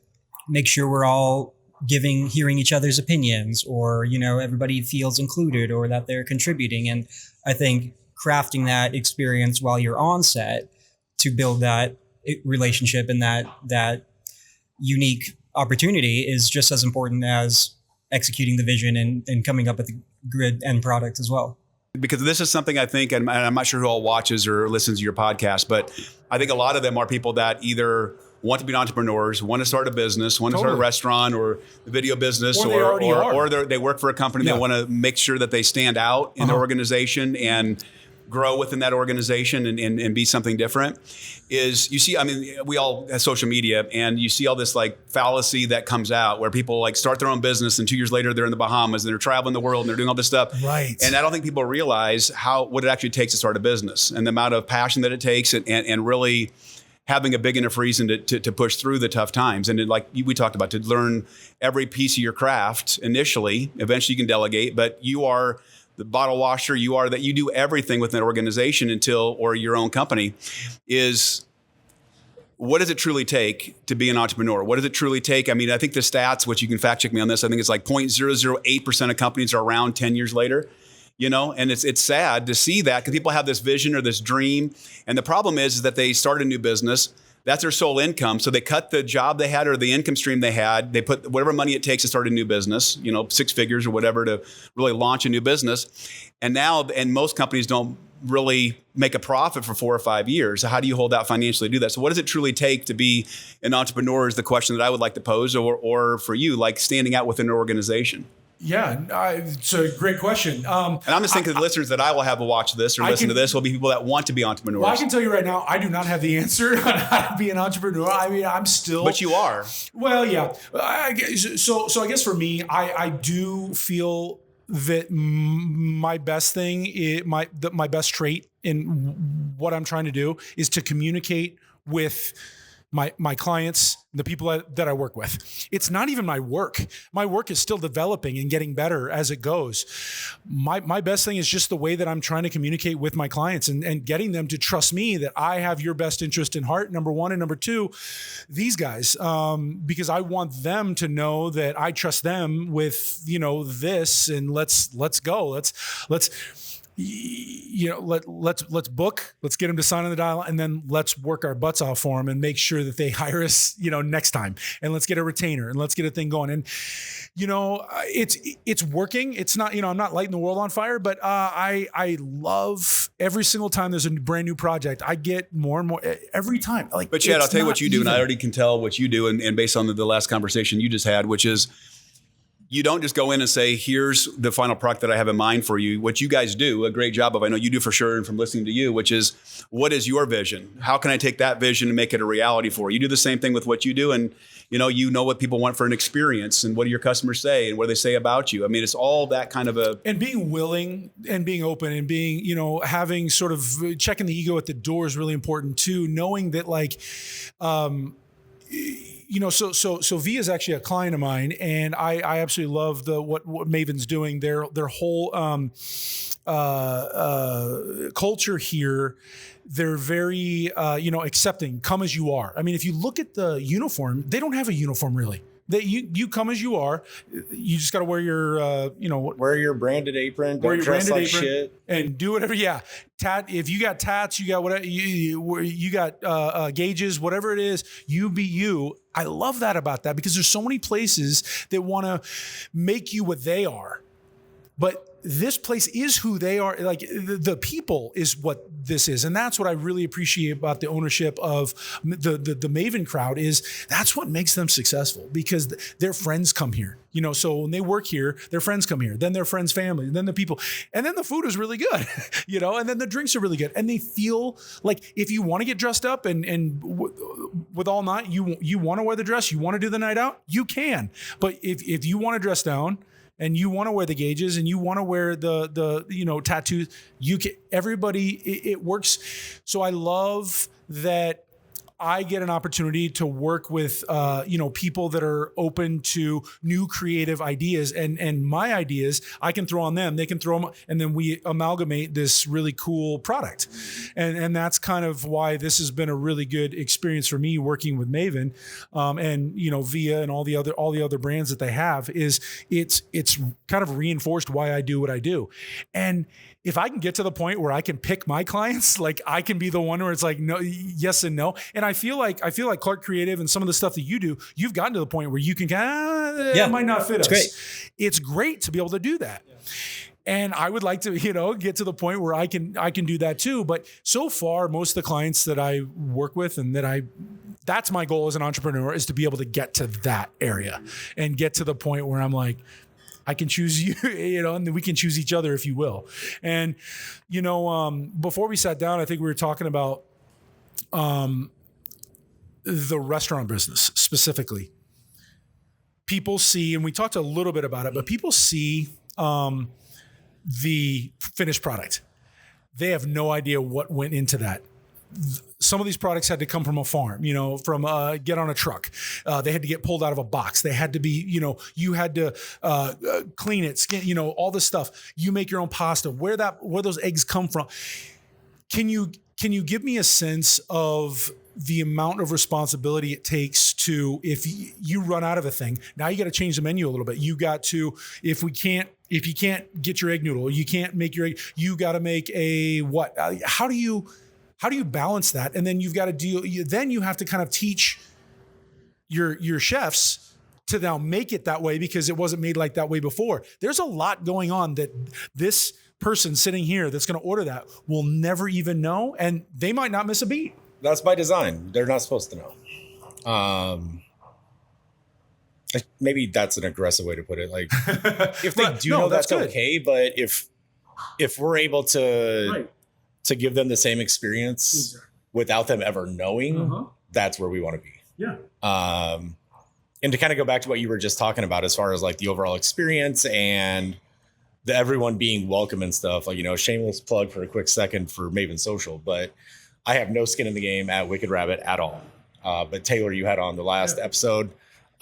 make sure we're all hearing each other's opinions, or, everybody feels included or that they're contributing. And I think crafting that experience while you're on set to build that relationship and that unique opportunity is just as important as executing the vision and coming up with a good end product as well.
Because this is something I think, and I'm not sure who all watches or listens to your podcast, but I think a lot of them are people that either want to be entrepreneurs, want to start a business, want to start a restaurant or the video business, or they work for a company. They want to make sure that they stand out in their organization and grow within that organization and be something different. Is, you see, I mean, we all have social media, and you see all this like fallacy that comes out where people like start their own business and 2 years later they're in the Bahamas and they're traveling the world and they're doing all this stuff.
Right.
And I don't think people realize what it actually takes to start a business and the amount of passion that it takes and really having a big enough reason to push through the tough times. And like we talked about, to learn every piece of your craft initially. Eventually you can delegate, but you are the bottle washer, you do everything within an organization or your own company. Is what does it truly take to be an entrepreneur? What does it truly take? I mean, I think the stats, which you can fact check me on this, I think it's like 0.008% of companies are around 10 years later. And it's sad to see that, because people have this vision or this dream. And the problem is that they start a new business. That's their sole income. So they cut the job they had or the income stream they had. They put whatever money it takes to start a new business, 6 figures or whatever, to really launch a new business. And most companies don't really make a profit for 4 or 5 years. So how do you hold out financially to do that? So what does it truly take to be an entrepreneur is the question that I would like to pose, or for you, like standing out within an organization.
Yeah, it's a great question.
And I'm just thinking the listeners that I will have to watch this or listen to this will be people that want to be entrepreneurs.
Well, I can tell you right now, I do not have the answer on how to be an entrepreneur. I mean, I'm still...
But you are.
Well, yeah. So I guess for me, I do feel that my best thing, my best trait in what I'm trying to do is to communicate with my clients, the people that I work with. It's not even my work. My work is still developing and getting better as it goes. My best thing is just the way that I'm trying to communicate with my clients and getting them to trust me that I have your best interest in heart, number one. And number two, these guys, because I want them to know that I trust them with, this, and let's go. Let's book, let's get them to sign on the dial, and then let's work our butts off for them and make sure that they hire us, next time, and let's get a retainer and let's get a thing going. And, it's working. It's not, I'm not lighting the world on fire, but, I love every single time there's a brand new project, I get more and more every time.
But Chad, I'll tell you what you do, and I already can tell what you do. And based on the last conversation you just had, which is, you don't just go in and say, here's the final product that I have in mind for you. What you guys do a great job of, I know you do for sure, and from listening to you, which is, what is your vision? How can I take that vision and make it a reality for you? You do the same thing with what you do, and you know what people want for an experience, and what do your customers say, and what do they say about you? I mean, it's all that kind of
and being willing and being open and being, having sort of checking the ego at the door is really important too. Knowing that So Via is actually a client of mine, and I absolutely love what Maven's doing. Their whole culture here. They're very accepting. Come as you are. I mean, if you look at the uniform, they don't have a uniform really. You come as you are. You just got to wear your
wear your branded apron. Don't dress like shit.
And do whatever. Yeah, if you got tats, you got whatever. You got gauges, whatever it is. You be you. I love that about that, because there's so many places that want to make you what they are, but this place is who they are. Like the people is what this is. And that's what I really appreciate about the ownership of the Maven crowd, is that's what makes them successful, because their friends come here, so when they work here, their friends come here, then their friends' family, and then the people, and then the food is really good, and then the drinks are really good. And they feel like if you want to get dressed up and with all night, you want to wear the dress, you want to do the night out, you can. But if you want to dress down, and you want to wear the gauges, and you want to wear the tattoos, you can. Everybody, it works. So I love that I get an opportunity to work with people that are open to new creative ideas, and my ideas I can throw on them, they can throw them, and then we amalgamate this really cool product. And that's kind of why this has been a really good experience for me working with Maven, and Via and all the other brands that they have. Is it's kind of reinforced why I do what I do. And if I can get to the point where I can pick my clients, like I can be the one where it's like no, yes and no. And I feel like Clark Creative and some of the stuff that you do, you've gotten to the point where you can it might not fit us.
Great.
It's great to be able to do that. Yeah. And I would like to, get to the point where I can do that too. But so far, most of the clients that I work with and that's my goal as an entrepreneur, is to be able to get to that area and get to the point where I'm like, I can choose you, and then we can choose each other, if you will. And, before we sat down, I think we were talking about the restaurant business specifically. People see, and we talked a little bit about it, but people see the finished product. They have no idea what went into that. Some of these products had to come from a farm, from get on a truck. They had to get pulled out of a box. They had to be, you had to clean it, skin, all this stuff. You make your own pasta. Where those eggs come from? Can you give me a sense of the amount of responsibility it takes to, if you run out of a thing, now you got to change the menu a little bit. You got to, if you can't get your egg noodle, you can't make your egg, you got to make a what? How do you balance that? And then you've got to then you have to kind of teach your chefs to now make it that way, because it wasn't made like that way before. There's a lot going on that this person sitting here that's going to order that will never even know, and they might not miss a beat.
That's by design. They're not supposed to know. Maybe that's an aggressive way to put it. Like, if they do know, that's okay. But if we're able to give them the same experience without them ever knowing, that's where we want to be.
Yeah.
And to kind of go back to what you were just talking about, as far as like the overall experience and the everyone being welcome and stuff, like, shameless plug for a quick second for Maven Social, but I have no skin in the game at Wicked Rabbit at all. But Taylor, you had on the last episode,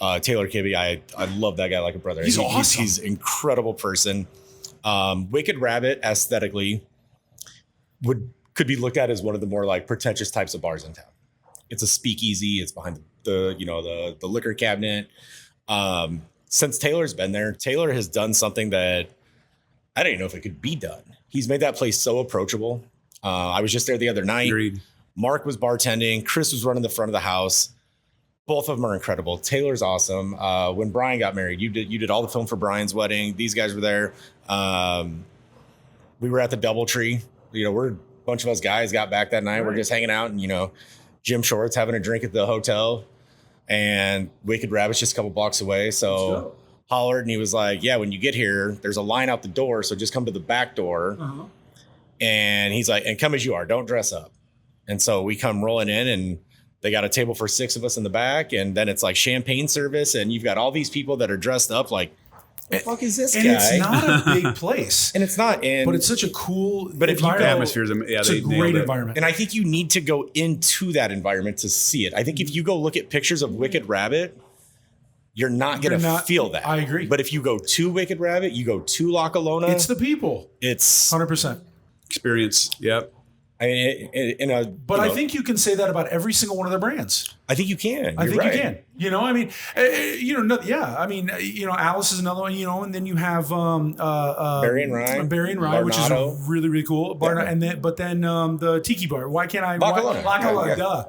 Taylor Kibbe, I love that guy like a brother.
He's awesome.
He's an incredible person. Wicked Rabbit aesthetically could be looked at as one of the more like pretentious types of bars in town. It's a speakeasy. It's behind the liquor cabinet. Since Taylor's been there, Taylor has done something that I didn't know if it could be done. He's made that place so approachable. I was just there the other night.
Agreed.
Mark was bartending. Chris was running the front of the house. Both of them are incredible. Taylor's awesome. When Brian got married, you did all the film for Brian's wedding. These guys were there. We were at the DoubleTree. We're a bunch of us guys got back that night. Right. We're just hanging out and, gym shorts, having a drink at the hotel. And Wicked Rabbit's just a couple blocks away. So hollered, and he was like, yeah, when you get here, there's a line out the door. So just come to the back door. And he's like, and come as you are. Don't dress up. And so we come rolling in, and they got a table for 6 of us in the back. And then it's like champagne service. And you've got all these people that are dressed up like the fuck is this
and
guy?
it's not a big place.
And it's not.
But it's such a cool
But if you
environment.
atmospheres, yeah,
It's a great environment.
And I think you need to go into that environment to see it. I think if you go look at pictures of Wicked Rabbit, you're not going to feel that.
I agree.
But if you go to Wicked Rabbit, you go to La Colona.
It's the people.
It's
100%.
Experience. Yep.
I mean,
I think you can say that about every single one of their brands.
I think you can.
I think
right.
you can. You know, I mean, I mean, Alice is another one, and then you have
Barry and Rye,
which is really, really cool. And then the Tiki Bar. Why can't I?
La Colona.
Duh.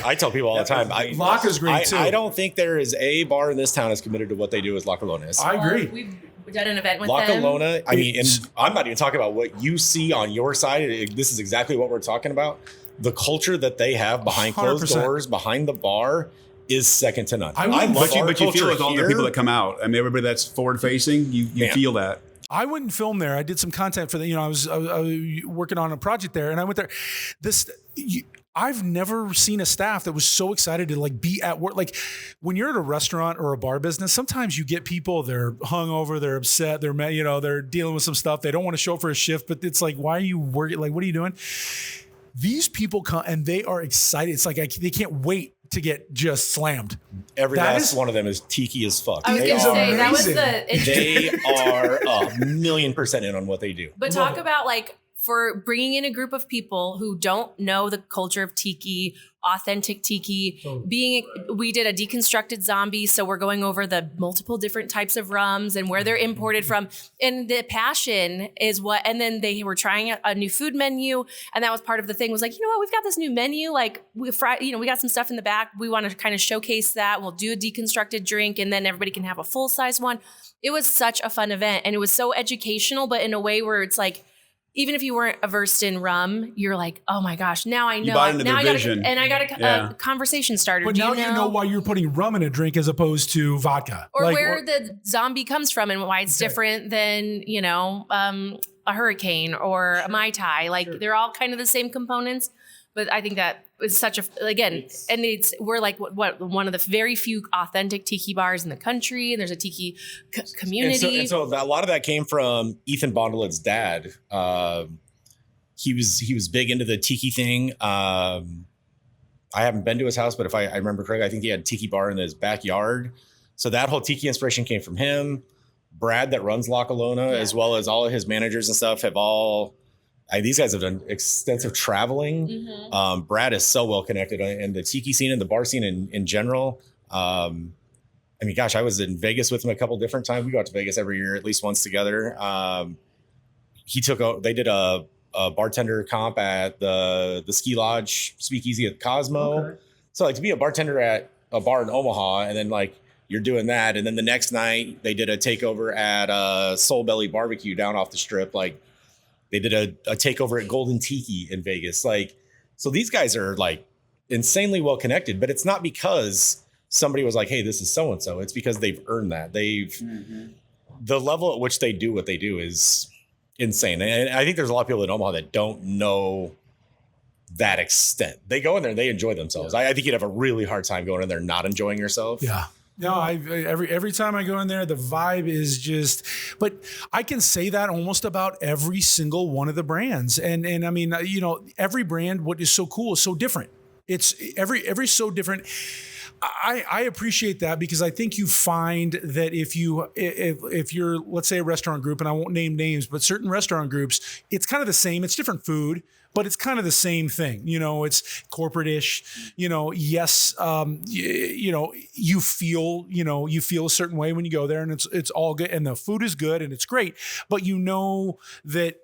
I tell people all the time.
Laka's great too.
I don't think there is a bar in this town as committed to what they do as La Colona is.
I agree.
We've done an event with
La
them.
Colona, I mean, and I'm not even talking about what you see on your side. This is exactly what we're talking about. The culture that they have behind closed
100%.
doors, behind the bar, is second to none.
But you feel it with all the people that come out. I mean, everybody that's forward facing, you feel that.
I wouldn't film there. I did some content for the, I was working on a project there, and I went there. I've never seen a staff that was so excited to be at work. Like when you're at a restaurant or a bar business, sometimes you get people, they're hungover, they're upset, they're dealing with some stuff. They don't want to show up for a shift, but it's like, why are you working? Like, what are you doing? These people come and they are excited. It's like they can't wait to get just slammed.
Every last one of them is tiki as fuck.
I was going to say, that was
they are 1,000,000% in on what they do.
But talk about for bringing in a group of people who don't know the culture of tiki, authentic tiki, we did a deconstructed zombie. So we're going over the multiple different types of rums and where they're imported from. And the passion is and then they were trying a new food menu. And that was part of the thing was like, you know what, we've got this new menu. We got some stuff in the back. We want to kind of showcase that. We'll do a deconstructed drink and then everybody can have a full size one. It was such a fun event. And it was so educational, but in a way where it's like, even if you weren't versed in rum, you're like, oh my gosh, now I know.
You bought into their vision.
I got a conversation starter.
But now you know why you're putting rum in a drink as opposed to vodka.
Or where the zombie comes from and why it's different than, a hurricane or a Mai Tai. They're all kind of the same components. But I think that is such we're one of the very few authentic tiki bars in the country, and there's a tiki community.
And so a lot of that came from Ethan Bondelet's dad. He was big into the tiki thing. I haven't been to his house, but if I remember correctly, I think he had a tiki bar in his backyard. So that whole tiki inspiration came from him. Brad, that runs La Colona, as well as all of his managers and stuff, have all. These guys have done extensive traveling. Mm-hmm. Brad is so well connected in the tiki scene and the bar scene in general. I mean, gosh, I was in Vegas with him a couple different times. We go out to Vegas every year, at least once together. They did a bartender comp at the ski lodge speakeasy at Cosmo. Okay. So to be a bartender at a bar in Omaha and then you're doing that. And then the next night they did a takeover at Soul Belly Barbecue down off the strip. They did a takeover at Golden Tiki in Vegas. So these guys are insanely well connected, but it's not because somebody was like, hey, this is so-and-so. It's because they've earned that. The level at which they do what they do is insane. And I think there's a lot of people in Omaha that don't know that extent. They go in there and they enjoy themselves. I think you'd have a really hard time going in there not enjoying yourself.
Yeah. No, every time I go in there, the vibe is just. But I can say that almost about every single one of the brands, and I mean, every brand. What is so cool is so different. It's every so different. I appreciate that because I think you find that if you're, let's say, a restaurant group, and I won't name names, but certain restaurant groups, it's kind of the same. It's different food, but it's kind of the same thing. It's corporate-ish. Yes, you feel a certain way when you go there, and it's all good, and the food is good, and it's great. But that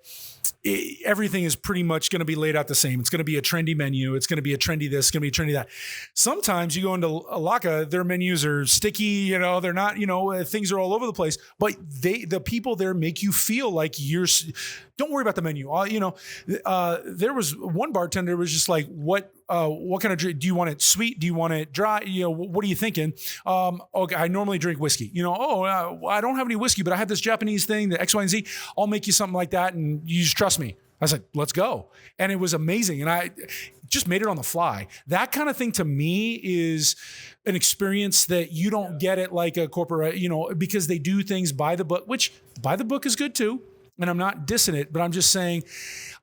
everything is pretty much going to be laid out the same. It's going to be a trendy menu. It's going to be a trendy this. It's going to be a trendy that. Sometimes you go into Laka, their menus are sticky. They're not. Things are all over the place. But the people there make you feel like you're. Don't worry about the menu. There was one bartender was just like, what kind of drink? Do you want it sweet? Do you want it dry? What are you thinking? Okay, I normally drink whiskey. I don't have any whiskey, but I have this Japanese thing, the X, Y, and Z. I'll make you something like that, and you just trust me. was like, let's go. And it was amazing. And I just made it on the fly. That kind of thing to me is an experience that you don't get at like a corporate, because they do things by the book, which by the book is good too. And I'm not dissing it, but I'm just saying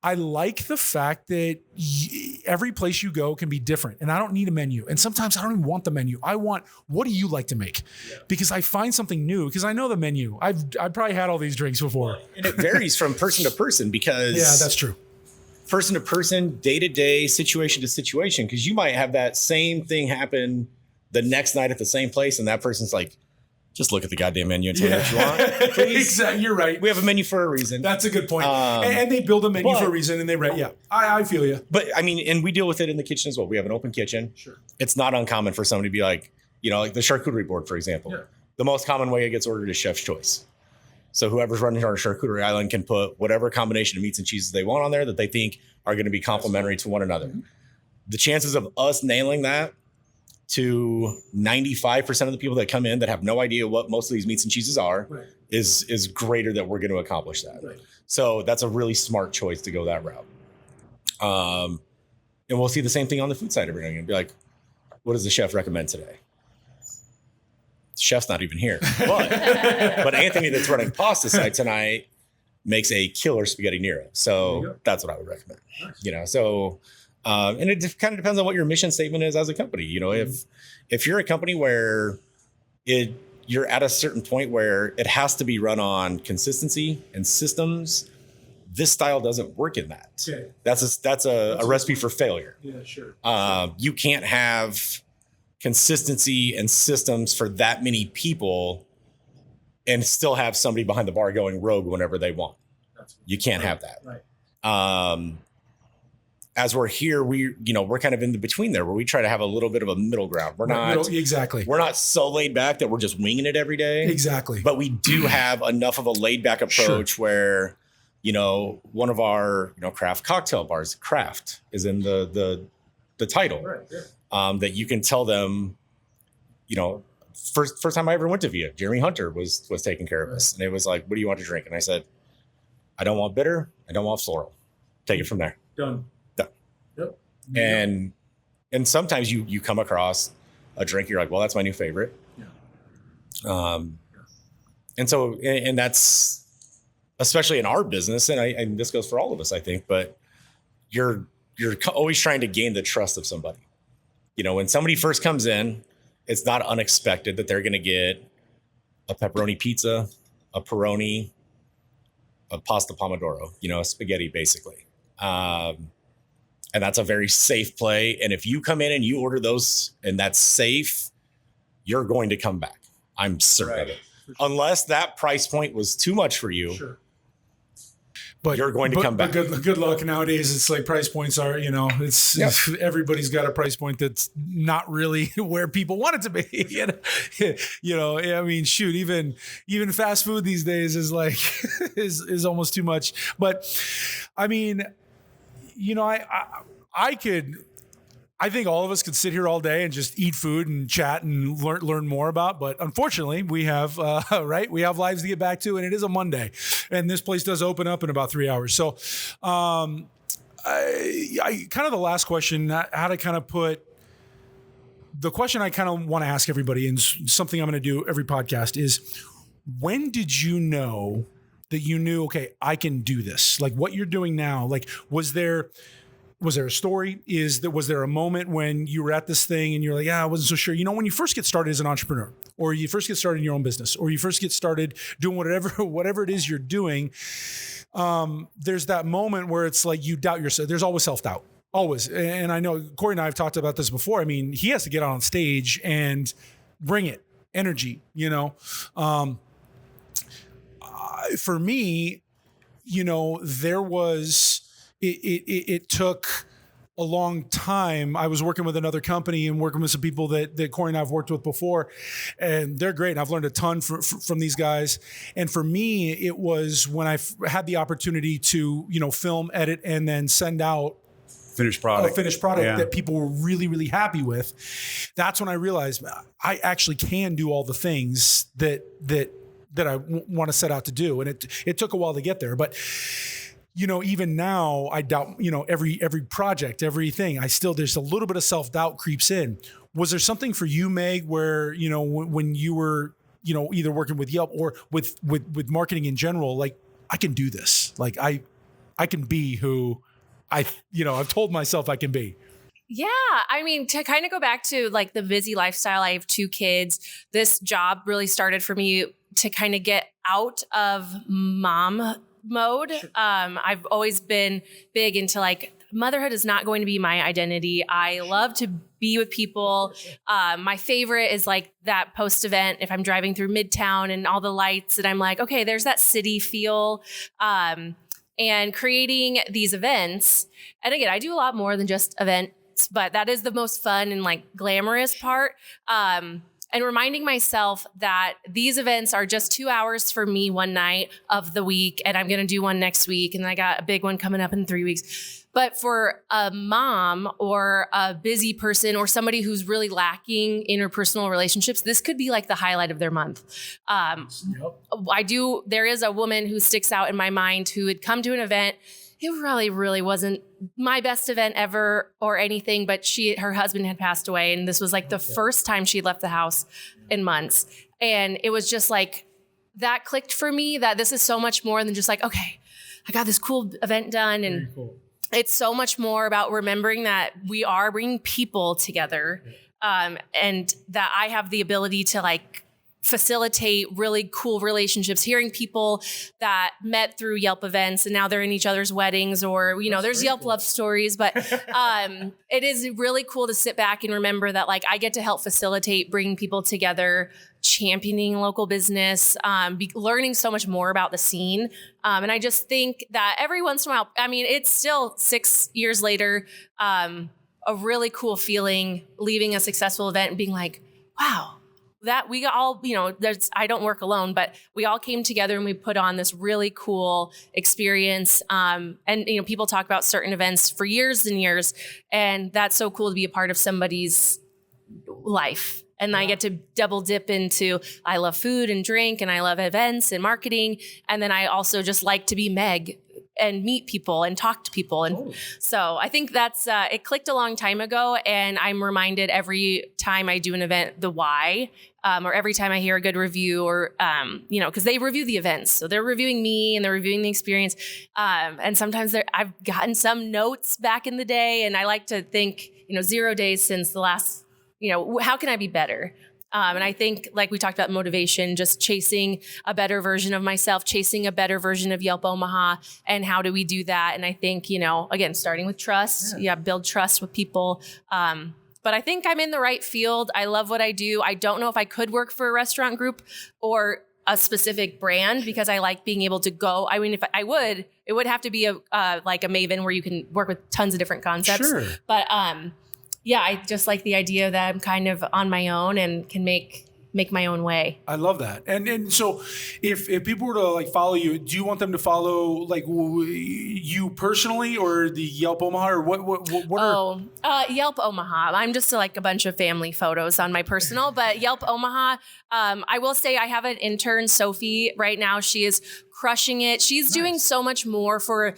I like the fact that every place you go can be different. And I don't need a menu. And sometimes I don't even want the menu. I want, what do you like to make? Yeah. Because I find something new, because I know the menu. I've probably had all these drinks before.
And it varies from person to person because...
Yeah, that's true.
Person to person, day to day, situation to situation, because you might have that same thing happen the next night at the same place. And that person's like, just look at the goddamn menu and tell me what you want. Please.
Exactly. You're right.
We have a menu for a reason.
That's a good point. And they build a menu for a reason and they rent. Yeah, I feel you.
But I mean, and we deal with it in the kitchen as well. We have an open kitchen.
Sure.
It's not uncommon for somebody to be like, like the charcuterie board, for example. Yeah. The most common way it gets ordered is chef's choice. So whoever's running our charcuterie island can put whatever combination of meats and cheeses they want on there that they think are going to be complementary to one another. Mm-hmm. The chances of us nailing that to 95% of the people that come in that have no idea what most of these meats and cheeses are is greater that we're going to accomplish that. Right. So that's a really smart choice to go that route. And we'll see the same thing on the food side every now and be like, what does the chef recommend today? The chef's not even here. But Anthony that's running pasta side tonight makes a killer spaghetti nero. So that's what I would recommend. Nice. So and it kind of depends on what your mission statement is as a company. If you're a company where you're at a certain point where it has to be run on consistency and systems, this style doesn't work in that. Okay. That's a recipe for failure.
Yeah, sure.
You can't have consistency and systems for that many people and still have somebody behind the bar going rogue whenever they want. You can't have that. Right. As we're here, we're kind of in the between there where we try to have a little bit of a middle ground. We're not so laid back that we're just winging it every day.
Exactly.
But we do have enough of a laid back approach where, one of our, craft cocktail bars, craft is in the title, right, yeah. That you can tell them, first time I ever went to Via, Jeremy Hunter was taking care of us. And it was like, what do you want to drink? And I said, I don't want bitter. I don't want floral. Take it from there.
Done. Yep.
And sometimes you come across a drink, you're like, well, that's my new favorite. Yeah. And so, and that's especially in our business, and this goes for all of us, I think, but you're always trying to gain the trust of somebody. When somebody first comes in, it's not unexpected that they're going to get a pepperoni pizza, a Peroni, a pasta pomodoro, a spaghetti basically. And that's a very safe play. And if you come in and you order those and that's safe, you're going to come back. I'm certain of it. Sure. Unless that price point was too much for you. Sure. But you're going to come back.
Good luck nowadays. It's like price points are, everybody's got a price point that's not really where people want it to be. I mean, shoot, even fast food these days is like is almost too much. But I mean, I think all of us could sit here all day and just eat food and chat and learn more about. But unfortunately, we have we have lives to get back to, and it is a Monday, and this place does open up in about 3 hours. So, I kind of the last question, how to kind of put the question I kind of want to ask everybody, and something I'm going to do every podcast is, when did you know that you knew, okay, I can do this? Like what you're doing now, like was there a story? Was there a moment when you were at this thing and you're like, I wasn't so sure? When you first get started as an entrepreneur, or you first get started in your own business, or you first get started doing whatever it is you're doing, there's that moment where it's like you doubt yourself. There's always self-doubt, always. And I know Kori and I have talked about this before. I mean, he has to get on stage and bring it, energy, for me, there was, it took a long time. I was working with another company and working with some people that Kori and I have worked with before, and they're great. And I've learned a ton from these guys. And for me, it was when I had the opportunity to, film, edit, and then send out
finished product
that people were really, really happy with. That's when I realized I actually can do all the things that I want to set out to do. And it took a while to get there, but even now, I doubt, every project, everything, there's a little bit of self-doubt creeps in. Was there something for you, Meg, where, when you were, either working with Yelp or with marketing in general, like, I can do this. Like, I can be who I've told myself I can be.
Yeah. I mean, to kind of go back to like the busy lifestyle, I have 2 kids. This job really started for me to kind of get out of mom mode. Sure. I've always been big into like, motherhood is not going to be my identity. I love to be with people. My favorite is like that post event. If I'm driving through Midtown and all the lights and I'm like, okay, there's that city feel. And creating these events. And again, I do a lot more than just events, but that is the most fun and like glamorous part. And reminding myself that these events are just 2 hours for me one night of the week. And I'm going to do one next week. And I got a big one coming up in 3 weeks. But for a mom or a busy person or somebody who's really lacking interpersonal relationships, this could be like the highlight of their month. There is a woman who sticks out in my mind who had come to an event. It really wasn't my best event ever or anything, but her husband had passed away. And this was like the first time she left the house in months. And it was just like, that clicked for me that this is so much more than just like, okay, I got this cool event done. And it's so much more about remembering that we are bringing people together, and that I have the ability to like facilitate really cool relationships, hearing people that met through Yelp events and now they're in each other's weddings, or, there's Yelp love stories, but it is really cool to sit back and remember that like I get to help facilitate bringing people together, championing local business, learning so much more about the scene. And I just think that every once in a while, I mean, it's still 6 years later, a really cool feeling leaving a successful event and being like, wow, that we all, I don't work alone, but we all came together and we put on this really cool experience. And people talk about certain events for years and years, and that's so cool to be a part of somebody's life. And I get to double dip into, I love food and drink, and I love events and marketing. And then I also just like to be Meg and meet people and talk to people. And so I think that's, it clicked a long time ago. And I'm reminded every time I do an event, the why, or every time I hear a good review or, cause they review the events. So they're reviewing me and they're reviewing the experience. And sometimes I've gotten some notes back in the day, and I like to think, 0 days since the last, how can I be better? And I think, like we talked about motivation, just chasing a better version of myself, chasing a better version of Yelp Omaha, and how do we do that? And I think, again, starting with trust, build trust with people. But I think I'm in the right field. I love what I do. I don't know if I could work for a restaurant group or a specific brand, because I like being able to go. I mean, if I would, it would have to be like a Maven where you can work with tons of different concepts.
Sure.
But I just like the idea that I'm kind of on my own and can make my own way.
I love that. And so if people were to like follow you, do you want them to follow like you personally or the Yelp Omaha, or what
Yelp Omaha. I'm just like a bunch of family photos on my personal, but Yelp Omaha, I will say I have an intern, Sophie, right now. She is crushing it. She's doing so much more for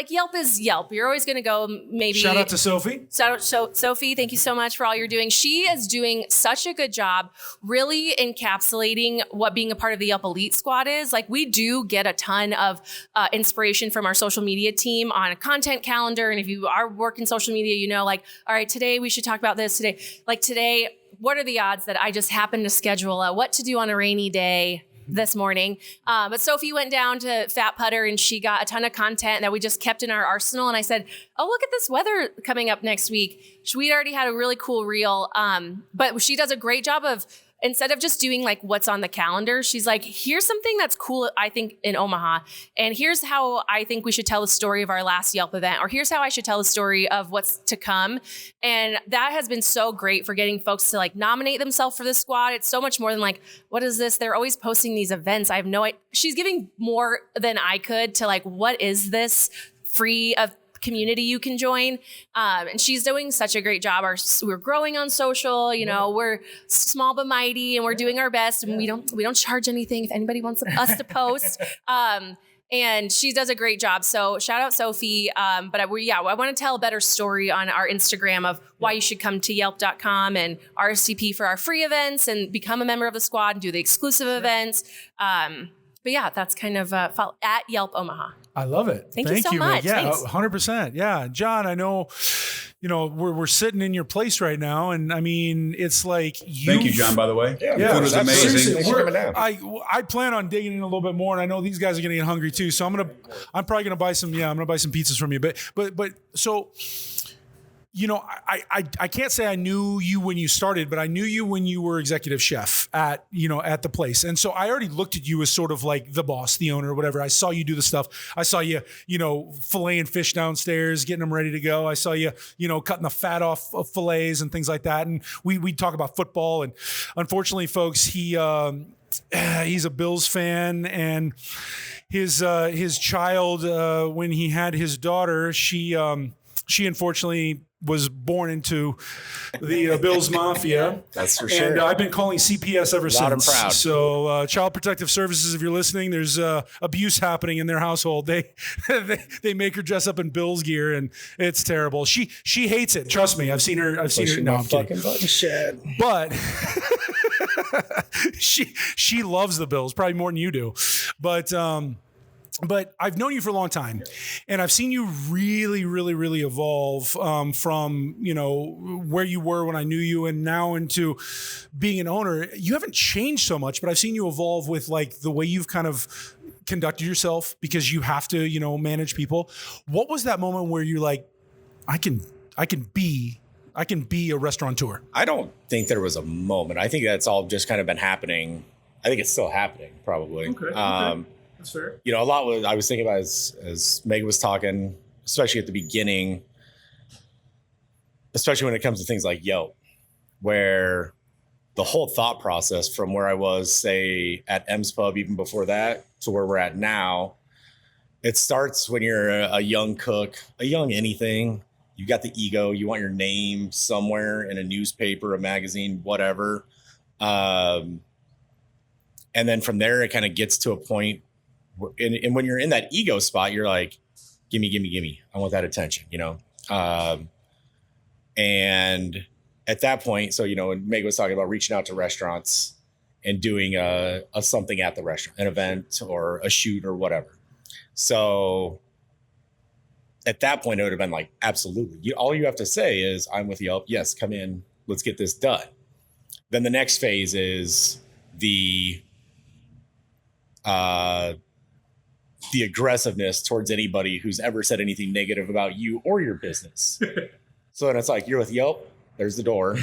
Yelp is Yelp. You're always going to go maybe.
Shout out to Sophie.
Sophie, thank you so much for all you're doing. She is doing such a good job really encapsulating what being a part of the Yelp Elite Squad is. Like, we do get a ton of inspiration from our social media team on a content calendar. And if you are working social media, all right, today we should talk about this today. Like today, what are the odds that I just happen to schedule what to do on a rainy day this morning? But Sophie went down to Fat Putter and she got a ton of content that we just kept in our arsenal. And I said, oh, look at this weather coming up next week. We'd already had a really cool reel. But she does a great job of, instead of just doing like what's on the calendar, she's like, here's something that's cool, I think, in Omaha. And here's how I think we should tell the story of our last Yelp event, or here's how I should tell the story of what's to come. And that has been so great for getting folks to like nominate themselves for this squad. It's so much more than like, what is this? They're always posting these events. I have no idea. She's giving more than I could to like, what is this free of community you can join. And she's doing such a great job. We're growing on social, we're small but mighty, and we're doing our best. And we don't charge anything if anybody wants us to post. And she does a great job. So shout out Sophie. But I want to tell a better story on our Instagram of why you should come to yelp.com and RSVP for our free events and become a member of the squad and do the exclusive events. But yeah, that's kind of follow at Yelp Omaha.
I love it.
Thank you so much.
Yeah,
Thanks.
100%. Yeah. John, I know, we're sitting in your place right now. And I mean, it's like
Thank you, John, by the way.
Yeah,
Food was amazing.
Seriously, I plan on digging in a little bit more, and I know these guys are going to get hungry too. So I'm probably going to buy some pizzas from you. But so, I can't say I knew you when you started, but I knew you when you were executive chef at the place. And so I already looked at you as sort of like the boss, the owner, whatever. I saw you do the stuff. I saw you, filleting fish downstairs, getting them ready to go. I saw you, cutting the fat off of fillets and things like that. And we'd talk about football. And unfortunately, folks, he's a Bills fan, and his child, when he had his daughter, she unfortunately was born into the Bills Mafia.
That's for sure.
And I've been calling CPS ever
Loud and
since.
proud.
So Child Protective Services, if you're listening, there's abuse happening in their household. They make her dress up in Bills gear, and it's terrible. She hates it. Trust me. I've seen her. No, I'm kidding. But she loves the Bills probably more than you do. But I've known you for a long time, and I've seen you really, really, really evolve from, where you were when I knew you and now into being an owner. You haven't changed so much, but I've seen you evolve with like the way you've kind of conducted yourself, because you have to, manage people. What was that moment where you're like, I can be a restaurateur?
I don't think there was a moment. I think that's all just kind of been happening. I think it's still happening, probably.
Okay. That's fair.
A lot I was thinking about as Meg was talking, especially at the beginning, especially when it comes to things like Yelp, where the whole thought process from where I was, say, at M's Pub, even before that, to where we're at now, it starts when you're a young cook, a young anything. You got the ego. You want your name somewhere in a newspaper, a magazine, whatever. And then from there, it kind of gets to a point. And when you're in that ego spot, you're like, gimme. I want that attention, and at that point, so, when Meg was talking about reaching out to restaurants and doing a something at the restaurant, an event or a shoot or whatever. So at that point, it would have been like, absolutely. All you have to say is, I'm with Yelp. Yes, come in. Let's get this done. Then the next phase is the aggressiveness towards anybody who's ever said anything negative about you or your business. So then it's like, you're with Yelp, there's the door,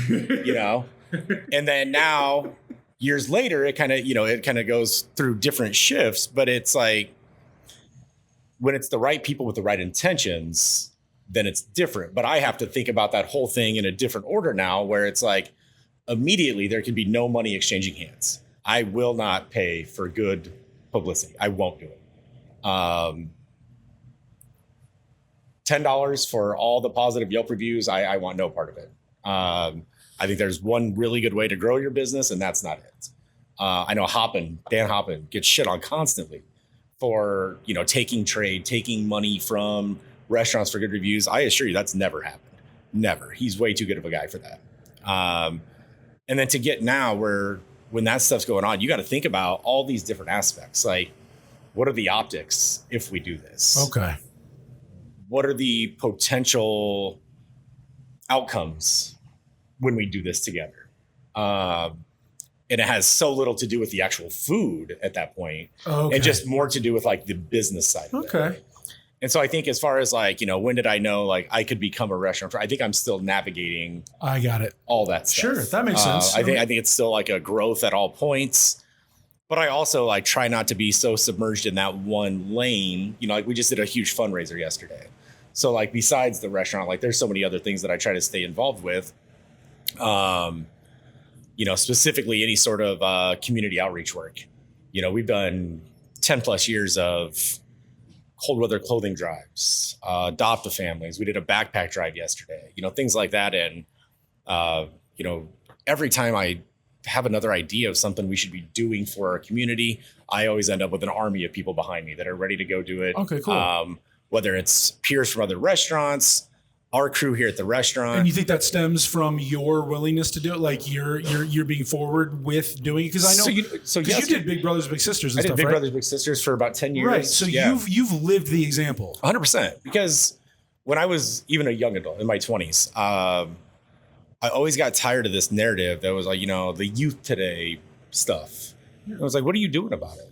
and then now years later, it kind of goes through different shifts, but it's like, when it's the right people with the right intentions, then it's different. But I have to think about that whole thing in a different order now, where it's like, immediately there can be no money exchanging hands. I will not pay for good publicity. I won't do it. $10 for all the positive Yelp reviews. I want no part of it. I think there's one really good way to grow your business, and that's not it. I know Dan Hoppen gets shit on constantly for, taking money from restaurants for good reviews. I assure you that's never happened. Never. He's way too good of a guy for that. And then to get now when that stuff's going on, you got to think about all these different aspects. Like, what are the optics if we do this?
Okay.
What are the potential outcomes when we do this together? And it has so little to do with the actual food at that point, and just more to do with like the business side of it. And so I think as far as like, when did I know like I could become a restaurateur? I think I'm still navigating.
I got it.
All that stuff.
Sure, that makes sense.
I think it's still like a growth at all points. But I also like try not to be so submerged in that one lane. Like we just did a huge fundraiser yesterday. So like besides the restaurant, like there's so many other things that I try to stay involved with. Specifically any sort of community outreach work. We've done 10 plus years of cold weather clothing drives, adopt families. We did a backpack drive yesterday, things like that. And, every time I have another idea of something we should be doing for our community, I always end up with an army of people behind me that are ready to go do it.
Okay, cool.
Whether it's peers from other restaurants, our crew here at the restaurant.
And you think that stems from your willingness to do it? Like you're being forward with doing it? Because I know, you did Big Brothers Big Sisters and
I did
stuff,
Big
right?
Brothers Big Sisters for about 10 years.
Right. So you've lived the example.
100%. Because when I was even a young adult in my 20s, I always got tired of this narrative that was like, the youth today stuff. I was like, what are you doing about it?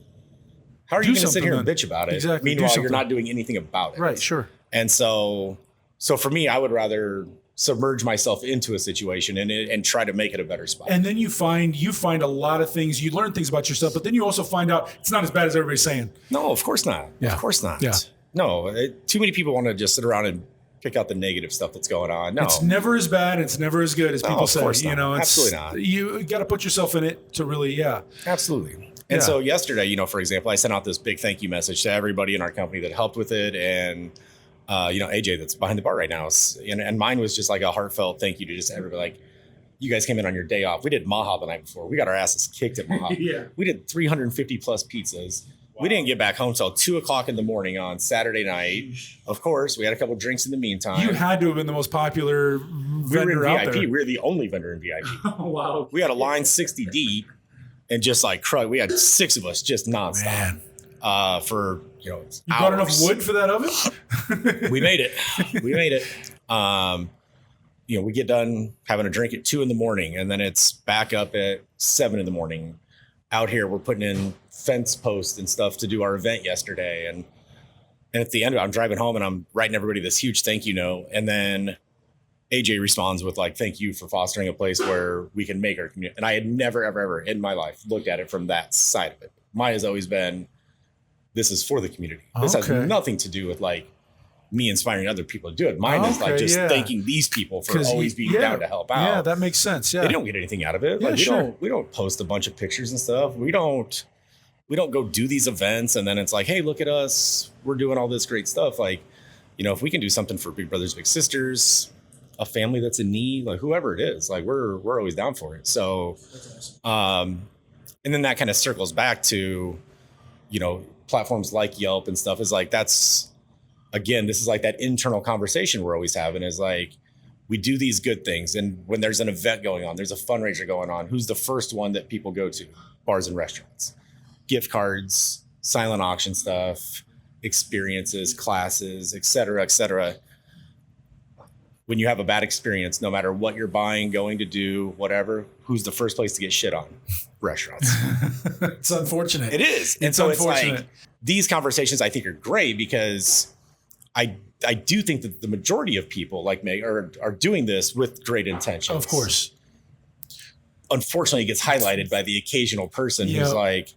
How are you going to sit here and bitch about it?
Exactly.
Meanwhile, you're not doing anything about it.
Right. Sure.
And so for me, I would rather submerge myself into a situation and try to make it a better spot.
And then you find a lot of things, you learn things about yourself, but then you also find out it's not as bad as everybody's saying.
No, of course not.
Yeah.
Of course not.
Yeah.
No, too many people want to just sit around and pick out the negative stuff that's going on. No,
it's never as bad. It's never as good as people say.
Absolutely not.
You got to put yourself in it to really,
absolutely. And so yesterday, for example, I sent out this big thank you message to everybody in our company that helped with it. And, AJ that's behind the bar right now. And mine was just like a heartfelt thank you to just everybody. Like, you guys came in on your day off. We did Maha the night before. We got our asses kicked at Maha.
Yeah.
We did 350 plus pizzas. Wow. We didn't get back home till 2:00 in the morning on Saturday night. Of course, we had a couple of drinks in the meantime.
You had to have been the most popular vendor out there.
We were the only vendor in VIP.
Oh, wow.
We had a line 60 deep and just like we had 6 of us just nonstop. For
you
hours.
Got enough wood for that oven?
We made it. We get done having a drink at 2 a.m. and then it's back up at 7 a.m. Out here, we're putting in fence posts and stuff to do our event yesterday. And at the end of it, I'm driving home and I'm writing everybody this huge thank you note. And then AJ responds with like, thank you for fostering a place where we can make our community. And I had never, ever, ever in my life looked at it from that side of it. Mine has always been, this is for the community. This has nothing to do with like me inspiring other people to do it. Mine is like just thanking these people for always being down to help out.
Yeah, that makes sense. Yeah.
They don't get anything out of it.
Yeah,
like we don't post a bunch of pictures and stuff. We don't go do these events and then it's like, hey, look at us. We're doing all this great stuff. Like, if we can do something for Big Brothers Big Sisters, a family that's in need, like whoever it is, like we're always down for it. So and then that kind of circles back to, platforms like Yelp and stuff is like, this is like that internal conversation we're always having is like, we do these good things. And when there's an event going on, there's a fundraiser going on, who's the first one that people go to? Bars and restaurants, gift cards, silent auction stuff, experiences, classes, et cetera, et cetera. When you have a bad experience, no matter what you're buying, going to do, whatever, who's the first place to get shit on? Restaurants.
It's unfortunate.
It is. And so it's like these conversations I think are great because I do think that the majority of people like Meg are doing this with great intentions.
Of course.
Unfortunately, it gets highlighted by the occasional person who's like,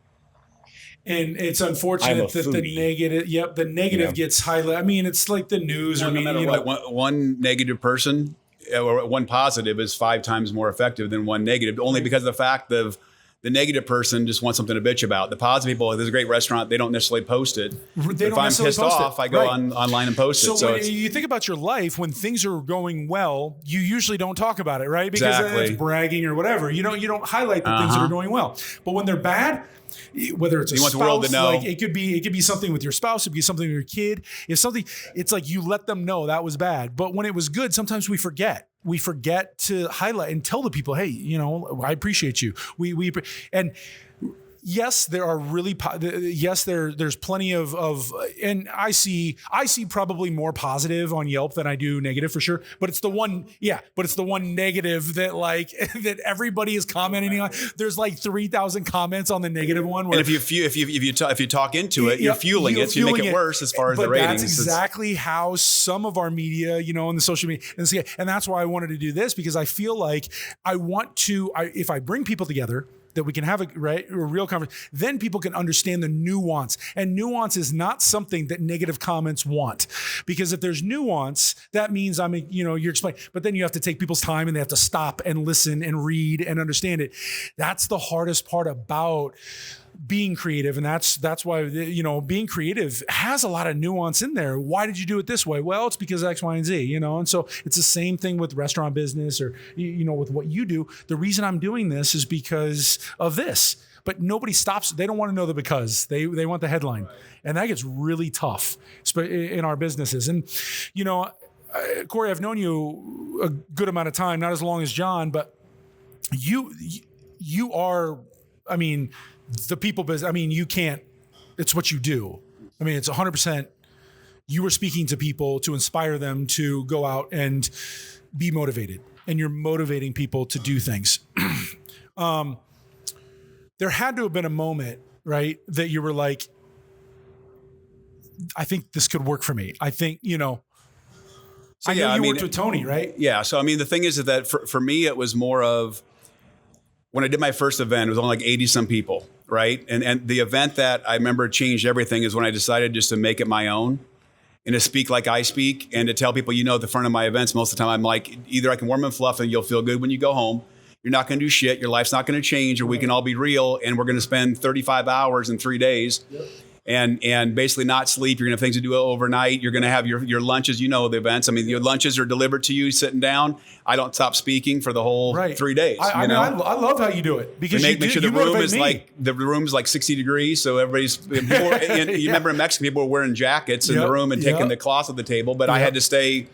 and it's unfortunate that the negative gets highlighted. I mean, it's like the news or media.
One negative person or one positive is 5 times more effective than one negative, only because of the fact of the negative person just wants something to bitch about. The positive people, there's a great restaurant, they don't necessarily post it. If I'm pissed off, I go online and post it.
So when you think about your life, when things are going well, you usually don't talk about it, right? Because it's bragging or whatever. You don't highlight the things that are going well. But when they're bad, whether it's a spouse,
want the world to know.
Like it could be something with your spouse, it could be something with your kid. It's like you let them know that was bad. But when it was good, sometimes we forget. We forget to highlight and tell the people, hey, I appreciate you. And yes, there are there's plenty of, and I see probably more positive on Yelp than I do negative for sure. But it's the one negative that that everybody is commenting on. There's like 3,000 comments on the negative one.
And if you talk into it, you're fueling it, so you make it worse as far as the ratings.
That's exactly how some of our media, in the social media, and that's why I wanted to do this, because I feel like if I bring people together, that we can have a real conversation, then people can understand the nuance. And nuance is not something that negative comments want, because if there's nuance, that means you're explaining, but then you have to take people's time and they have to stop and listen and read and understand it. That's the hardest part about being creative, and that's why, you know, being creative has a lot of nuance in there. Why did you do it this way? Well, it's because X, Y, and Z, you know. And so it's the same thing with restaurant business, or, you know, with what you do. The reason I'm doing this is because of this. But nobody stops. They don't want to know the because. They want the headline, and that gets really tough in our businesses. And, you know, Kori, I've known you a good amount of time, not as long as John, but you are, I mean, the people business. I mean, you can't. It's what you do. I mean, it's 100%. You are speaking to people to inspire them to go out and be motivated, and you're motivating people to do things. There had to have been a moment, right, that you were like, I think this could work for me. I think, you know, so I know you worked with Tony, right?
Yeah. So, I mean, the thing is that for me, it was more of, when I did my first event, it was only like 80 some people, right? And the event that I remember changed everything is when I decided just to make it my own and to speak like I speak, and to tell people, you know, at the front of my events, most of the time I'm like, either I can warm and fluff and you'll feel good when you go home. You're not going to do shit. Your life's not going to change, or we can all be real. And we're going to spend 35 hours in 3 days. Yep. And basically not sleep. You're going to have things to do overnight. You're going to have your lunches, you know, the events. I mean, your lunches are delivered to you sitting down. I don't stop speaking for the whole 3 days.
I love how you do it, because
make sure the room is like 60 degrees. So everybody's, you remember in Mexico, people were wearing jackets in the room and taking the cloths of the table, but I had to stay.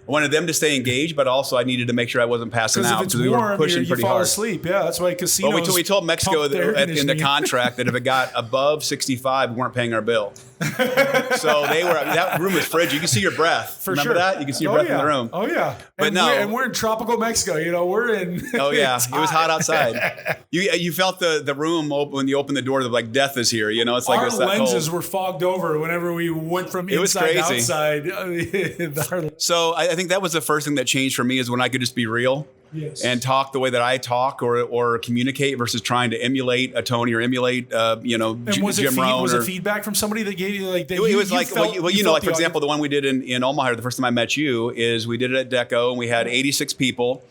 I wanted them to stay engaged, but also I needed to make sure I wasn't passing out, because we were pushing pretty hard.
You fall asleep. Yeah, that's why casinos.
Well, we told Mexico in the contract that if it got above 65, we weren't paying our bill. So that room was frigid. You can see your breath. Remember that? You can see your breath in the room.
Oh yeah.
But
we're in tropical Mexico. You know, we're in.
Oh yeah, it was hot outside. You felt the room open when you opened the door. Like death is here. You know, it's like
our lenses were fogged over whenever we went from inside to outside.
So I think that was the first thing that changed for me, is when I could just be real. Yes. And talk the way that I talk, or communicate, versus trying to emulate a Tony or emulate, Jim Rohn.
Was it feedback from somebody that gave you like?
It was like, for example, the one we did in Omaha, the first time I met you, is we did it at Deco, and we had 86 people.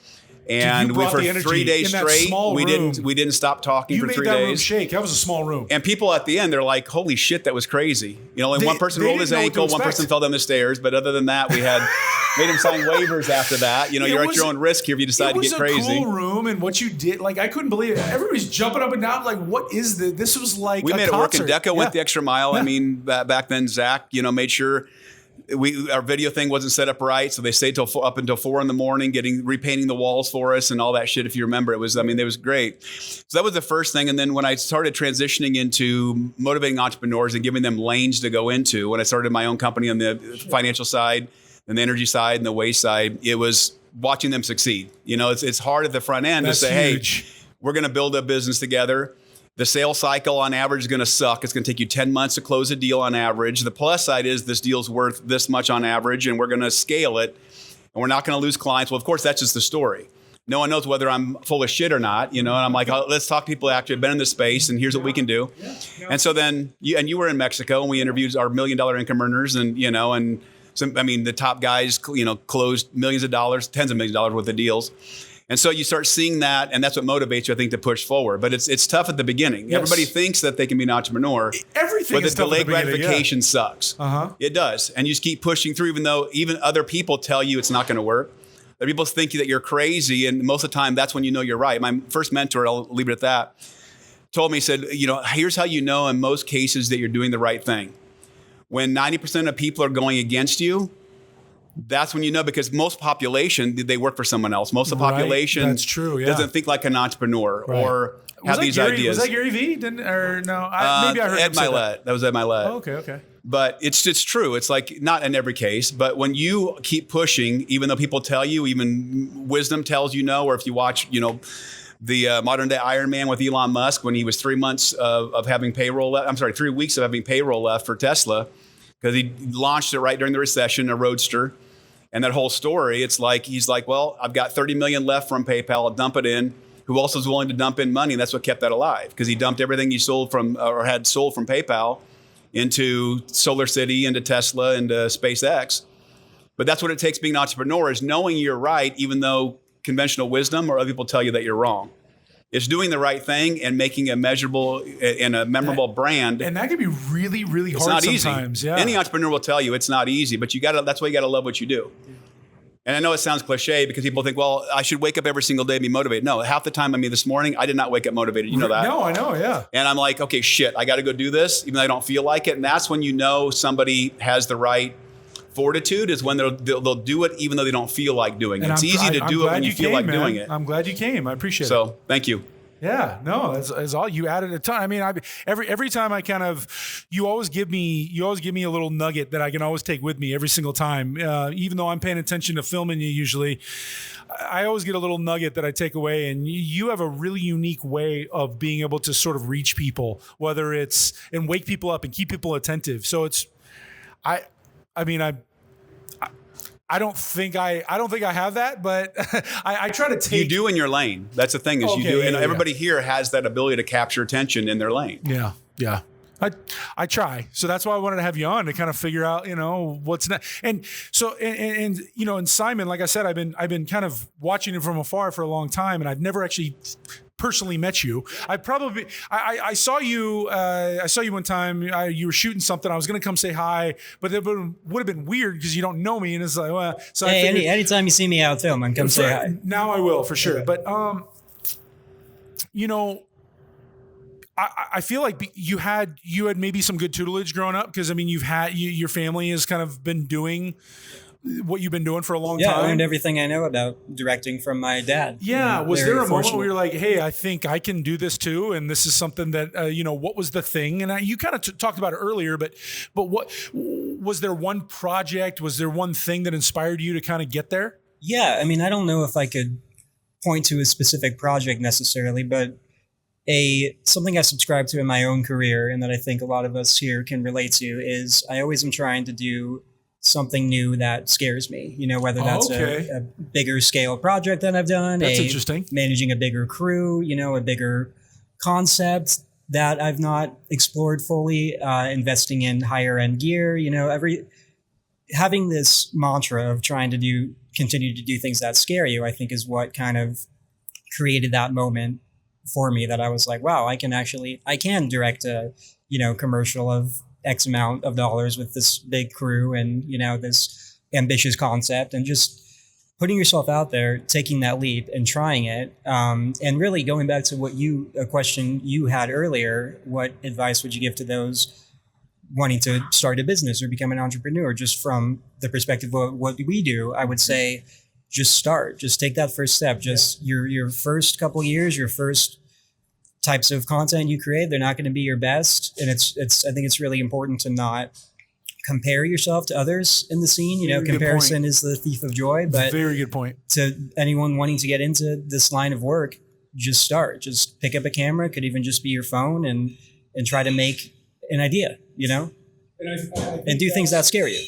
And for 3 days straight, we didn't stop talking for 3 days.
You made that room shake. That was a small room.
And people at the end, they're like, "Holy shit, that was crazy!" You know, only one person rolled his ankle, one person fell down the stairs, but other than that, we had made him sign waivers after that. You know, you're at your own risk here if you decide to get crazy.
It was a cool room, and what you did, like, I couldn't believe it. Everybody's jumping up and down, like, what is this? This was like
we made
concert.
It work, and Deco went the extra mile. Yeah. I mean, back then, Zach, made sure. Our video thing wasn't set up right, so they stayed up until 4 a.m, repainting the walls for us and all that shit. If you remember, it was great. So that was the first thing. And then when I started transitioning into motivating entrepreneurs and giving them lanes to go into, when I started my own company on the financial side and the energy side and the waste side, it was watching them succeed. You know, it's hard at the front end to say, huge. Hey, we're going to build a business together. The sales cycle on average is going to suck. It's going to take you 10 months to close a deal on average. The plus side is this deal's worth this much on average, and we're going to scale it, and we're not going to lose clients. Well, of course, that's just the story. No one knows whether I'm full of shit or not, and I'm like, let's talk to people that actually have been in this space, and here's what we can do. And so then, you were in Mexico, and we interviewed our $1 million income earners, and the top guys, closed millions of dollars, tens of millions of dollars worth of deals. And so you start seeing that, and that's what motivates you, I think, to push forward. But it's tough at the beginning. Yes. Everybody thinks that they can be an entrepreneur.
Everything
but
is
the delayed gratification sucks.
Uh-huh.
It does. And you just keep pushing through, even though even other people tell you it's not going to work. Other people think that you're crazy, and most of the time, that's when you know you're right. My first mentor, I'll leave it at that, told me, he said, here's how you know in most cases that you're doing the right thing. When 90% of people are going against you, that's when you know, because most population, they work for someone else. Most of the population
that's true, yeah.
doesn't think like an entrepreneur or have these ideas.
Was that Gary Vee? Maybe I heard
Ed Milet. That was Ed Milet.
Oh, okay.
But it's true. It's like, not in every case, but when you keep pushing, even though people tell you, even wisdom tells you no, or if you watch, the modern day Iron Man with Elon Musk, when he was 3 months of having payroll left, 3 weeks of having payroll left for Tesla, because he launched it right during the recession, a Roadster. And that whole story, it's like, he's like, well, I've got 30 million left from PayPal. I'll dump it in. Who else was willing to dump in money? And that's what kept that alive, because he dumped everything he sold from, or had sold from PayPal, into Solar City, into Tesla, into SpaceX. But that's what it takes being an entrepreneur, is knowing you're right, even though conventional wisdom or other people tell you that you're wrong. It's doing the right thing and making a measurable and a memorable brand.
And that can be really, really
It's
hard
not
sometimes.
easy.
Yeah.
Any entrepreneur will tell you it's not easy, but that's why you got to love what you do. And I know it sounds cliche because people think, well, I should wake up every single day and be motivated. No, half the time, this morning, I did not wake up motivated. You know that?
No, I know, yeah.
And I'm like, okay, shit, I got to go do this, even though I don't feel like it. And that's when you know somebody has the right fortitude, is when they'll do it even though they don't feel like doing it. It's easy to do it when you feel like doing it.
I'm glad you came. I appreciate it.
So thank you.
Yeah, no, that's all. You added a ton. I mean, every time I you always give me a little nugget that I can always take with me every single time. Even though I'm paying attention to filming you usually, I always get a little nugget that I take away. And you have a really unique way of being able to sort of reach people, whether it's and wake people up and keep people attentive. So I don't think I have that, but I try to take.
You do in your lane. That's the thing is you do, and everybody here has that ability to capture attention in their lane.
Yeah. I try. So that's why I wanted to have you on to kind of figure out, what's next. And so, and Simon, like I said, I've been kind of watching him from afar for a long time, and I've never actually personally met you. I saw you one time. You were shooting something. I was going to come say hi, but it would have been weird because you don't know me. And it's like, well, so
hey, anytime you see me out film, come say hi.
Now I will for sure. But, I feel like you had maybe some good tutelage growing up because your family has kind of been doing what you've been doing for a long time.
Yeah, I learned everything I know about directing from my dad.
Yeah, was there a moment where you're like, hey, I think I can do this too, and this is something that what was the thing? And you kind of talked about it earlier, but what was there? One project? Was there one thing that inspired you to kind of get there?
Yeah, I don't know if I could point to a specific project necessarily, but something I subscribe to in my own career and that I think a lot of us here can relate to is I always am trying to do something new that scares me, whether that's a bigger scale project that I've done.
That's interesting.
Managing a bigger crew, a bigger concept that I've not explored fully, investing in higher end gear, having this mantra of trying to continue to do things that scare you, I think is what kind of created that moment for me that I was like, wow, I can direct a, commercial of X amount of dollars with this big crew and, this ambitious concept and just putting yourself out there, taking that leap and trying it. And really going back to a question you had earlier, what advice would you give to those wanting to start a business or become an entrepreneur? Just from the perspective of what we do, I would say, just start, just take that first step. Just your first couple of years, your first types of content you create, they're not going to be your best. And I think it's really important to not compare yourself to others in the scene. Comparison is the thief of joy, but
very good point.
To anyone wanting to get into this line of work, just start, just pick up a camera. It could even just be your phone and try to make an idea, and do things that scare you.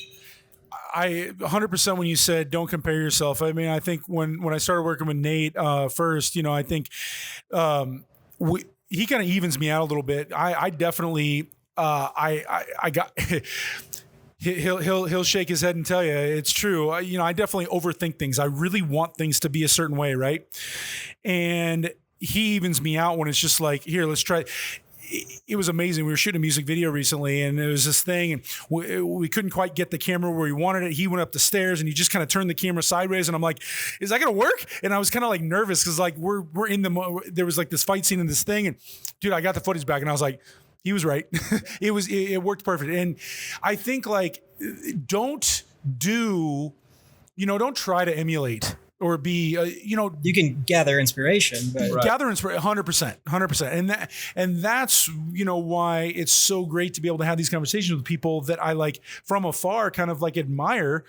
I 100% when you said don't compare yourself. I think when I started working with Nate first, I think he kind of evens me out a little bit. I definitely I got he'll shake his head and tell you it's true. I definitely overthink things. I really want things to be a certain way, right? And he evens me out when it's just like, here, let's try. It was amazing. We were shooting a music video recently and there was this thing and we couldn't quite get the camera where we wanted it. He went up the stairs and he just kind of turned the camera sideways and I'm like, is that going to work? And I was kind of like nervous because like we're in there was like this fight scene in this thing and dude, I got the footage back and I was like, he was right. It worked perfect. And I think like, don't try to emulate or be,
you can gather inspiration, but
gather inspiration 100%. And that's, why it's so great to be able to have these conversations with people that I like from afar, kind of like admire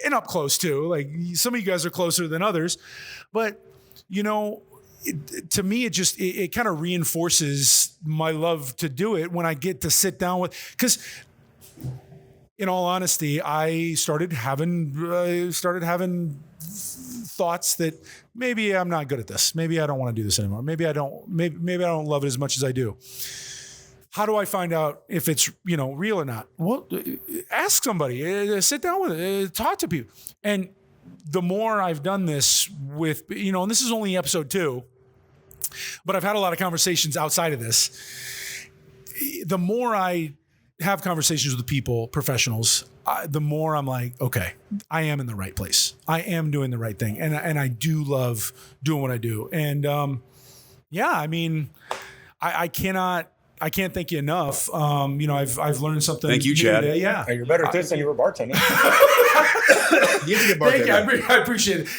and up close too. Like some of you guys are closer than others, but to me, it kind of reinforces my love to do it when I get to sit down with, because in all honesty, I started having thoughts that maybe I'm not good at this. Maybe I don't want to do this anymore. Maybe I don't love it as much as I do. How do I find out if it's, real or not? Well, ask somebody, sit down with it, talk to people. And the more I've done this with, and this is only episode 2, but I've had a lot of conversations outside of this. The more I have conversations with people, professionals, the more I'm like, okay, I am in the right place. I am doing the right thing. And I do love doing what I do. And I mean, I can't thank you enough. I've learned something.
Thank you, Chad.
Today. Yeah.
You're better at this than you were bartending. You have to get
Thank
bartender.
you. I appreciate it.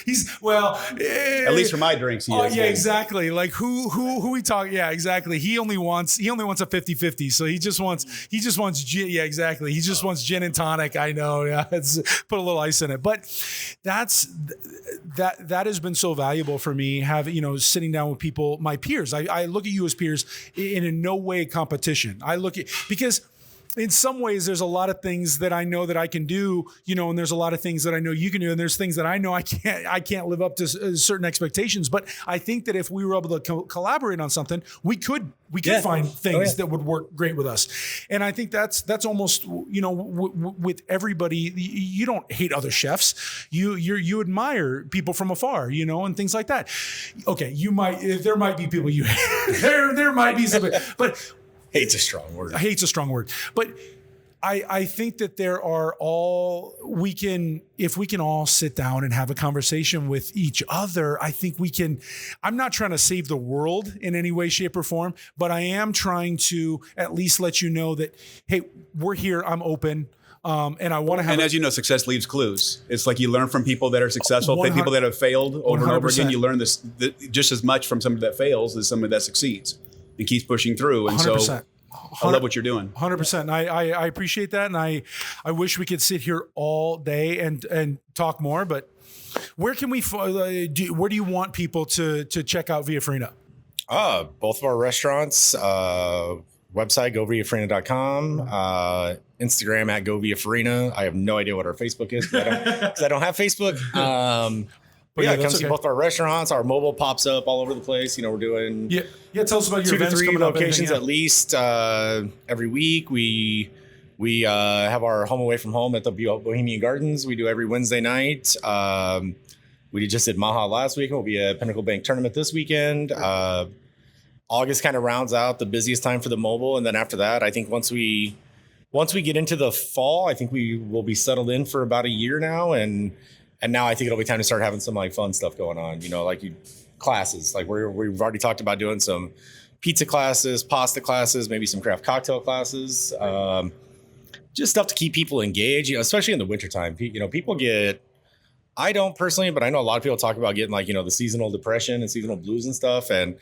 At least for my drinks, he is.
Yeah, exactly. Like who we talk. Yeah, exactly. He only wants a 50-50. So he just wants gin. Yeah, exactly. He just wants gin and tonic. I know. Yeah. Put a little ice in it. But that has been so valuable for me, sitting down with people, my peers. I look at you as peers in no way competition. Because in some ways there's a lot of things that I know that I can do, and there's a lot of things that I know you can do. And there's things that I know I can't live up to certain expectations. But I think that if we were able to collaborate on something, we could find things that would work great with us. And I think that's almost, with everybody, you don't hate other chefs. You admire people from afar, and things like that. Okay. There might be people you hate. there might be somebody, but
Hate's a strong word.
Hate's a strong word. But I think that if we can all sit down and have a conversation with each other, I think we can. I'm not trying to save the world in any way, shape, or form, but I am trying to at least let you know that, hey, we're here. I'm open. And I want to have.
And as you know, success leaves clues. It's like you learn from people that are successful, people that have failed over and over again. You learn this just as much from somebody that fails as somebody that succeeds and keeps pushing through. And
100%.
So I love what you're doing.
100%. I appreciate that. And I wish we could sit here all day and talk more, but where can where do you want people to check out Via Farina?
Both of our restaurants, website, goviafarina.com, Instagram at goviafarina. I have no idea what our Facebook is because I don't have Facebook. But come see both our restaurants. Our mobile pops up all over the place. We're doing
tell us about your
2 to
events
3
coming up,
locations at least every week. We have our home away from home at the Bohemian Gardens. We do every Wednesday night. We just did Maha last week. We'll be at Pinnacle Bank tournament this weekend. August kind of rounds out the busiest time for the mobile, and then after that, I think once we get into the fall, I think we will be settled in for about a year now, and now I think it'll be time to start having some fun stuff going on, classes. Like we've already talked about doing some pizza classes, pasta classes, maybe some craft cocktail classes, just stuff to keep people engaged, especially in the wintertime. People I don't personally, but I know a lot of people talk about getting the seasonal depression and seasonal blues and stuff. And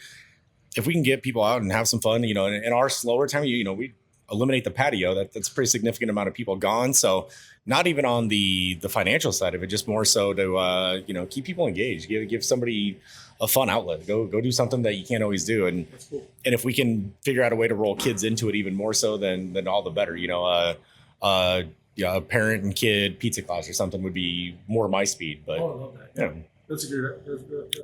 if we can get people out and have some fun, in our slower time, we eliminate the patio. That's a pretty significant amount of people gone. So not even on the financial side of it, just more so to, keep people engaged, give somebody a fun outlet, go do something that you can't always do. And if we can figure out a way to roll kids into it even more so, then all the better, a parent and kid pizza class or something would be more my speed, but
I love that. That's a great.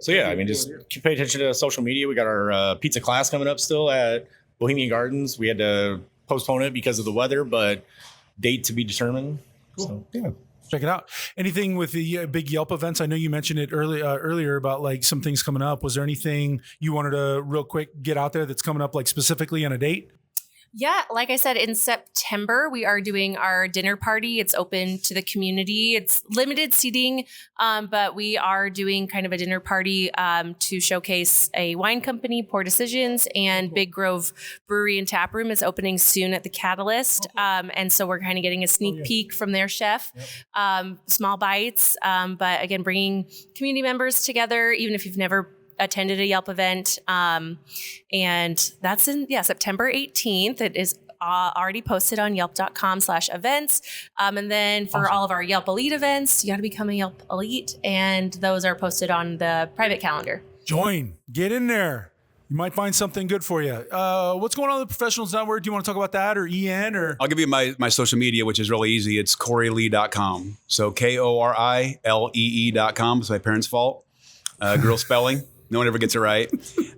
So just pay attention to social media. We got our pizza class coming up still at Bohemian Gardens. We had to postpone it because of the weather, but date to be determined.
Cool. So, check it out. Anything with the big Yelp events? I know you mentioned it earlier about some things coming up. Was there anything you wanted to real quick get out there that's coming up specifically on a date?
Yeah, like I said, in September, we are doing our dinner party. It's open to the community. It's limited seating, but we are doing kind of a dinner party to showcase a wine company, Poor Decisions, and Big Grove Brewery and Tap Room is opening soon at the Catalyst. And so we're kind of getting a sneak peek from their chef, small bites. But again, bringing community members together, even if you've never attended a Yelp event. And that's in September 18th. It is already posted on yelp.com/events. And then for all of our Yelp Elite events, you got to become a Yelp Elite. And those are posted on the private calendar.
Get in there. You might find something good for you. What's going on with the Professionals Network? Do you want to talk about that or EN or?
I'll give you my social media, which is really easy. It's KoriLee.com. So KORILEE.com. It's my parents' fault. Girl spelling. No one ever gets it right.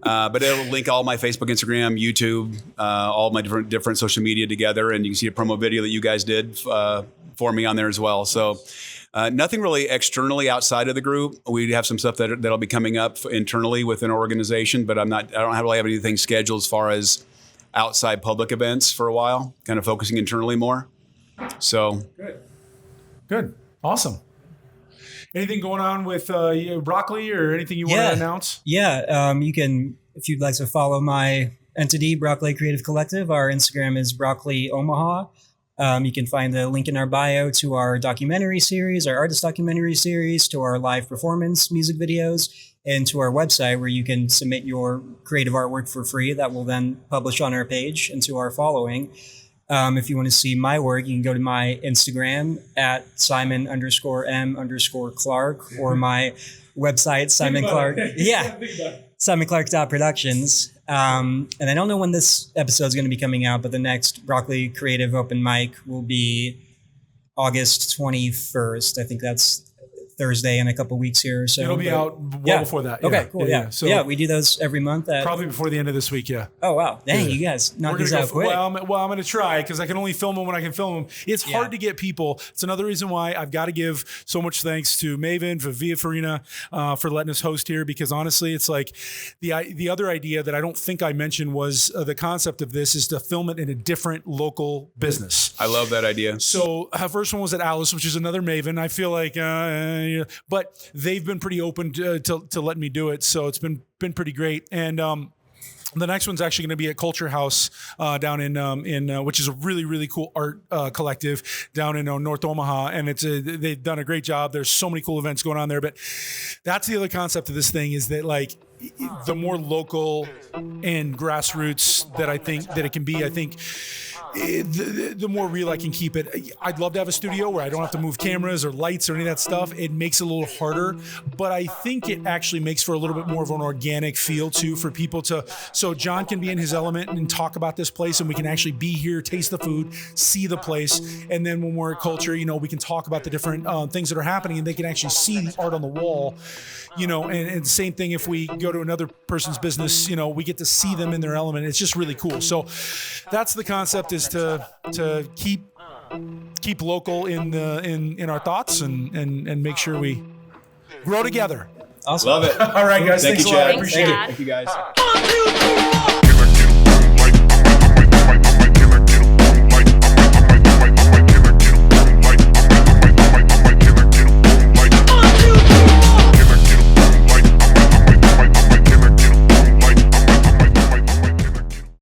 But it'll link all my Facebook, Instagram, YouTube, all my different social media together. And you can see a promo video that you guys did for me on there as well. So Nothing really externally outside of the group. We have some stuff that'll be coming up internally within our organization, but I don't really have anything scheduled as far as outside public events for a while, kind of focusing internally more. So
Good. Awesome. Anything going on with Broccoli or anything you want to announce?
Yeah. You can, if you'd like to follow my entity, Broccoli Creative Collective, our Instagram is Broccoli Omaha. You can find the link in our bio to our documentary series, our artist documentary series, to our live performance music videos, and to our website where you can submit your creative artwork for free that will then publish on our page and to our following. If you want to see my work, you can go to my Instagram at Simon_M_Clark or my website, Simon Clark. Yeah. SimonClark.productions. And I don't know when this episode is going to be coming out, but the next Broccoli Creative Open Mic will be August 21st. I think that's Thursday in a couple weeks here. So
it'll be out well before that.
Okay, cool. Yeah.
So
we do those every month.
Probably before the end of this week. Yeah.
Oh, wow. Dang, you guys knocked these out quick.
Well, I'm going to try because I can only film them when I can film them. It's hard to get people. It's another reason why I've got to give so much thanks to Maven for Via Farina for letting us host here, because honestly, it's like the other idea that I don't think I mentioned was the concept of this is to film it in a different local business.
I love that idea.
So her first one was at Alice, which is another Maven. I feel like, but they've been pretty open to letting me do it. So it's been pretty great. And the next one's actually going to be at Culture House down in which is a really, really cool art collective down in North Omaha. And they've done a great job. There's so many cool events going on there. But that's the other concept of this thing is that like the more local and grassroots that I think that it can be, I think the more real I can keep it. I'd love to have a studio where I don't have to move cameras or lights or any of that stuff. It makes it a little harder, but I think it actually makes for a little bit more of an organic feel too for people so John can be in his element and talk about this place, and we can actually be here, taste the food, see the place. And then when we're at Culture, we can talk about the different things that are happening, and they can actually see the art on the wall, and the same thing if we go to another person's business, we get to see them in their element. It's just really cool. So that's the concept, is to keep local in our thoughts and make sure we grow together.
Awesome.
Love it.
All right, guys.
Thank
Thanks
you,
a lot. I
Chad.
appreciate it.
Thank you, guys.